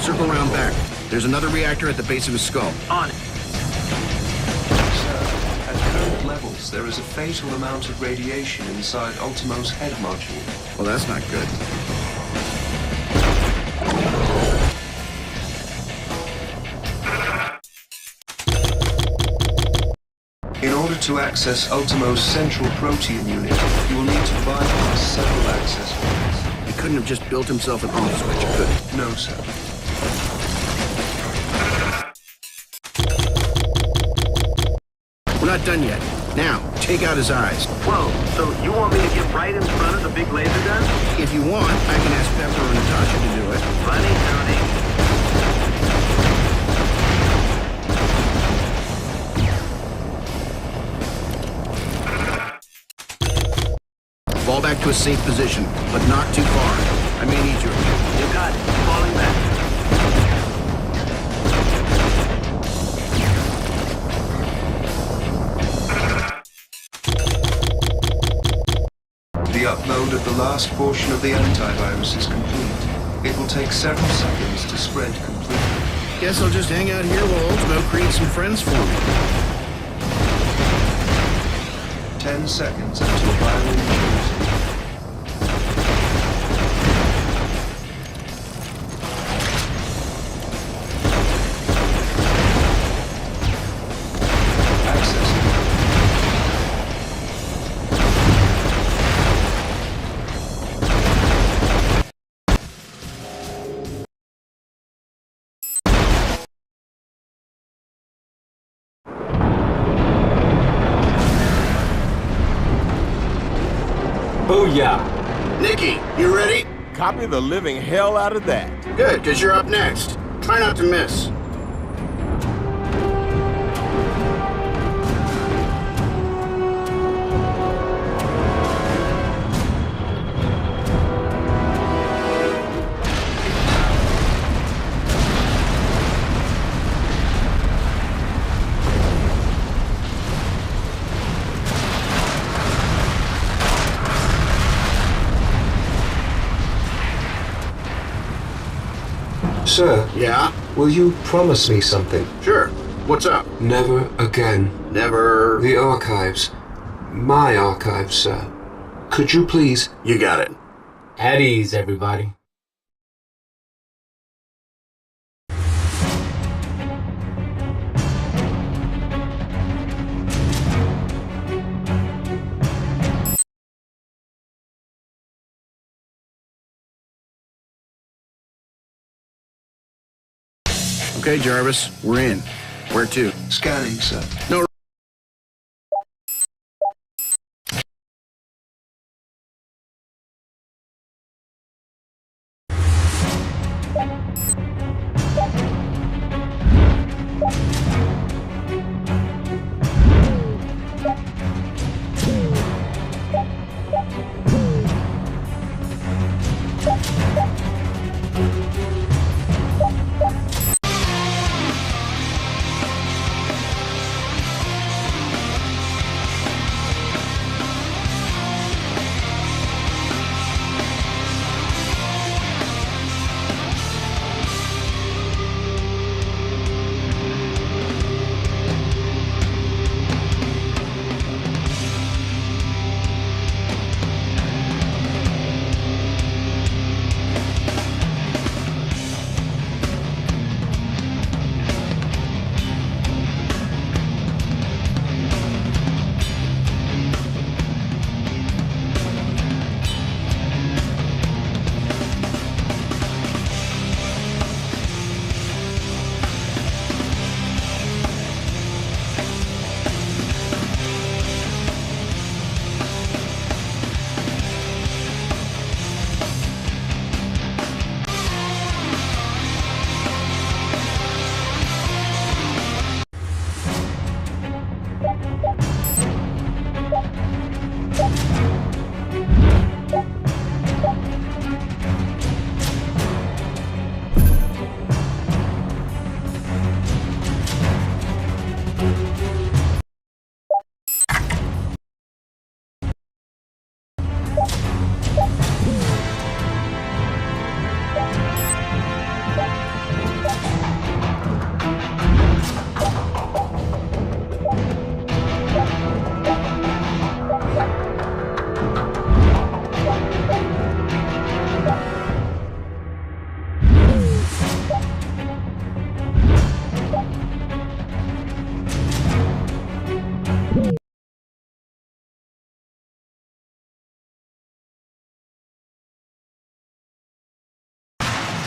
Circle around back. There's another reactor at the base of his skull. On it. Sir, at current levels, there is a fatal amount of radiation inside Ultimo's head module. Well, that's not good. In order to access Ultimo's central protein unit, you will need to bypass several access points. He couldn't have just built himself an off switch, could he? No, sir. not done yet. Now, take out his eyes. Whoa, so you want me to get right in front of the big laser gun? If you want, I can ask Pepper or Natasha to do it. Funny, Tony. Fall back to a safe position, but not too far. I may need you. You got it. Falling back. The upload of the last portion of the antivirus is complete. It will take several seconds to spread completely. Guess I'll just hang out here while Ultimo creates some friends for me. 10 seconds until viral maturity. Booyah! Nikki, you ready? Copy the living hell out of that. Good, because you're up next. Try not to miss. Sir? Yeah? Will you promise me something? Sure. What's up? Never again. Never... The archives. My archives, sir. Could you please... You got it. At ease, everybody. Okay, Jarvis, we're in. Where to? Scanning, sir. No.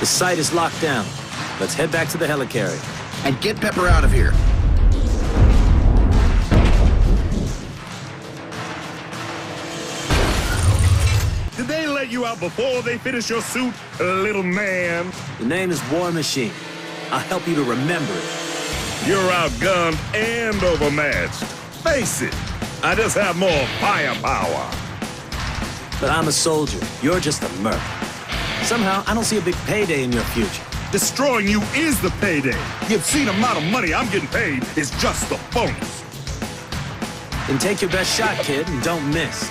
The site is locked down. Let's head back to the helicarrier. And get Pepper out of here. you out before they finish your suit, little man. The name is War Machine. I'll help you to remember it. You're outgunned and overmatched. Face it, I just have more firepower. But I'm a soldier. You're just a merc. Somehow, I don't see a big payday in your future. Destroying you is the payday. The obscene amount of money I'm getting paid is just the bonus. Then take your best shot, kid, and don't miss.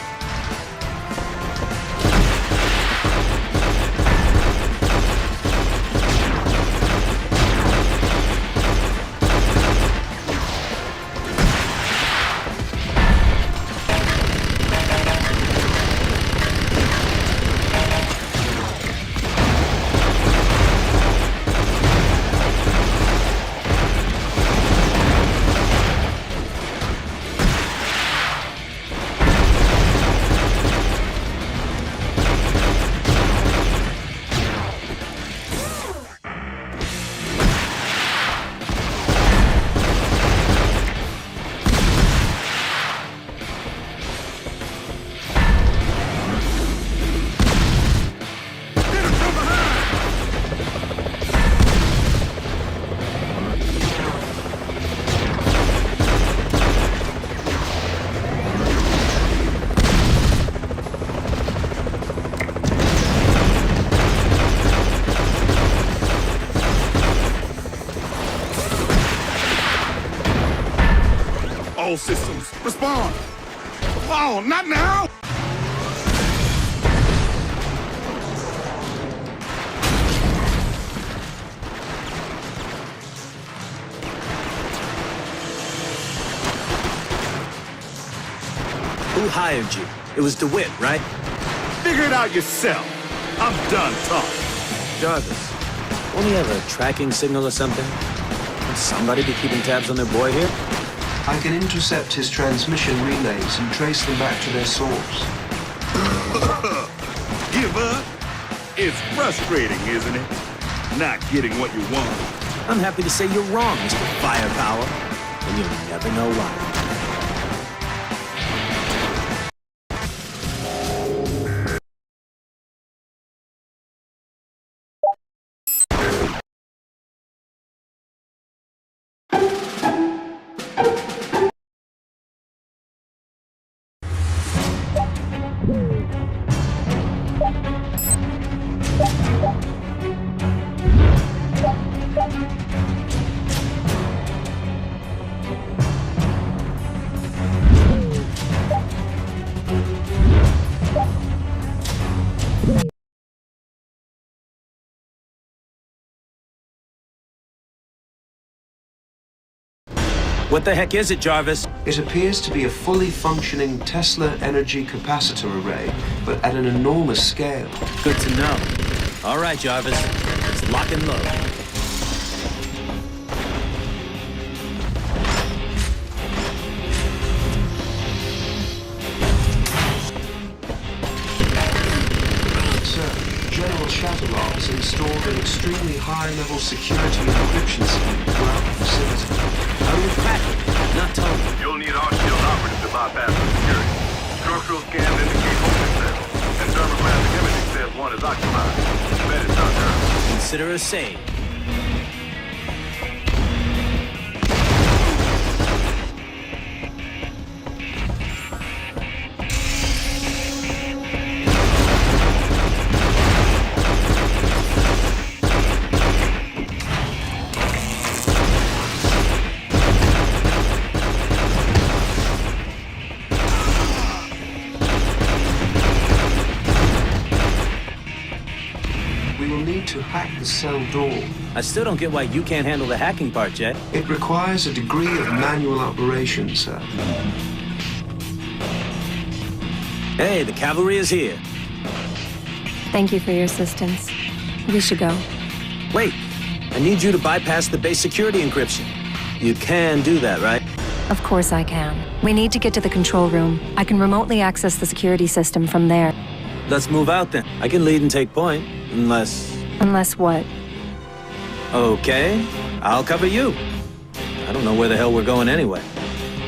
All systems, respond! Oh, not now! Who hired you? It was DeWitt, right? Figure it out yourself. I'm done talking. Jarvis, won't he have a tracking signal or something? Can somebody be keeping tabs on their boy here? I can intercept his transmission relays and trace them back to their source. Give up? It's frustrating, isn't it? Not getting what you want. I'm happy to say you're wrong, Mr. Firepower. And you'll never know why. What the heck is it, Jarvis? It appears to be a fully functioning Tesla energy capacitor array, but at an enormous scale. Good to know. All right, Jarvis. Let's lock and load. General Shadow has installed an extremely high-level security encryption scheme throughout the facility. How do we crack it? Not Tony. You'll need our shield operatives to bypass the security. Structural scans indicate open cells, and thermographic imaging says one is occupied. Bet it's not her. Consider a save. To hack the cell door. I still don't get why you can't handle the hacking part, Jet. It requires a degree of manual operation, sir. Hey, the cavalry is here. Thank you for your assistance. We should go. Wait, I need you to bypass the base security encryption. You can do that, right? Of course I can. We need to get to the control room. I can remotely access the security system from there. Let's move out then. I can lead and take point, unless... Unless what? Okay, I'll cover you. I don't know where the hell we're going anyway.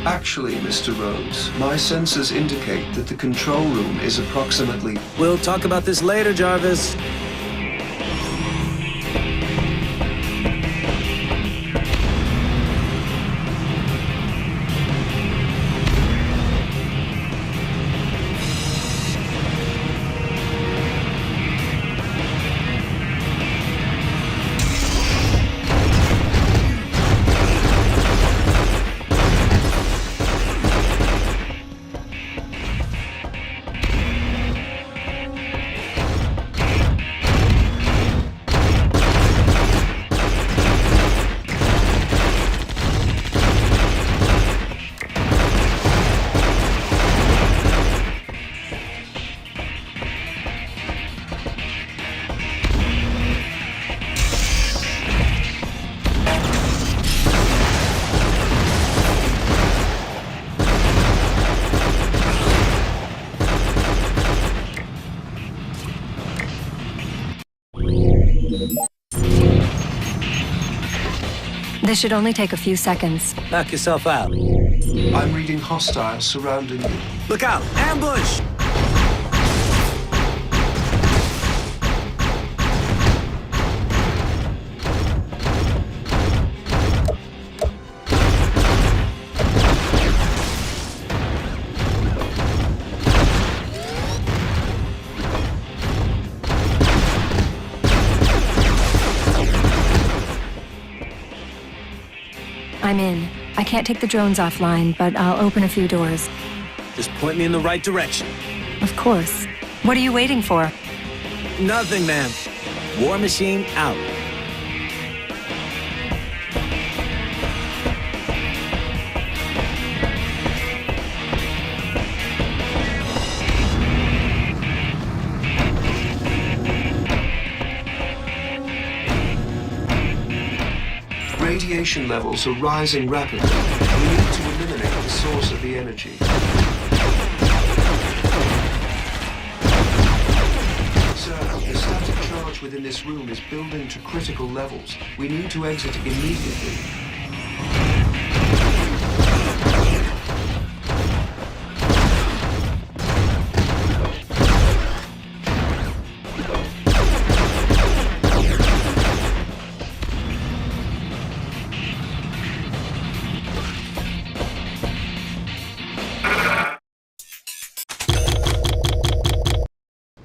Actually, Mr. Rhodes, my sensors indicate that the control room is approximately... We'll talk about this later, Jarvis. This should only take a few seconds. Knock yourself out. I'm reading hostiles surrounding you. Look out! Ambush! I'm in. I can't take the drones offline, but I'll open a few doors. Just point me in the right direction. Of course. What are you waiting for? Nothing, ma'am. War Machine out. Radiation levels are rising rapidly. We need to eliminate the source of the energy. Sir, the static charge within this room is building to critical levels. We need to exit immediately.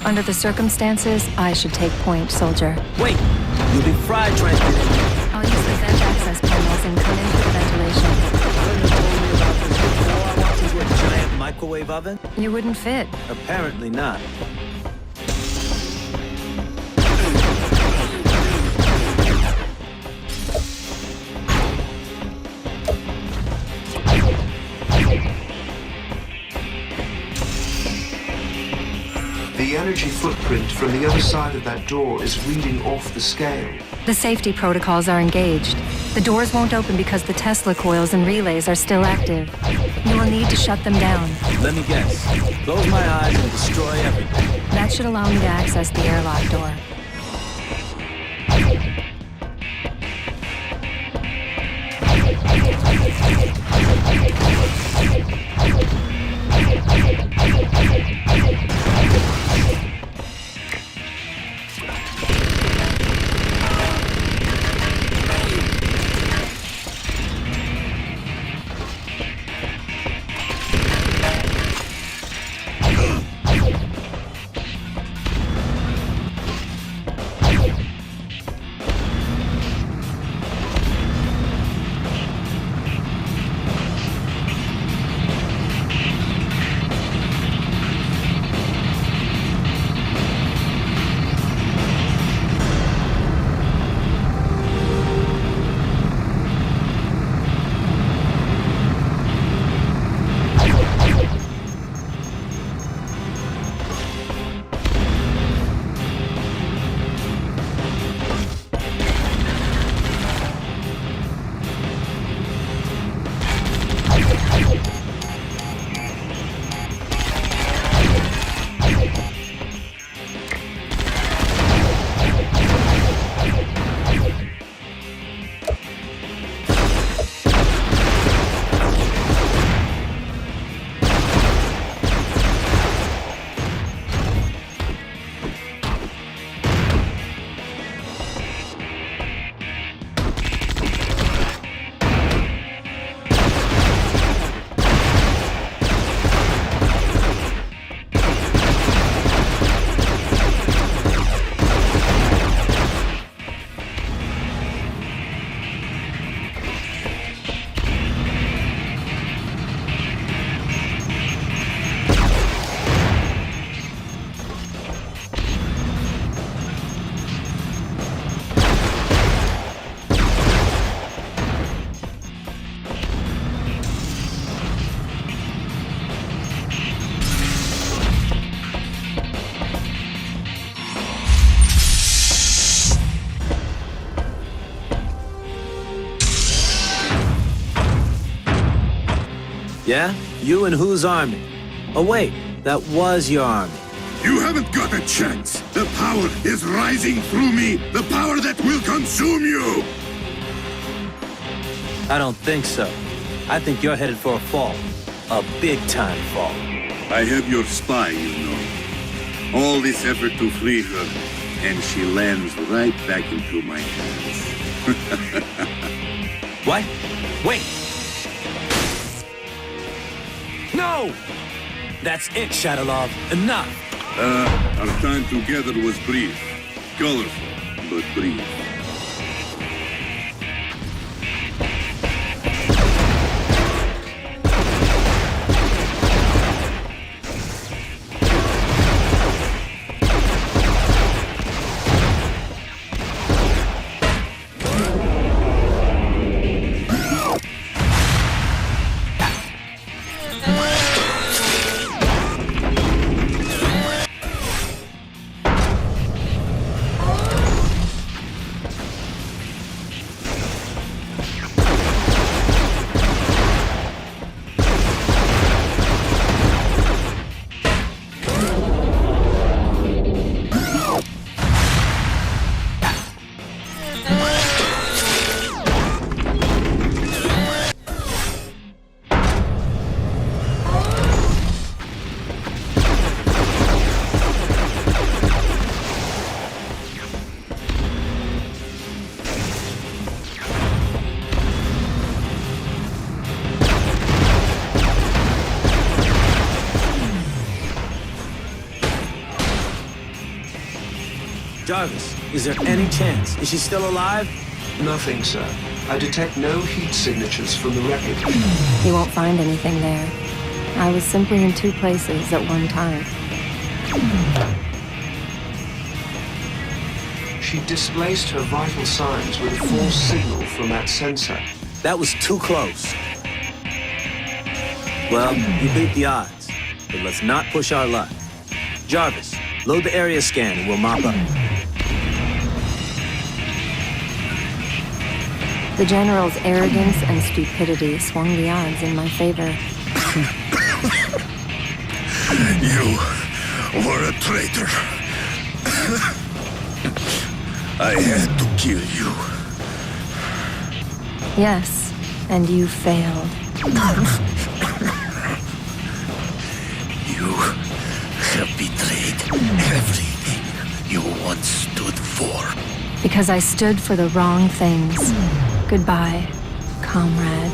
Under the circumstances, I should take point, soldier. Wait! You'll be fried trying to... I'll use the vent access panels and come in for the ventilation. Couldn't have told me about this before I walked into a giant microwave oven? You wouldn't fit. Apparently not. The energy footprint from the other side of that door is reading off the scale. The safety protocols are engaged. The doors won't open because the Tesla coils and relays are still active. You will need to shut them down. Let me guess. Close my eyes and destroy everything. That should allow me to access the airlock door. Yeah? You and whose army? Oh wait, that was your army. You haven't got a chance. The power is rising through me. The power that will consume you. I don't think so. I think you're headed for a fall. A big-time fall. I have your spy, you know. All this effort to free her, and she lands right back into my hands. What? Wait! No! That's it, Shadowlov. Enough! Our time together was brief. Colorful, but brief. Jarvis, is there any chance? Is she still alive? Nothing, sir. I detect no heat signatures from the wreckage. He won't find anything there. I was simply in two places at one time. She displaced her vital signs with a false signal from that sensor. That was too close. Well, you beat the odds, but let's not push our luck. Jarvis, load the area scan and we'll mop up. The General's arrogance and stupidity swung the odds in my favor. You were a traitor. I had to kill you. Yes, and you failed. You have betrayed everything you once stood for. Because I stood for the wrong things. Goodbye, comrade.